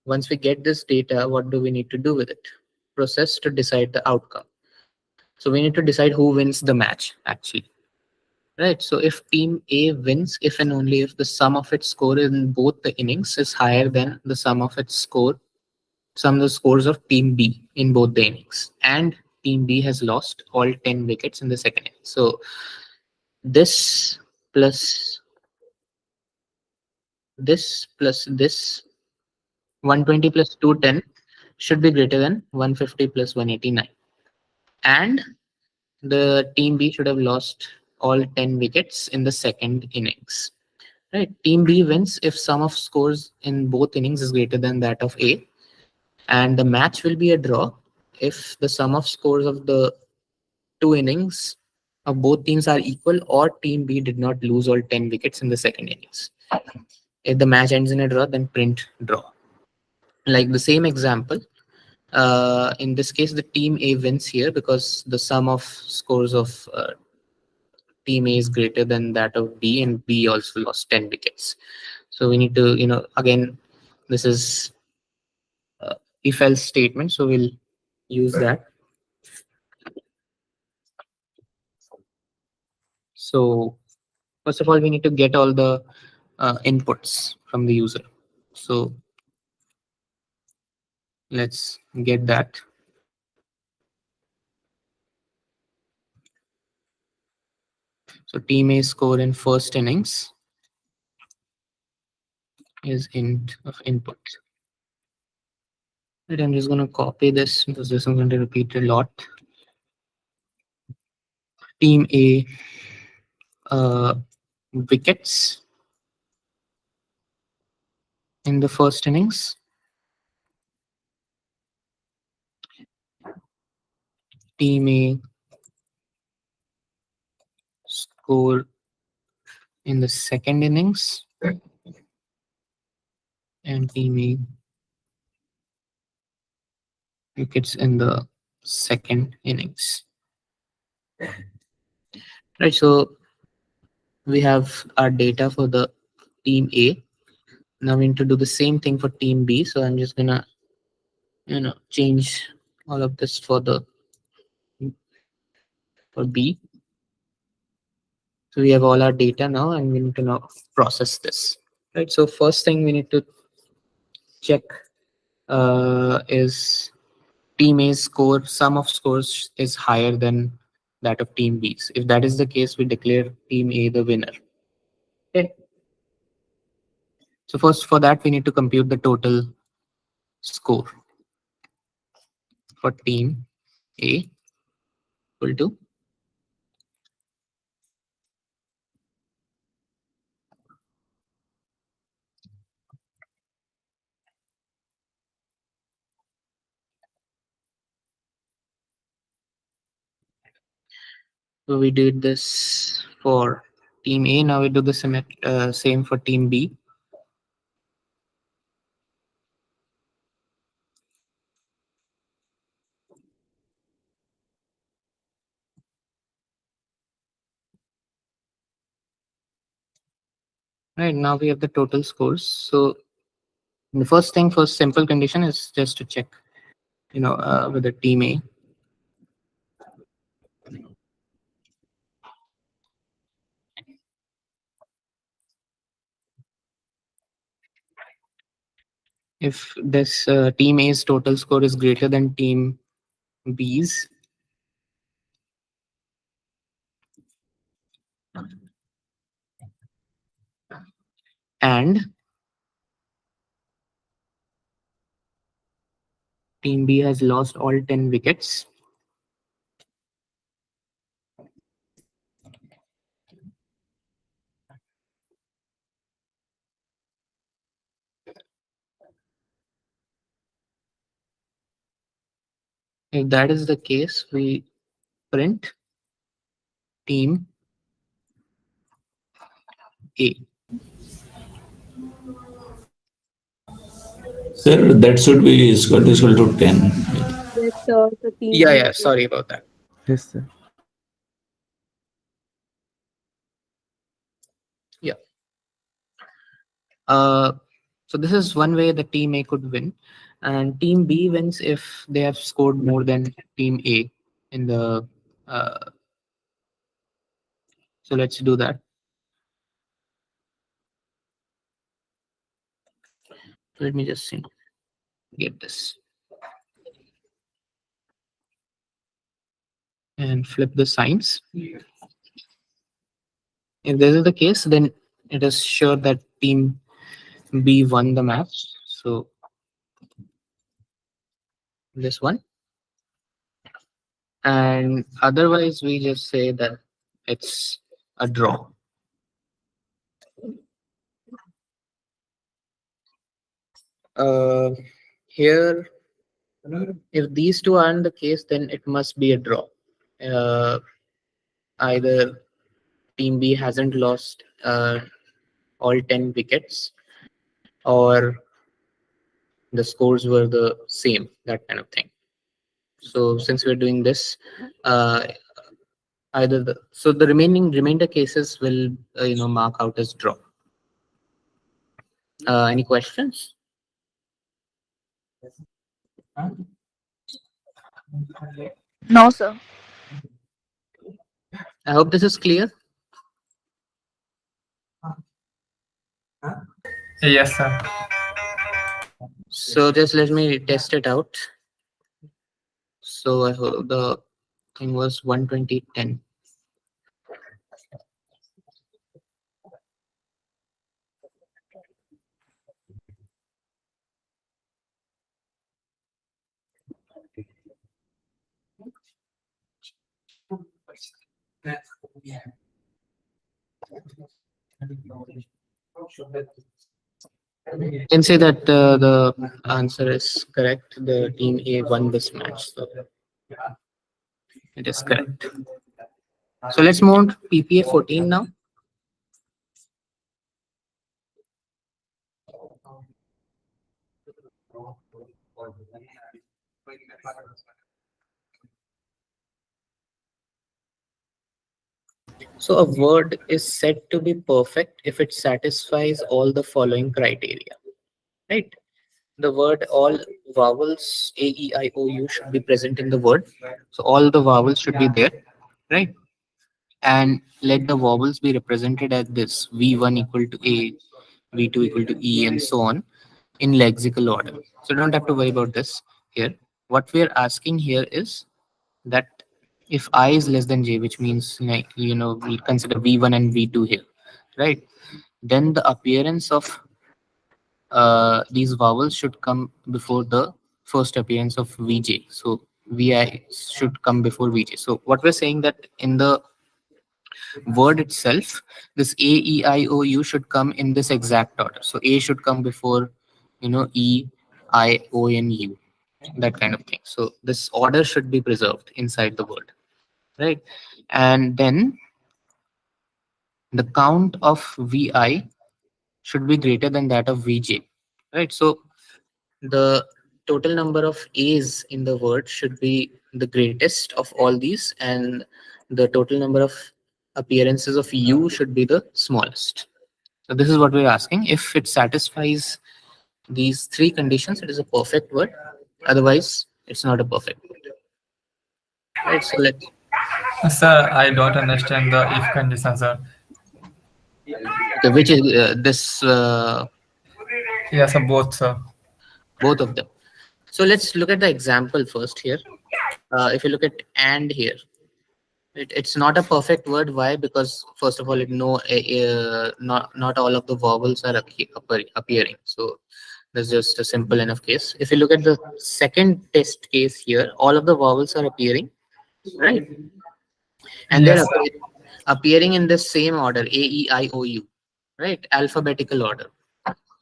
once we get this data, what do we need to do with it? Process to decide the outcome. So we need to decide who wins the match, actually. Right, so if Team A wins, if and only if the sum of its score in both the innings is higher than the sum of the scores of Team B in both the innings, and Team B has lost all 10 wickets in the second inning. So this plus this 120 plus 210 should be greater than 150 plus 189. And the Team B should have lost all 10 wickets in the second innings. Right, Team B wins if sum of scores in both innings is greater than that of A, and the match will be a draw if the sum of scores of the 2 innings of both teams are equal, or Team B did not lose all 10 wickets in the second innings. If the match ends in a draw, then print draw. Like the same example, in this case, the Team A wins here because the sum of scores of Team A is greater than that of B, and B also lost 10 wickets. So we need to, again, this is if else statement, so we'll use that. So first of all, we need to get all the inputs from the user. So let's get that. So Team A score in first innings is int of input. Right, I'm just going to copy this because this is going to repeat a lot. Team A wickets in the first innings. Team A score in the second innings, and Team A wickets in the second innings. Right, so we have our data for the Team A. Now we need to do the same thing for Team B. So I'm just gonna, change all of this for B. So we have all our data now, and we need to now process this. Right. So first thing we need to check is Team A's score, sum of scores is higher than that of Team B's. If that is the case, we declare Team A the winner. Okay. So first, for that, we need to compute the total score for team A equal to so we did this for team A. Now we do the same for team B. Right, now we have the total scores. So the first simple condition is just to check, with the team A. If this team A's total score is greater than team B's, and team B has lost all 10 wickets, if that is the case, we print team A. Sir, that should be equal to 10. Yes, sir. The team Yeah, sorry about that. Yes, sir. Yeah. So this is one way the team A could win, and team B wins if they have scored more than team A in the. So let's do that. Let me just get this and flip the signs. If this is the case, then it is sure that team B won the match. So this one. And otherwise, we just say that it's a draw. Here, if these two aren't the case, then it must be a draw. Either team B hasn't lost all 10 wickets, or the scores were the same, that kind of thing. So since we're doing this, the remainder cases will mark out as draw. Any questions? No, sir. I hope this is clear. Yes, sir. So just let me test it out. So I hope the thing was 120.10. You can say that the answer is correct. The team A won this match. So it is correct. So let's move on to PPA 14 now. So a word is said to be perfect if it satisfies all the following criteria, right? The word, all vowels A, E, I, O, U should be present in the word. So all the vowels should be there, right? And let the vowels be represented as this: V1 equal to A, V2 equal to E, and so on in lexical order. So don't have to worry about this here. What we are asking here is that if I is less than j, which means, like, we consider v1 and v2 here, right? Then the appearance of these vowels should come before the first appearance of VJ. So VI should come before VJ. So what we're saying that in the word itself, this A, E, I, O, U should come in this exact order. So A should come before, E, I, O, and U, that kind of thing. So this order should be preserved inside the word, right? And then the count of VI should be greater than that of VJ, right? So the total number of A's in the word should be the greatest of all these, and the total number of appearances of U should be the smallest. So this is what we're asking. If it satisfies these three conditions, it is a perfect word. Otherwise, it's not a perfect word. Right. So let's. Sir, I don't understand the if condition, sir. Okay, which is this? Yes, sir, both, sir. Both of them. So let's look at the example first here. If you look at and here, it's not a perfect word. Why? Because first of all, not all of the vowels are appearing. So that's just a simple enough case. If you look at the second test case here, all of the vowels are appearing, right? And Yes, they're appearing in the same order: A, E, I, O, U, right? Alphabetical order,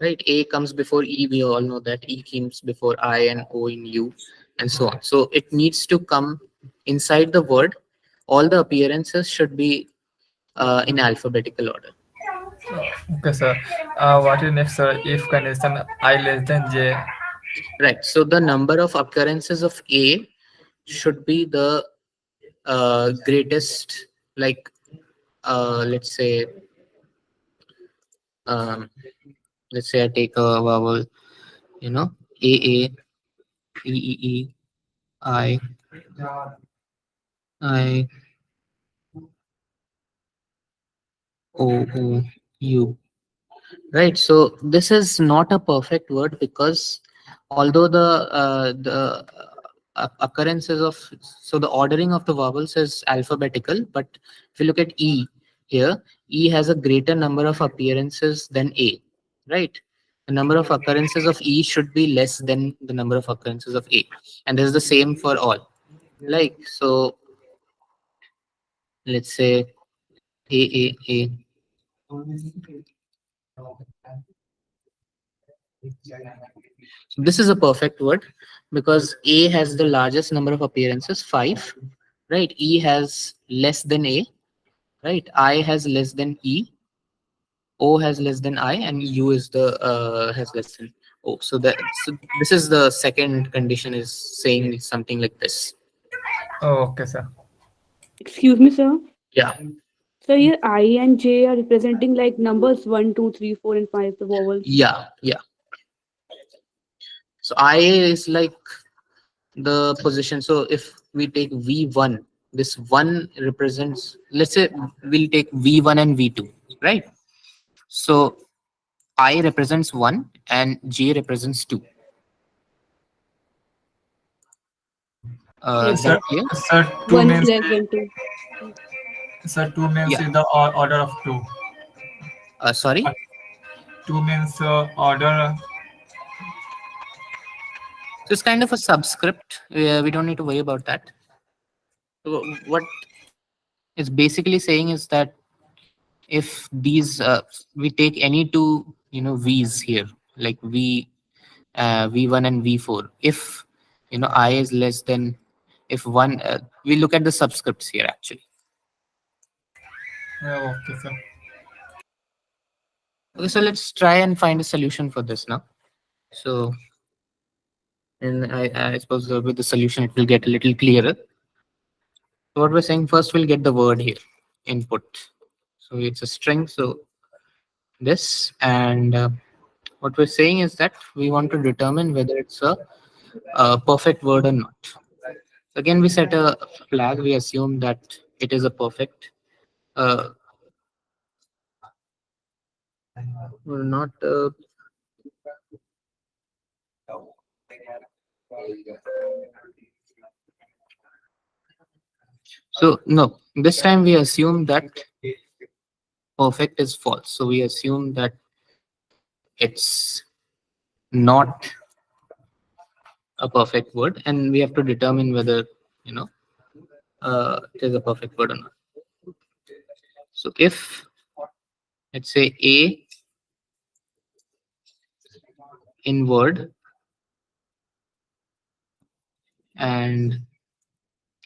right? A comes before E. We all know that E comes before I, and O in U, and so on. So it needs to come inside the word. All the appearances should be in alphabetical order. Okay, sir. What is next, sir? If condition I less than J. Right. So the number of occurrences of A should be the greatest, like let's say, um, I take a vowel, A, A, E, E, E, I, I, O, O, U. Right. So this is not a perfect word because although the occurrences of, so the ordering of the vowels is alphabetical, but if you look at E here, E has a greater number of appearances than A, right? The number of occurrences of E should be less than the number of occurrences of A, and this is the same for all. Like, so let's say A. So this is a perfect word because A has the largest number of appearances, 5, right? E has less than A, right? I has less than E, O has less than I, and U is the has less than O. So this is the second condition, is saying something like this. Oh, okay, sir. Excuse me, sir. Yeah. So here I and J are representing like numbers 1, 2, 3, 4, and 5, the vowels. Yeah. So I is like the position. So if we take V1, this 1 represents, let's say we'll take V1 and V2, right? So I represents 1 and J represents 2. Yes, Sir, That clear? sir, 2 1 is means, less than 2. sir, 2 means Yeah. in the order of 2. Sorry? 2 means order. So it's kind of a subscript. We don't need to worry about that. So what it's basically saying is that if these we take any two V's here, like V1 and V4, if I is less than, if one we look at the subscripts here actually. Okay, sir. Okay, so let's try and find a solution for this now. So, and I suppose with the solution it will get a little clearer. So what we're saying, first we'll get the word here, input. So it's a string, so this, and what we're saying is that we want to determine whether it's a perfect word or not. Again, we set a flag, we assume that it is a perfect, not so no, this time we assume that perfect is false. So we assume that it's not a perfect word, and we have to determine whether it is a perfect word or not. So if, let's say, A in word and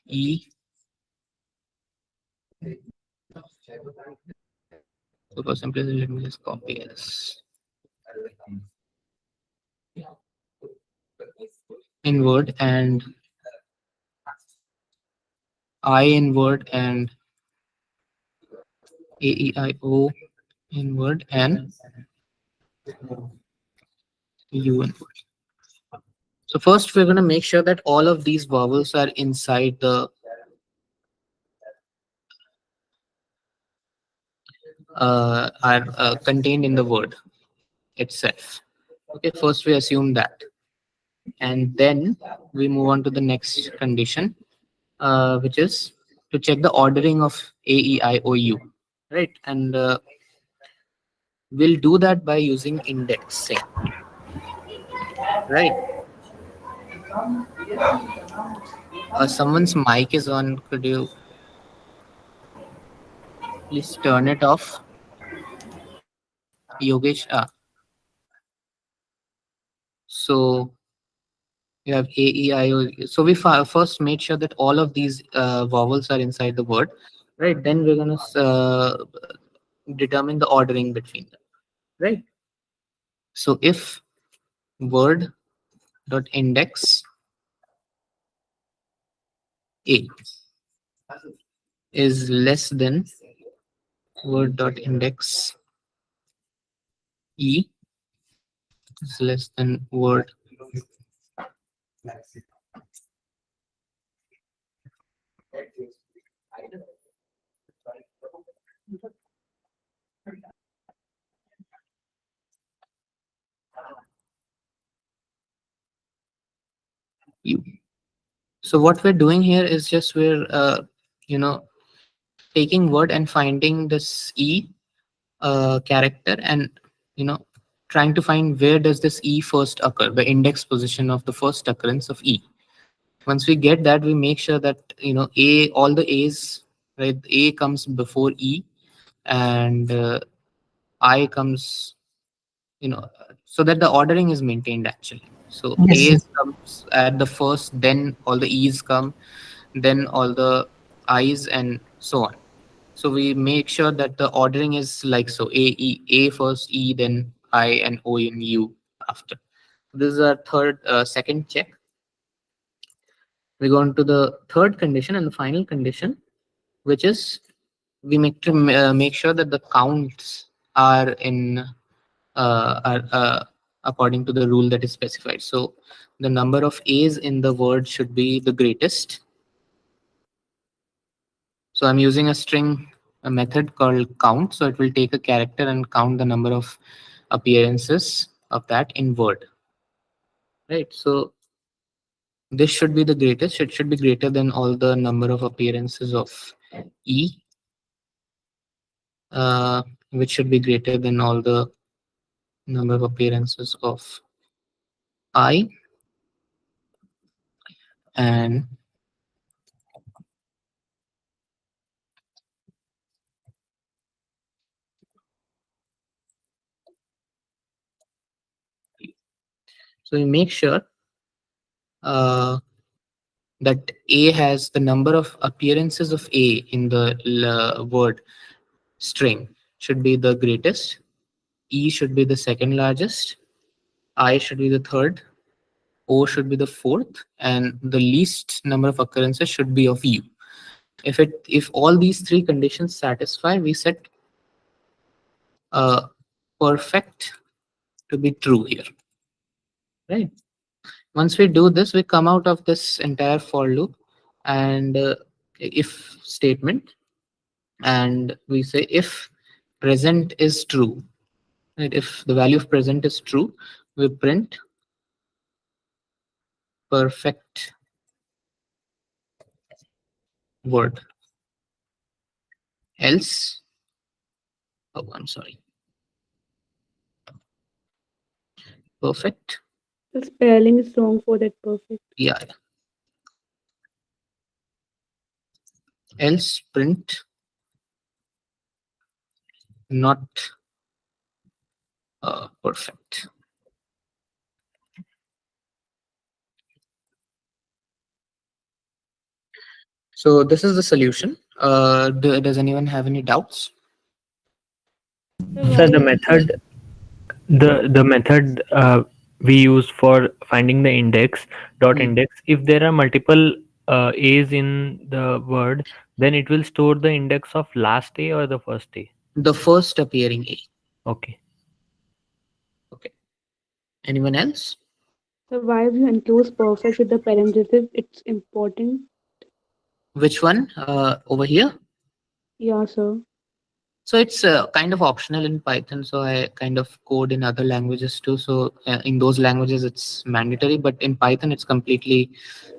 E, so for simplicity, let me just copy this. In word and I in word and A, E, I, O in word and U in word. So first we're going to make sure that all of these vowels are inside the are contained in the word itself. Okay, first we assume that, and then we move on to the next condition, which is to check the ordering of A, E, I, O, U, right? And we'll do that by using indexing, right? Someone's mic is on. Could you please turn it off? Yogesh. So you have A, E, I, O. So we first made sure that all of these vowels are inside the word, right? Then we're going to determine the ordering between them, right? So if word dot index A is less than word dot index E is less than word U. So what we're doing here is just we're taking word and finding this E character and trying to find where does this E first occur, the index position of the first occurrence of E. Once we get that, we make sure that A, all the A's, right? A comes before E, and I comes, so that the ordering is maintained actually. So Yes, sir. A's comes at the first, then all the E's come, then all the I's, and so on. So we make sure that the ordering is like so: A first, E, then I, and O and U after. This is our second check. We go on to the third condition and the final condition, which is we make sure that the counts are in according to the rule that is specified. So the number of A's in the word should be the greatest. So I'm using a method called count. So it will take a character and count the number of appearances of that in word. Right. So this should be the greatest. It should be greater than all the number of appearances of E, which should be greater than all the number of appearances of I, and so we make sure that A has the number of appearances of A in the word string should be the greatest, E should be the second largest, I should be the third, O should be the fourth, and the least number of occurrences should be of U. If all these three conditions satisfy, we set perfect to be true here, right? Once we do this, we come out of this entire for loop and if statement, and we say if present is true, right? If the value of present is true, we print perfect word. Else, oh, I'm sorry. perfect. The spelling is wrong for that perfect. Yeah. Else print not perfect. So this is the solution. Does anyone have any doubts? So So why the is it? method, the method we use for finding the index dot index, if there are multiple a's in the word, then it will store the index of last a or the first a. The first appearing A. Okay. Okay. Anyone else? So why have you enclosed perfect with the parenthesis? It's important. Which one? Over here? Yeah, sir. So it's kind of optional in Python. So I kind of code in other languages too. So in those languages, it's mandatory, but in Python, it's completely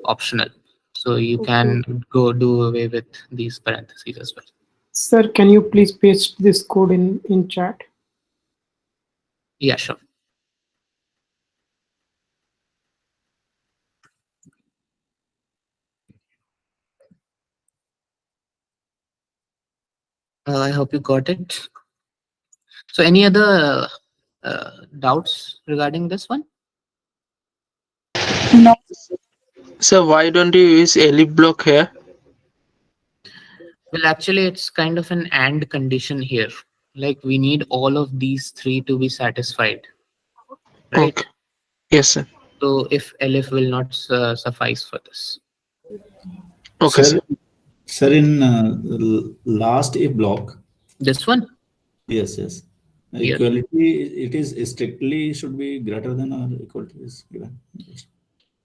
optional. So you Okay. can go do away with these parentheses as well. Sir, can you please paste this code in chat? Yeah, sure. I hope you got it. So any other doubts regarding this one? No. So why don't you use elif block here? Well, actually, it's kind of an and condition here. Like we need all of these three to be satisfied, right? Okay. Yes, sir. So if elif will not suffice for this. Okay, Sir, sir. sir, in last if block. This one? Yes, yes. Here. Equality, it is strictly should be greater than or equality is given.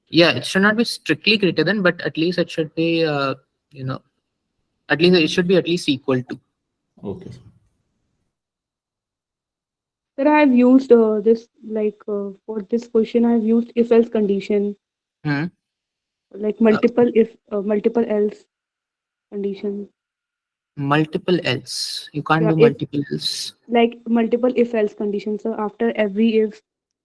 Yeah, it should not be strictly greater than, but at least it should be, at least it should be at least equal to. Okay. Sir, I have used this like for this question. I have used if else condition, Hmm. like multiple else condition. Multiple else. You can't Yeah, do if multiple else. like multiple if else conditions. So after every if,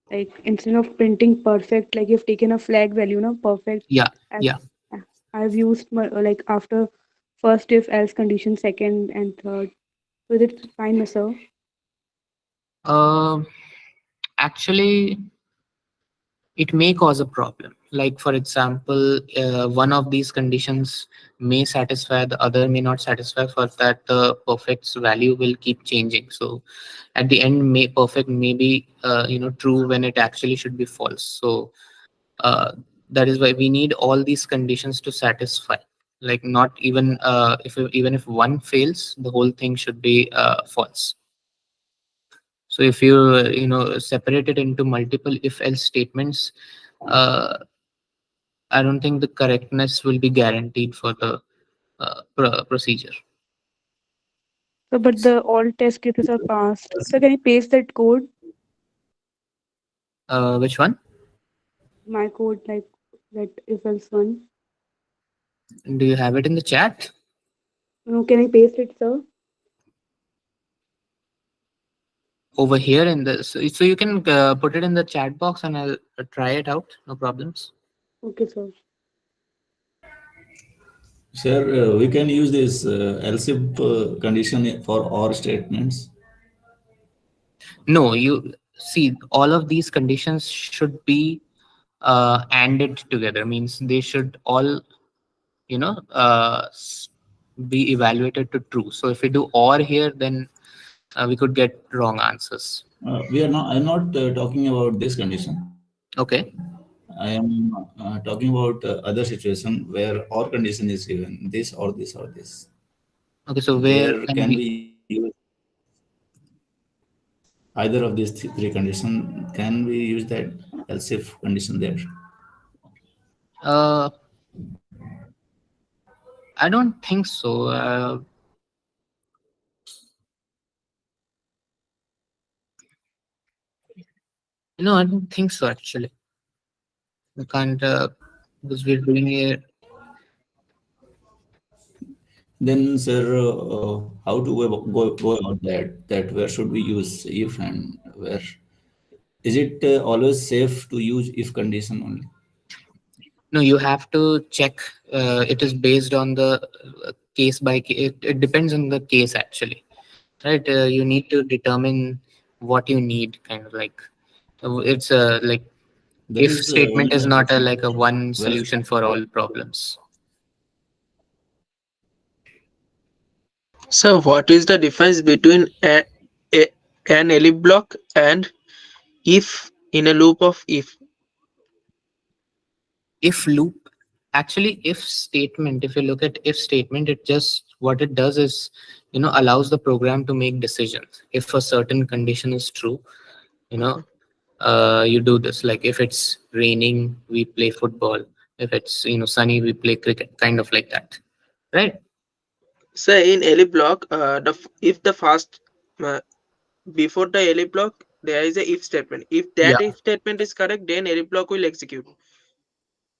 like instead of printing perfect, like you've taken a flag value, no perfect. Yeah, I've, yeah. I've used like after first if else condition, second and third. So it's fine, no, sir. Um, Actually, it may cause a problem. Like for example, one of these conditions may satisfy, the other may not satisfy. For that, the perfect's value will keep changing. So at the end, may perfect may be true when it actually should be false. So uh, that is why we need all these conditions to satisfy. Like not even even if one fails, the whole thing should be false. So if you separate it into multiple if else statements, uh, I don't think the correctness will be guaranteed for the procedure. So but the all test cases are passed. So can you paste that code? Which one? My code, like that if else one. Do you have it in the chat? No, can I paste it, sir? Over here in the, so you can put it in the chat box and I'll try it out. No problems. Okay, sir. Sir, we can use this else if condition for or statements. No, you see, all of these conditions should be ANDed together. Means they should all, be evaluated to true. So if we do or here, then we could get wrong answers. We are not. I'm not talking about this condition. Okay. I am talking about other situation where or condition is given this or this or this. Okay, so where There can can we? we use either of these three condition? Can we use that else if condition there? Uh, I don't think so. No, I don't think so actually. We can't because we're doing it. Then, sir, how to go about that? That where should we use if and where Is it always safe to use if condition only? No, you have to check. It is based on the case by case. It depends on the case actually, right? You need to determine what you need, kind of like it's like That if is statement only is not a like a one well. solution for all problems. So what is the difference between a an elif block and if in a loop of if? If loop, actually if statement, if you look at if statement, it just what it does is allows the program to make decisions. If a certain condition is true, you know you do this, like if it's raining we play football, if it's sunny we play cricket, kind of like that, right? So in elif block, if the first uh, before the elif block there is a if statement. If Yeah. that if statement is correct, then elif block will execute.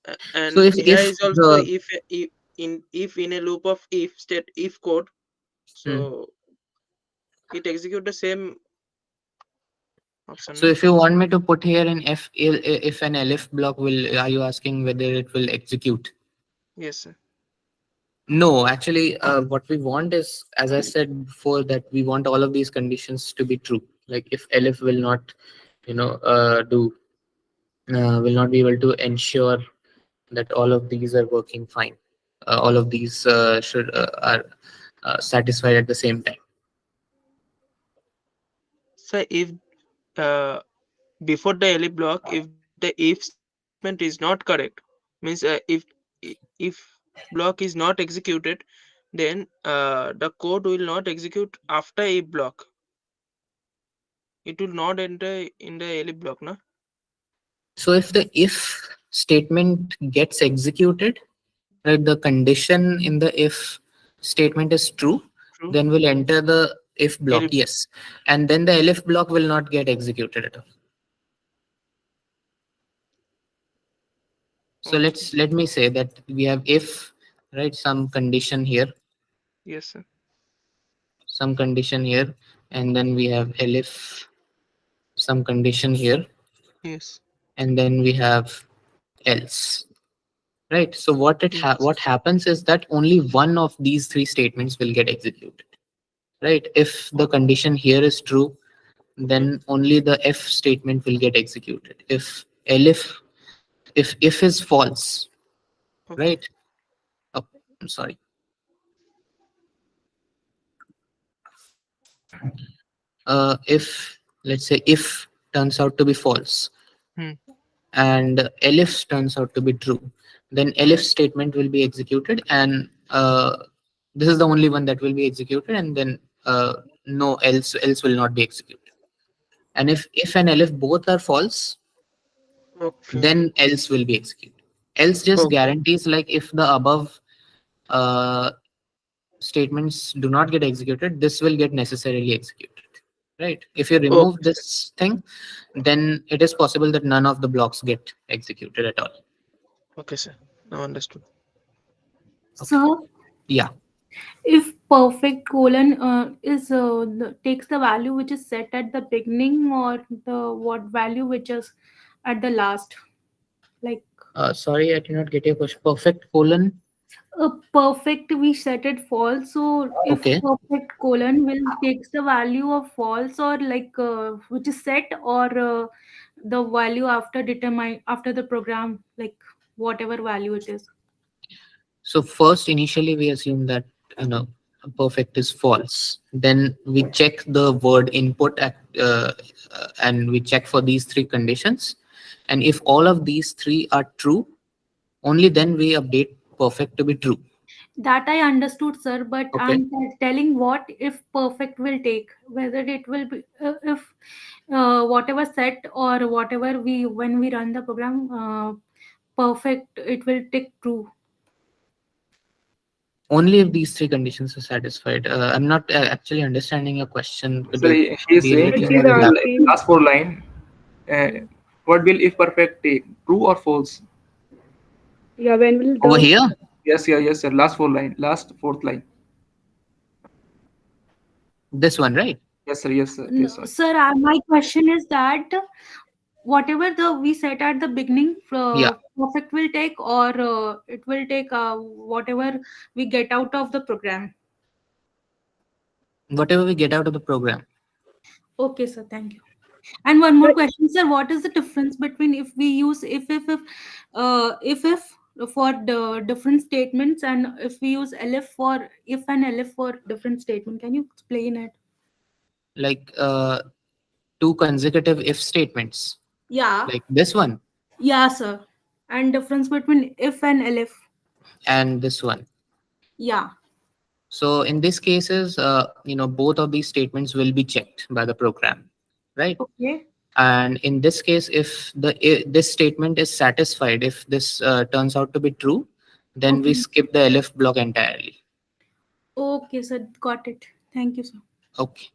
So And here if is also the if in a loop of if state if code, hmm. so it execute the same option, So no? if you want me to put here an if an elif block will, are you asking whether it will execute? Yes, sir. No, actually, what we want is, as I said before, that we want all of these conditions to be true. Like if elif will not, will not be able to ensure that all of these are working fine. All of these should are satisfied at the same time. So if uh, before the elif block, if the if statement is not correct, means if block is not executed, then the code will not execute after if block. It will not enter in the elif block, no? So if the if statement gets executed, right, the condition in the if statement is true, True. then we'll enter the if block, Elif. yes, and then the elif block will not get executed at all. So Okay. let me say that we have if, right, some condition here, Yes, sir. some condition here, and then we have elif, some condition here, Yes. and then we have else, right? So Yes. what happens is that only one of these three statements will get executed, right? If the condition here is true, then only the if statement will get executed. If elif, if is false, Okay. right? Oh, I'm sorry. If let's say if turns out to be false Hmm. and elif turns out to be true, then elif statement will be executed, and this is the only one that will be executed, and then no else will not be executed. And if and elif both are false, Okay. then else will be executed. Else just Okay. guarantees, like if the above uh, statements do not get executed, this will get necessarily executed, right? If you remove Okay. this thing, then it is possible that none of the blocks get executed at all. Okay, sir. Now understood. So Yeah. if perfect colon takes the value which is set at the beginning, or the what value which is at the last, like Sorry, I did not get your question. Perfect colon. a perfect we set it false, so if Okay. perfect colon will takes the value of false, or like which is set, or the value after determine after the program, like whatever value it is. So first, initially, we assume that perfect is false. Then we check the word input and we check for these three conditions. And if all of these three are true, only then we update perfect to be true. That I understood, sir, but Okay. I'm telling what if perfect will take, whether it will be if whatever set or whatever we when we run the program, perfect it will take true. Only if these three conditions are satisfied. I'm not actually understanding your question. Could So you he is be a saying little in more the elaborate? last four line, uh, what will if perfect take? True or false? Yeah, when will Over the here? Yes, yeah, yes, sir. Last four line, last fourth line. This one, right? Yes, sir. Yes, sir. No, Yes, sir. sir, my question is that whatever the we set at the beginning, Yeah, perfect will take, or it will take whatever we get out of the program. whatever we get out of the program. Okay, sir. Thank you. And one more question, sir. What is the difference between if we use if for the different statements, and if we use elif for if and elif for different statement? Can you explain it? Like two consecutive if statements, Yeah. like this one Yeah, sir. And difference between if and elif? and this one. Yeah. So in these cases, both of these statements will be checked by the program, right? Okay. And in this case, if this statement is satisfied, if this turns out to be true, then we Okay. skip the elif block entirely. Okay, sir. Got it. Thank you, sir. Okay.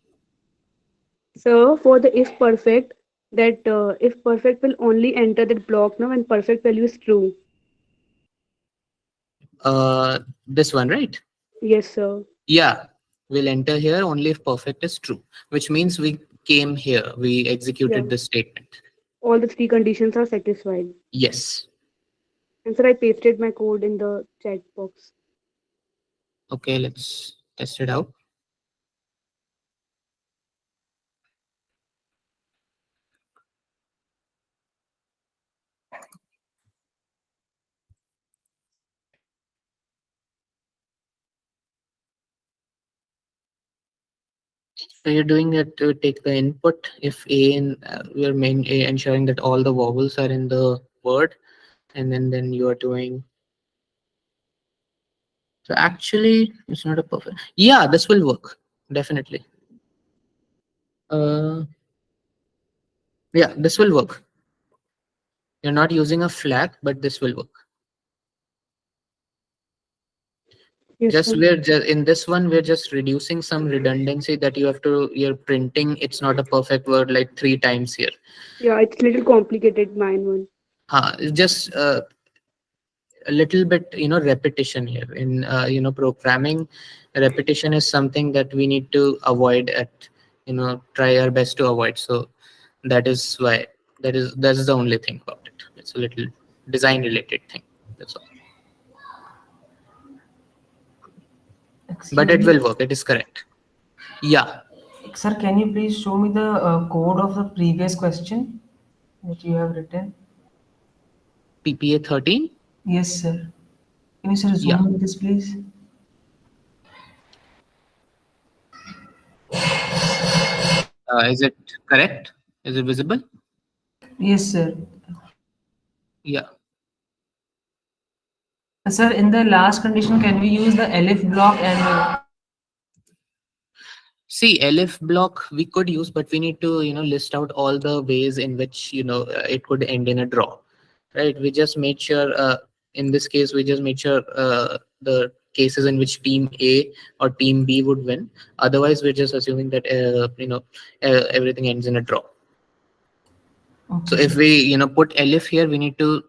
So for the if perfect, that if perfect will only enter that block now when perfect value is true. This one, right? Yes, sir. Yeah, we'll enter here only if perfect is true, which means we came here, we Yeah. executed this statement. All the three conditions are satisfied. Yes. And sir, I pasted my code in the chat box. Okay, let's test it out. So you're doing it to take the input. If A and we are ensuring that all the vowels are in the word, and then you are doing. So actually, it's not a perfect. Yeah, this will work definitely. Yeah, this will work. You're not using a flag, but this will work. Yes, Just sir. we're just in this one, we're just reducing some redundancy that you're printing. It's not a perfect word like 3 times here. Yeah, it's little complicated, mine one. It's just a little bit repetition here in programming. Repetition is something that we need to avoid at try our best to avoid. So that is why that's the only thing about it. It's a little design related thing, that's all. But Excuse it me. will work, it is correct. Yeah. Sir, can you please show me the code of the previous question that you have written? PPA 13. Yes, sir. Can you, sir, Yeah. zoom in this, please? Is it correct? Is it visible? Yes, sir. Yeah. Sir, in the last condition, can we use the elif block and See, elif block we could use, but we need to list out all the ways in which it could end in a draw, right? We just made sure in this case we just made sure the cases in which team A or team B would win. Otherwise, we're just assuming that everything ends in a draw. So if we put elif here, we need to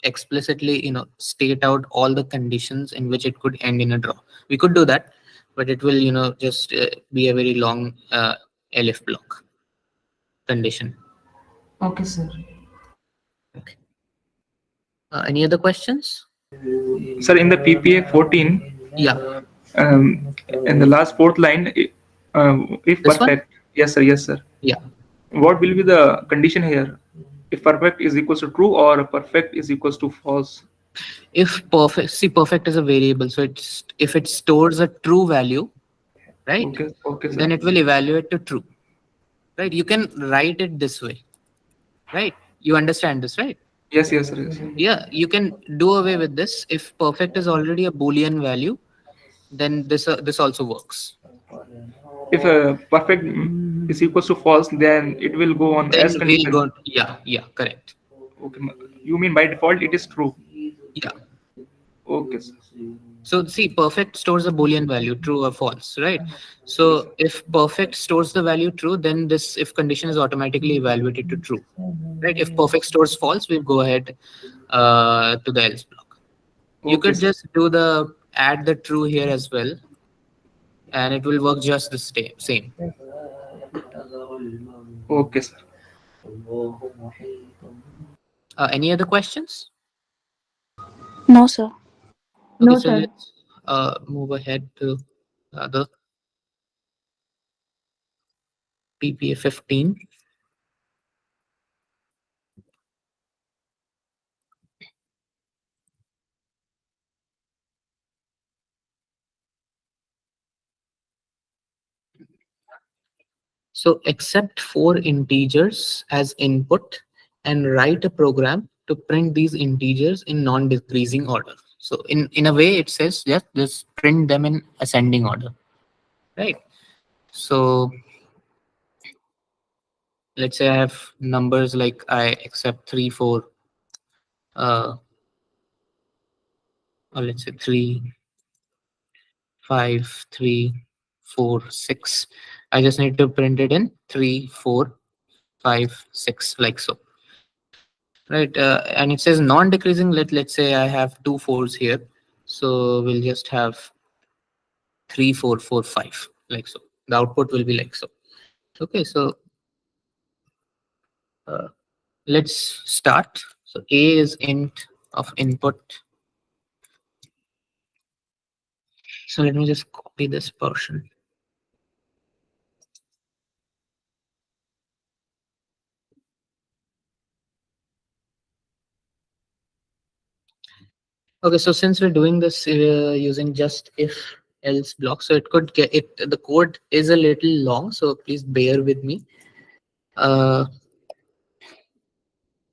explicitly state out all the conditions in which it could end in a draw. We could do that, but it will just be a very long elif block condition. Okay, sir. Okay. Any other questions? Sir, in the PPA 14, Yeah. In the last fourth line, if This one? perfect, yes, sir, yes, sir. Yeah. What will be the condition here? If perfect is equals to true or perfect is equals to false? If perfect, see, perfect is a variable, so it's if it stores a true value, right? Okay, sir. Then it will evaluate to true, right? You can write it this way, right? You understand this, right? Yes, yes, sir. Yes. Yeah, you can do away with this. If perfect is already a Boolean value, then this also works. If perfect is equals to false, then it will go on Then as we'll condition. go. Yeah, correct. Okay, you mean by default it is true? Yeah. Okay, sir. So see, perfect stores a Boolean value, true or false, right? So if perfect stores the value true, then this if condition is automatically evaluated to true, right? If perfect stores false, we'll go ahead to the else block. You Okay, could sir. just do the add the true here as well, and it will work just the same. Okay, sir. Any other questions? No, sir. Okay, No, so sir. let's move ahead to the other PPA 15. So accept 4 integers as input and write a program to print these integers in non-decreasing order. So in a way, it says just print them in ascending order, right? So let's say I have numbers like I accept 3, 4, or let's say 3, 5, 3, 4, 6. I just need to print it in 3, 4, 5, 6, like so. Right, and it says non-decreasing. Let's say I have 2 4s here, so we'll just have 3, 4, 4, 5, like so. The output will be like so. Okay, so uh, let's start. So A is int of input. So let me just copy this portion. Okay, so since we're doing this using just if else block, so it could get it. The code is a little long, so please bear with me. Uh,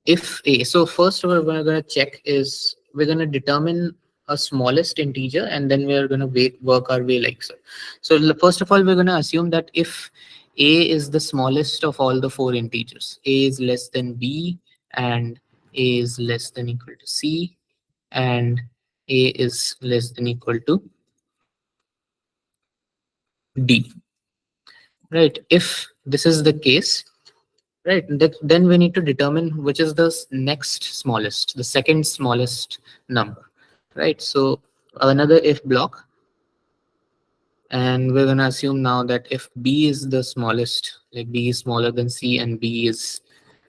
if A, so first what we're going to check is we're going to determine a smallest integer, and then we're going to work our way like so. So first of all, we're going to assume that if A is the smallest of all the 4 integers, A is less than B, and A is less than equal to C, and A is less than equal to D. Right, if this is the case, right, then we need to determine which is the next smallest, the second smallest number, right? So another if block, and we're going to assume now that if B is the smallest, like B is smaller than C and B is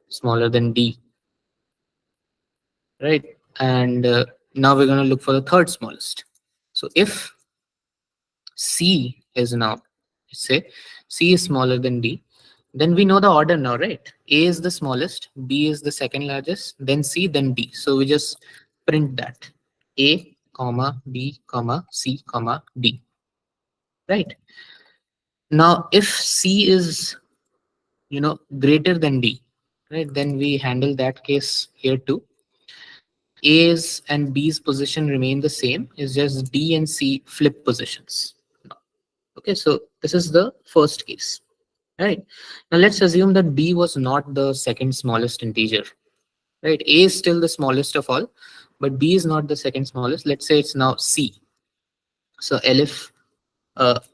smaller than D, right? And now we're going to look for the third smallest. So if C is now, let's say C is smaller than D, then we know the order now, right? A is the smallest, B is the second largest, then C, then D. So we just print that A, comma, B, comma, C, comma, D, right? Now, if C is, greater than D, right, then we handle that case here too. A's and B's position remain the same. It's just D and C flip positions. Okay, so this is the first case. Right. Now let's assume that B was not the second smallest integer. Right. A is still the smallest of all, but B is not the second smallest. Let's say it's now C. So elif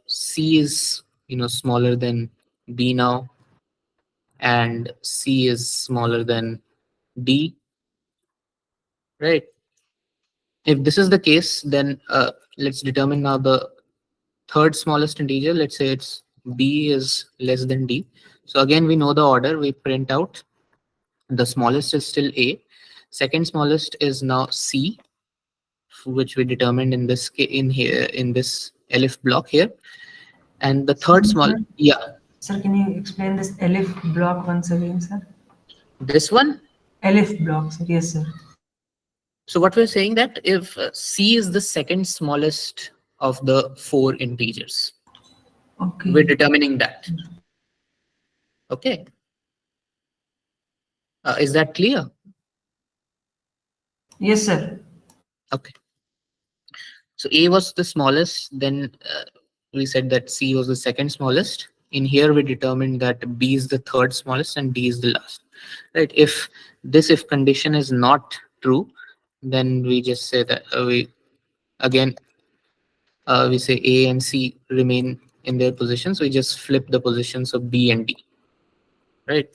C is smaller than B now, and C is smaller than D. Right. If this is the case, then let's determine now the third smallest integer. Let's say it's B is less than D. So again, we know the order. We print out the smallest is still A. Second smallest is now C, which we determined in this in this elif block here. And the third small, Sir, yeah. sir, can you explain this elif block once again, sir? This one? Elif block, sir. Yes, sir. So what we're saying that if C is the second smallest of the 4 integers, okay, we're determining that. Okay. Is that clear? Yes, sir. Okay. So A was the smallest, then we said that C was the second smallest. In here, we determined that B is the third smallest and D is the last. Right? If this if condition is not true, then we just say that we say A and C remain in their positions. We just flip the positions of B and D. Right?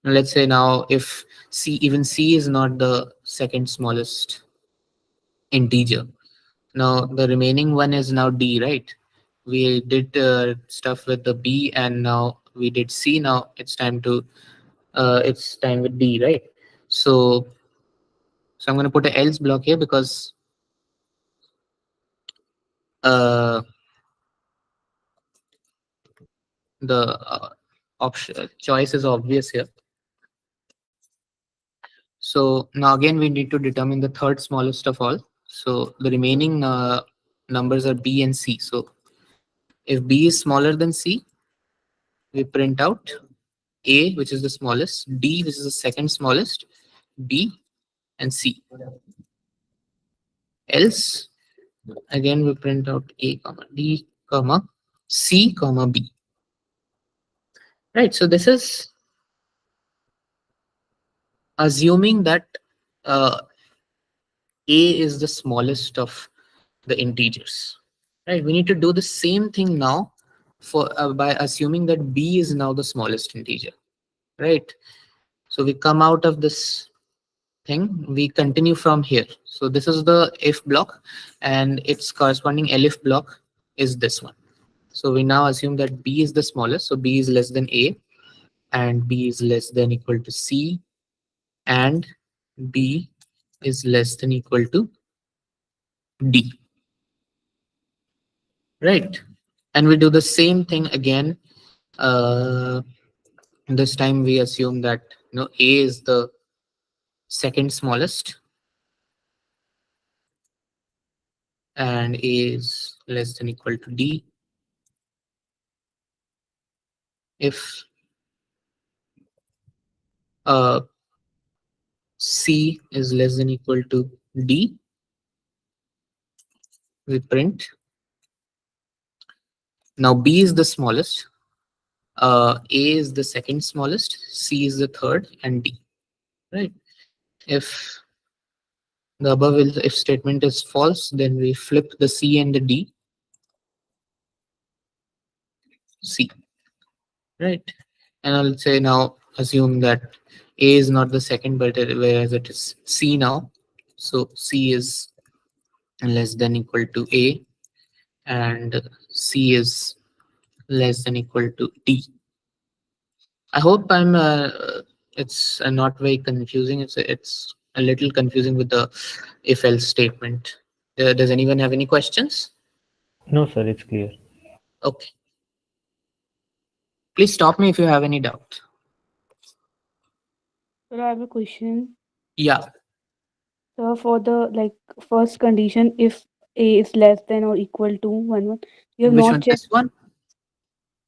Now let's say now if even C is not the second smallest integer. Now the remaining one is now D, right? We did stuff with the B and now we did C. Now it's time to it's time with D, right? So I'm going to put an else block here because uh, the option choice is obvious here. So now again we need to determine the third smallest of all. So the remaining numbers are B and C. So if B is smaller than C, we print out A, which is the smallest, D, which is the second smallest, B, and C. Else, again we print out A, comma D, comma C, comma B. Right. So this is assuming that uh, A is the smallest of the integers. Right. We need to do the same thing now for by assuming that B is now the smallest integer. Right. So we come out of this thing, we continue from here. So this is the if block, and its corresponding elif block is this one. So we now assume that B is the smallest, so B is less than A, and B is less than equal to C, and B is less than equal to D. Right? And we do the same thing again. This time we assume that A is the second smallest, and A is less than equal to D. If C is less than equal to D, we print. Now B is the smallest, A is the second smallest, C is the third, and D. Right? If the above if statement is false, then we flip the C and the D. C. Right? And I'll say now assume that A is not the second, but whereas it is C now. So C is less than equal to A, and C is less than equal to D. I hope I'm. It's not very confusing. It's a little confusing with the if-else statement. Does anyone have any questions? No, sir, it's clear. Okay. Please stop me if you have any doubt. Sir, I have a question. Yeah. So for the first condition, if A is less than or equal to 1, you have Which not one? checked. This one?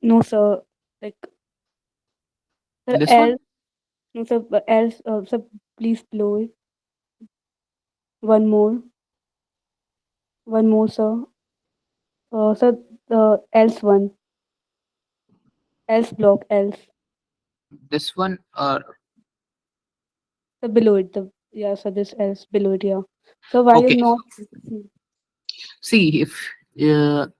No, sir. Like, sir, This one? else. No, sir. Else. Sir, please below it. One more. One more, sir. Sir, the else one. Else block. Else. This one or Sir, below it. The yeah, sir. This else below it. Yeah. So why you have okay. not? See if you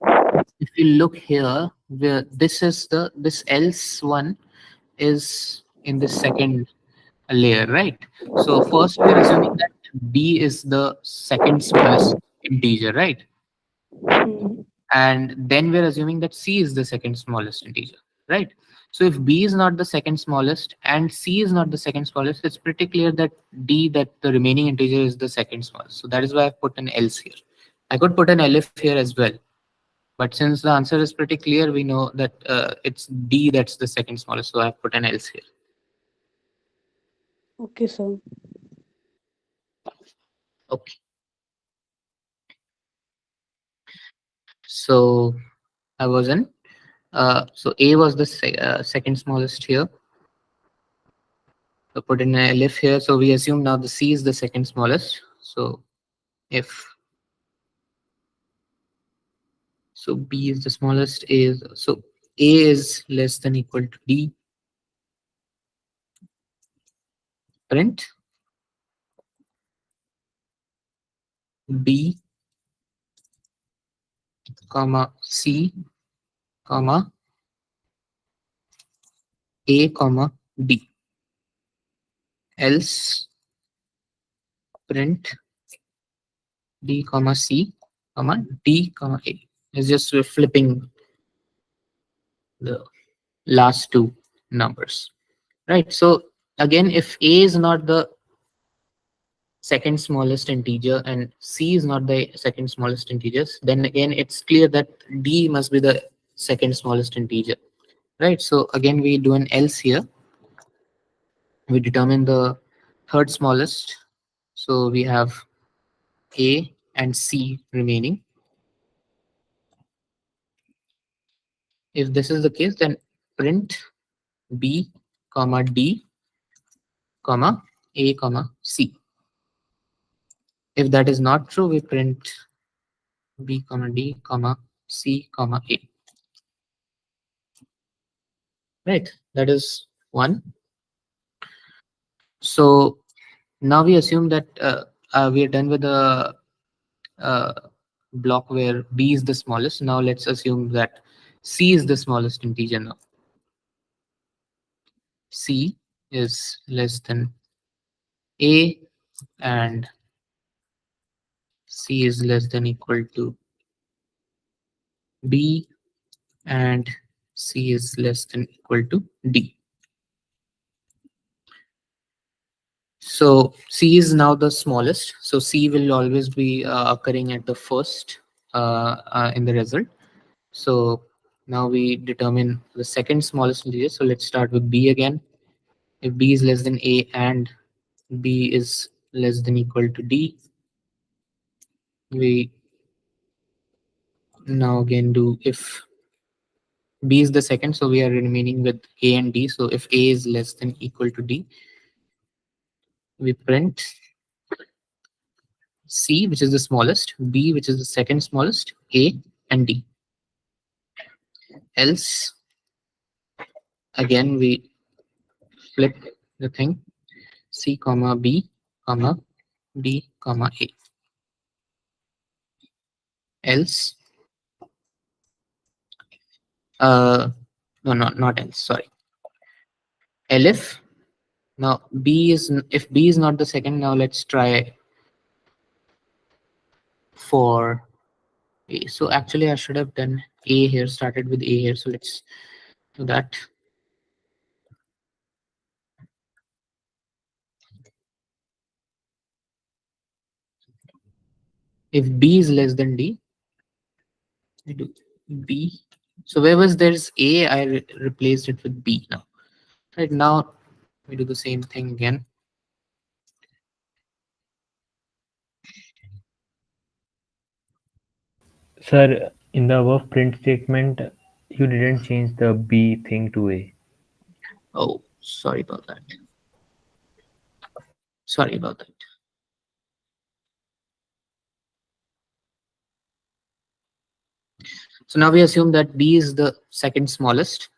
look here, where this else one is in the second layer, right? So first we are assuming that B is the second smallest integer, right? And then we're assuming that C is the second smallest integer, right? So if B is not the second smallest and C is not the second smallest, it's pretty clear that D, that the remaining integer, is the second smallest. So that is why I've put an else here. I could put an elif here as well, but since the answer is pretty clear, we know that it's D that's the second smallest, so I've put an else here. Okay, sir. Okay. So I was in. So A was the second smallest here. So put in a elif here. So we assume now the C is the second smallest. So if so B is the smallest, is so A is less than equal to D. Print B comma C comma A comma D. Else print D comma C comma D comma A. It's just we're flipping the last two numbers, right? So Again, if A is not the second smallest integer and C is not the second smallest integers, then again it's clear that D must be the second smallest integer, right? So again we do an else here. We determine the third smallest. So we have A and C remaining. If this is the case, then print B comma D comma A comma C. If that is not true, we print B comma D comma C comma A. Right, that is one. So now we assume that we are done with the uh, block where B is the smallest. Now let's assume that C is the smallest integer now. C is less than A and C is less than equal to B and C is less than equal to D. So C is now the smallest. So C will always be occurring at the first in the result. So now we determine the second smallest integer. So let's start with B again. If B is less than A and B is less than equal to D, we now again do if B is the second, so we are remaining with A and D. So if A is less than equal to D, we print C, which is the smallest, B, which is the second smallest, A and D. Else, again, we flip the thing, C comma B comma D comma A. Else, no, not else, sorry. Elif, now B is, if B is not the second, now let's try for A. So actually I should have done A here, started with A here. So let's do that. If B is less than D, we do B. So where was there's A, I replaced it with B now. Right now, we do the same thing again. Sir, in the above print statement, you didn't change the B thing to A. Oh, sorry about that. Sorry about that. So now we assume that B is the second smallest.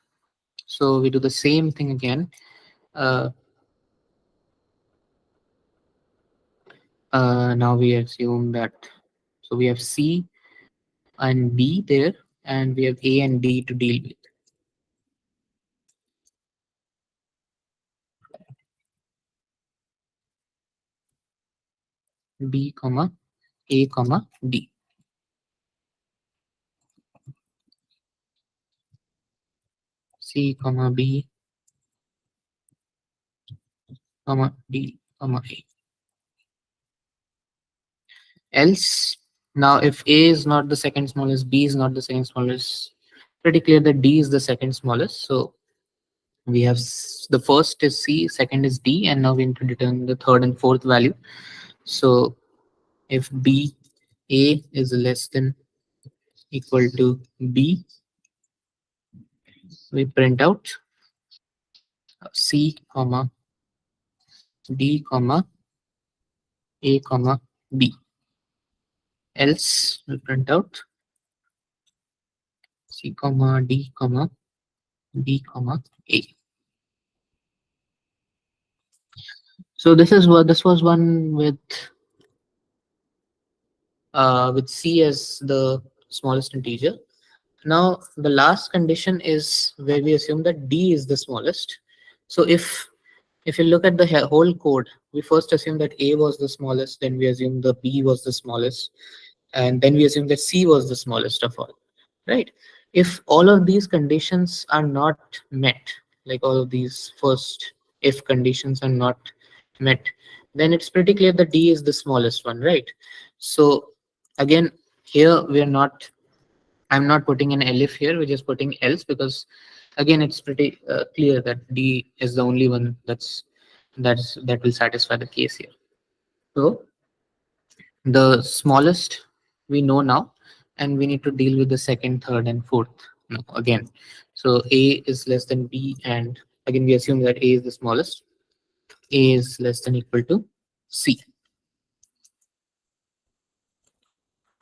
So we do the same thing again. Now we assume that, so we have C and B there, and we have A and D to deal with. B comma A comma D. C comma B comma D comma A. Else, now if A is not the second smallest, B is not the second smallest, pretty clear that D is the second smallest. So we have the first is C, second is D, and now we need to determine the third and fourth value. So if B, A is less than equal to B, we print out C comma D comma A comma B. Else we print out C comma D comma D comma A. So this was one with C as the smallest integer. Now the last condition is where we assume that D is the smallest. So if you look at the whole code, we first assume that A was the smallest, then we assume the B was the smallest, and then we assume that C was the smallest of all, right? If all of these conditions are not met, like all of these first if conditions are not met, then it's pretty clear that D is the smallest one, right? So again, here we are not, I'm not putting an elif here, we're just putting else, because again it's pretty clear that D is the only one that will satisfy the case here. So the smallest we know now, and we need to deal with the second, third, and fourth now again. So A is less than B, and again we assume that A is the smallest. A is less than equal to C.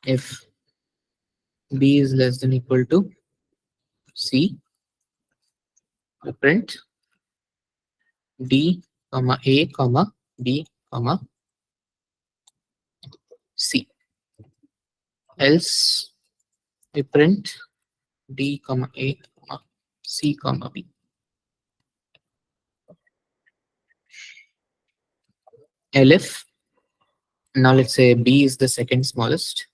If B is less than equal to C, we print D, comma A, comma B, comma C. Else we print D, comma A, comma C, comma B. Elif, now let's say B is the second smallest.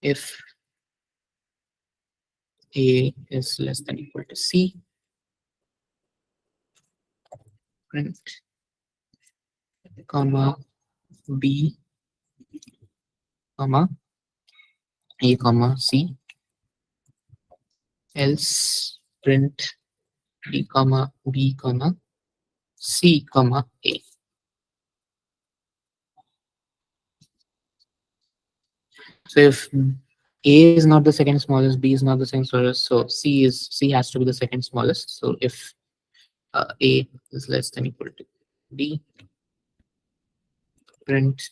If A is less than equal to C, print comma B, comma A, comma C. Else print D, comma B, comma C, comma A. So if A is not the second smallest, B is not the second smallest, so C has to be the second smallest. So if A is less than equal to D, print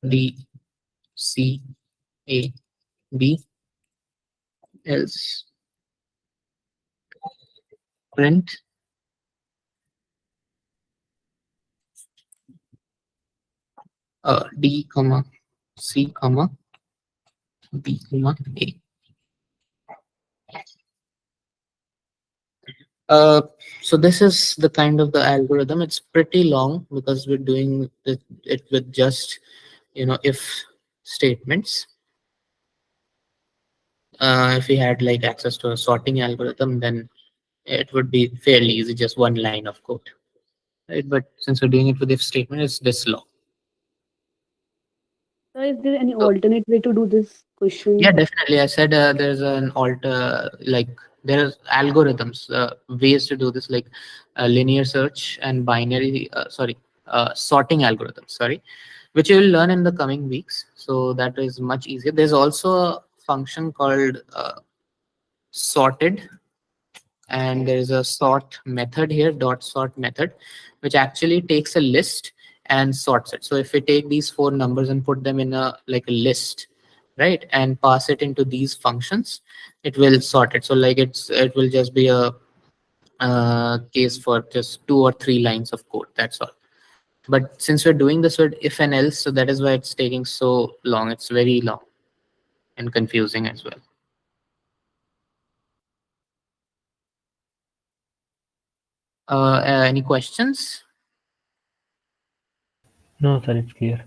D, C, A, B. Else print D, comma C, comma B, comma A. So this is the kind of the algorithm. It's pretty long because we're doing it with just, if statements. If we had like access to a sorting algorithm, then it would be fairly easy, just one line of code. Right? But since we're doing it with if statement, it's this long. So is there any alternate way to do this Yeah, question? definitely. I said there's an like there's algorithms, ways to do this, like linear search and binary, sorting algorithms, sorry, which you will learn in the coming weeks. So that is much easier. There's also a function called sorted, and there is a sort method here, dot sort method, which actually takes a list and sorts it. So if we take these four numbers and put them in a like a list, right, and pass it into these functions, it will sort it. So like it will just be a case for just 2 or 3 lines of code, that's all. But since we're doing this with if and else, so that is why it's taking so long. It's very long and confusing as well. Any questions? No, sir, it's clear.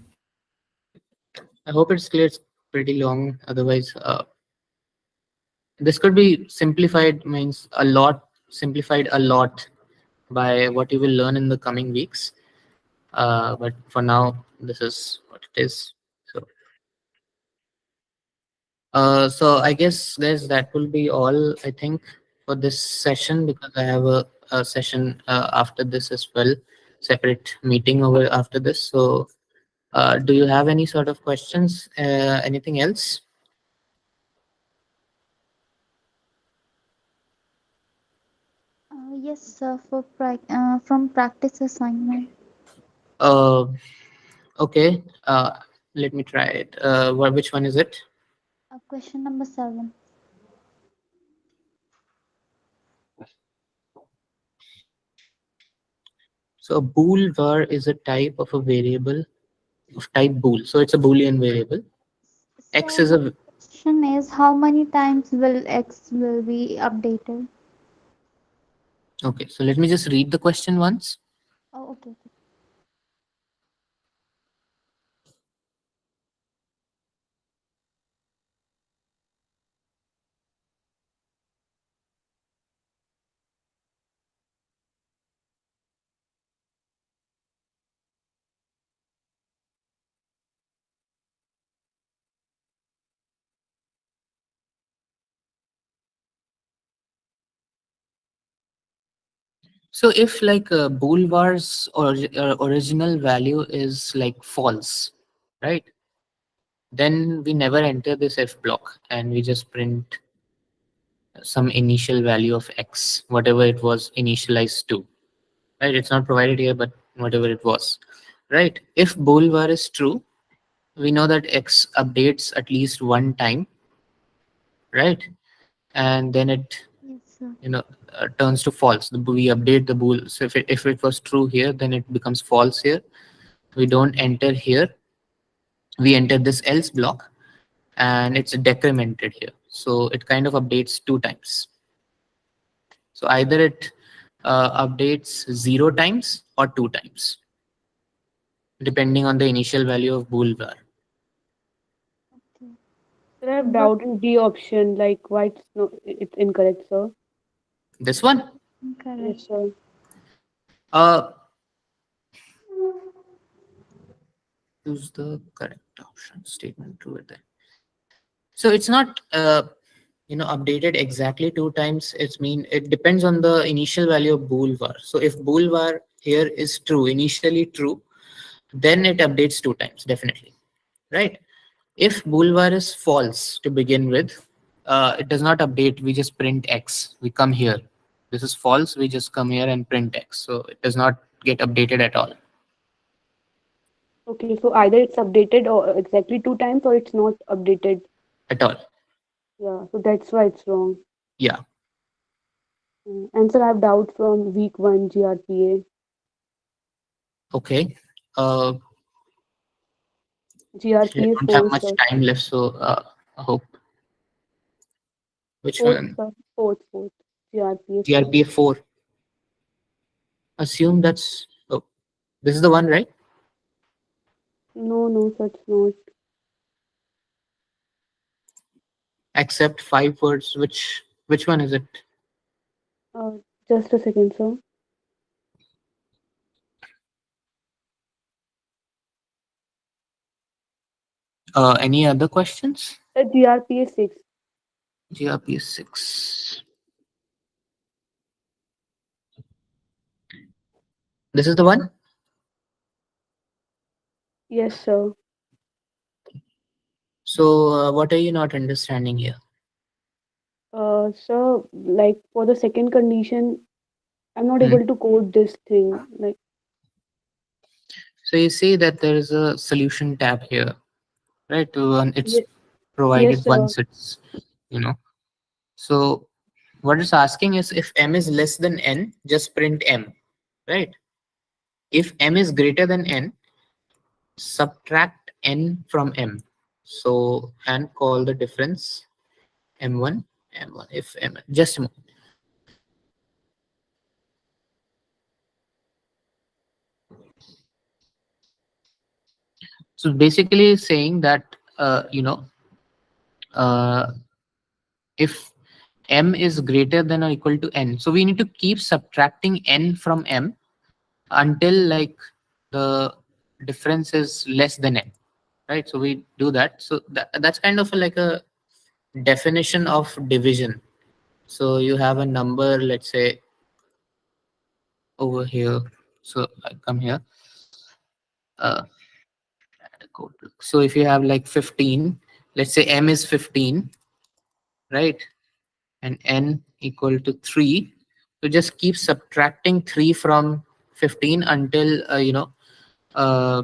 I hope it's clear. It's pretty long. Otherwise, this could be simplified, means a lot, simplified a lot by what you will learn in the coming weeks. But for now, this is what it is. So I guess that will be all, I think, for this session, because I have a session after this as well, separate meeting over after this. So do you have any sort of questions? Anything else? Yes, sir, from practice assignment. Uh, okay, let me try it. Which one is it? Question number 7. So a bool var is a type of a variable of type bool. So it's a boolean variable. X So is the a question is, how many times will X will be updated? okay. So let me just read the question once. Oh, okay. Okay. So if like boolvar's original value is like false, right? Then we never enter this if block and we just print some initial value of x, whatever it was initialized to, right? It's not provided here, but whatever it was, right? If boolvar is true, we know that x updates at least one time, right? And then it Yes, sir. turns to false. We update the bool. So if it was true here, then it becomes false here. We don't enter here. We enter this else block, and it's decremented here. So it kind of updates two times. So either it updates 0 times or 2 times, depending on the initial value of boolvar. Sir, I have But doubt in D option, like why it's no, it's incorrect, sir. This one, Correct. Yes, sir. uh, choose the correct option. Statement true with that. So it's not updated exactly 2 times. It depends on the initial value of boolvar. So if boolvar here is true, initially true, then it updates 2 times definitely, right? If boolvar is false to begin with, it does not update. We just print x. We come here. This is false. We just come here and print x. So it does not get updated at all. Okay, so either it's updated or exactly 2 times or it's not updated. At all. Yeah, so that's why it's wrong. Yeah. And sir, I have doubt from week 1 GRPA. Okay. I GRPA don't have 4, much sir. time left, so I hope. Which Fourth, one? sir. Fourth. GRPA 4. TRPA 4. Assume that's. Oh, this is the one, right? No, sir, it's not. Accept 5 words. Which one is it? Uh, just a second, sir. Any other questions? GRPA 6. GRPA 6. This is the one? Yes, sir. So, what are you not understanding here? So, like for the second condition, I'm not Hmm. able to code this thing. Like, So, you see that there is a solution tab here, right? It's yes, provided sir. once it's, So, what it's asking is if m is less than n, just print m, right? If m is greater than n, subtract n from m. So, and call the difference m1, m1. If m, just a moment. So basically saying that, uh, if m is greater than or equal to n, so we need to keep subtracting n from m until like the difference is less than n, right? So we do that. So that's kind of like a definition of division. So you have a number, let's say over here. So I come here. Uh, so if you have like 15, let's say m is 15, right? And n equal to 3. So just keep subtracting 3 from 15 until, uh,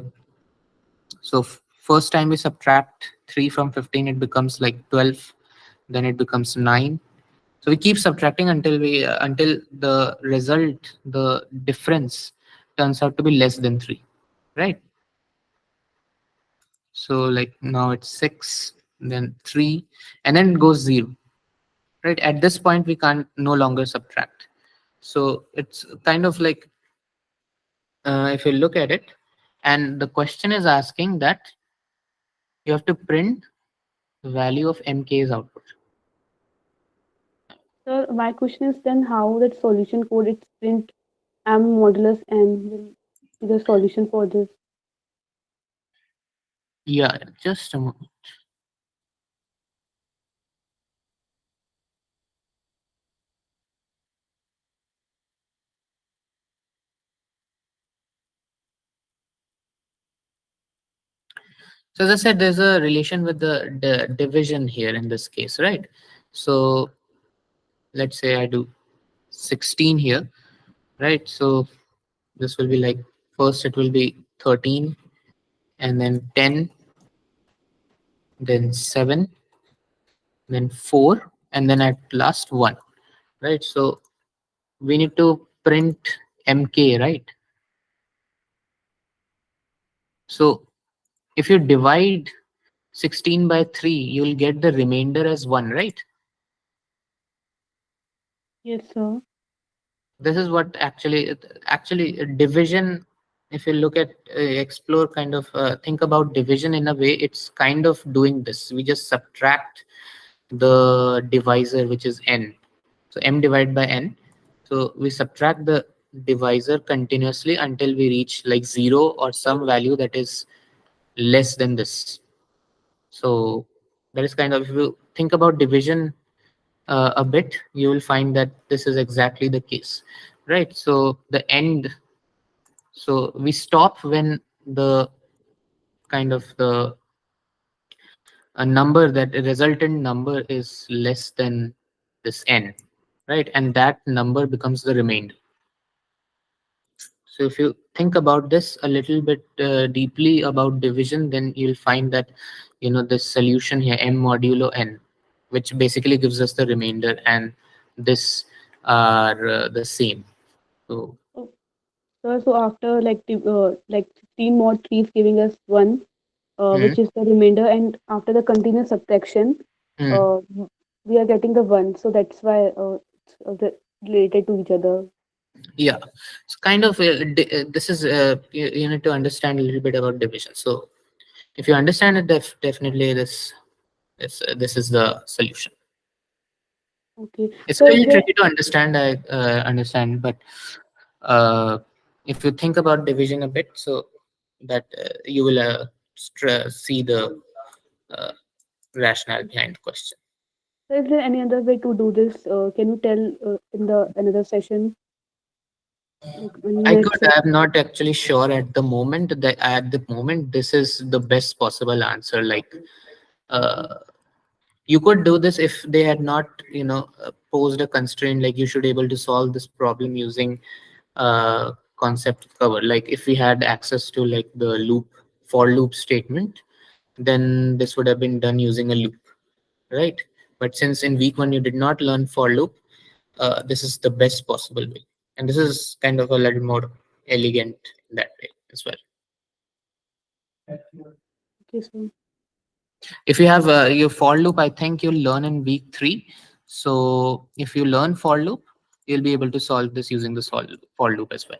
so first time we subtract 3 from 15, it becomes like 12, then it becomes 9. So we keep subtracting until until the result, the difference turns out to be less than 3, right? So like now it's 6, then 3, and then it goes 0, right? At this point, we can't no longer subtract. So it's kind of like, if you look at it, and the question is asking that you have to print the value of mk's output. Sir, my question is then how that solution code it's print m modulus n will be the solution for this. Yeah, just a moment. So as I said, there's a relation with the division here in this case, right? So let's say I do 16 here, right? So this will be like, first it will be 13, and then 10, then 7, then 4, and then at last 1, right? So we need to print mk, right? So if you divide 16 by 3, you'll get the remainder as 1, right? Yes, sir. This is what actually division, if you look at explore, kind of think about division in a way, it's kind of doing this. We just subtract the divisor, which is n. So m divided by n. So we subtract the divisor continuously until we reach like 0 or some value that is less than this. So that is kind of, if you think about division a bit, you will find that this is exactly the case, right? So the end, so we stop when the kind of the a number, that a resultant number is less than this n, right? And that number becomes the remainder. So if you think about this a little bit deeply about division, then you'll find that, this solution here, m modulo n, which basically gives us the remainder, and this are the same. So Oh, sir, so after like 16 mod 3 is giving us 1, hmm, which is the remainder, and after the continuous subtraction, hmm, uh, we are getting the 1. So that's why related to each other. yeah, so kind of this is you need to understand a little bit about division. So if you understand it, definitely this is the solution. Okay. It's So is really there tricky to understand, I understand, but uh, if you think about division a bit, so that you will see the uh, rationale behind the question. is there any other way to do this? Can you tell in the another session, like in I next could. session? I'm not actually sure at the moment. That at the moment, this is the best possible answer. Like, uh, you could do this if they had not, posed a constraint like you should able to solve this problem using concept cover. Like if we had access to like the for loop statement, then this would have been done using a loop, right? But since in week 1 you did not learn for loop, this is the best possible way, and this is kind of a little more elegant in that way as well. Okay, so If you have your for loop, I think you'll learn in week 3. So if you learn for loop, you'll be able to solve this using the for loop as well.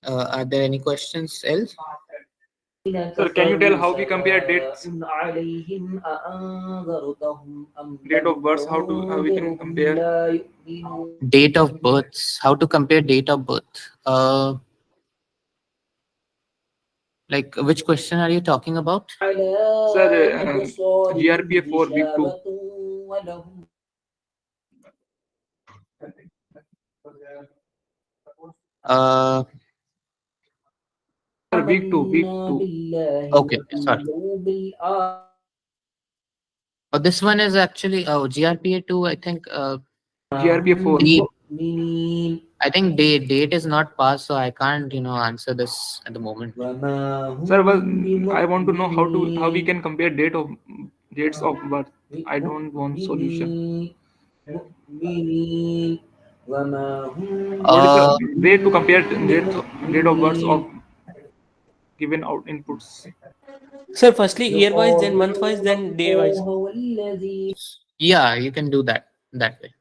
Are there any questions else? Sir, can you tell how we compare dates? Date of birth, how we can compare? Date of births. How to compare date of birth? Like which question are you talking about? Sir, GRPA for week 2. Uh, Sir, week 2, week 2. okay, sorry. Oh, this one is actually GRPA 2. I think GRPA 4. I think date is not passed, so I can't answer this at the moment. Sir, well, I want to know how we can compare dates of birth. I don't want solution. What is Uh, the way to compare date of birth of given out inputs? Sir, firstly year wise, then month wise, then day wise. yeah, you can do that way.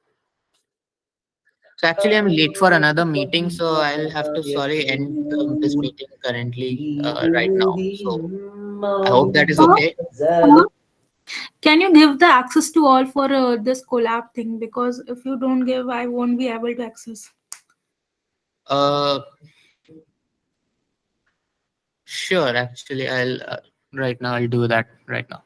So actually, I'm late for another meeting, so I'll have to end this meeting currently right now. So I hope that is okay. Uh, can you give the access to all for this collab thing? Because if you don't give, I won't be able to access. Uh, sure. Actually, I'll right now. I'll do that right now.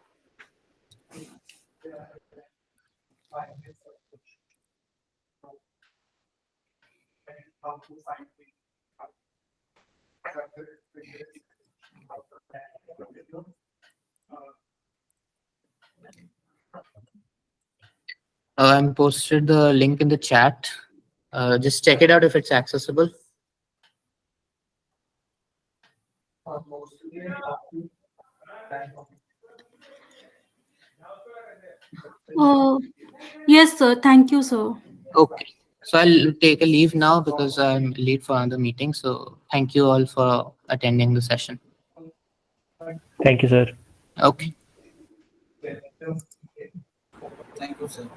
I'm posted the link in the chat. Just check it out if it's accessible. Uh, yes, sir. Thank you, sir. Okay. So I'll take a leave now because I'm late for another meeting. So thank you all for attending the session. Thank you, sir. Okay. Thank you, sir.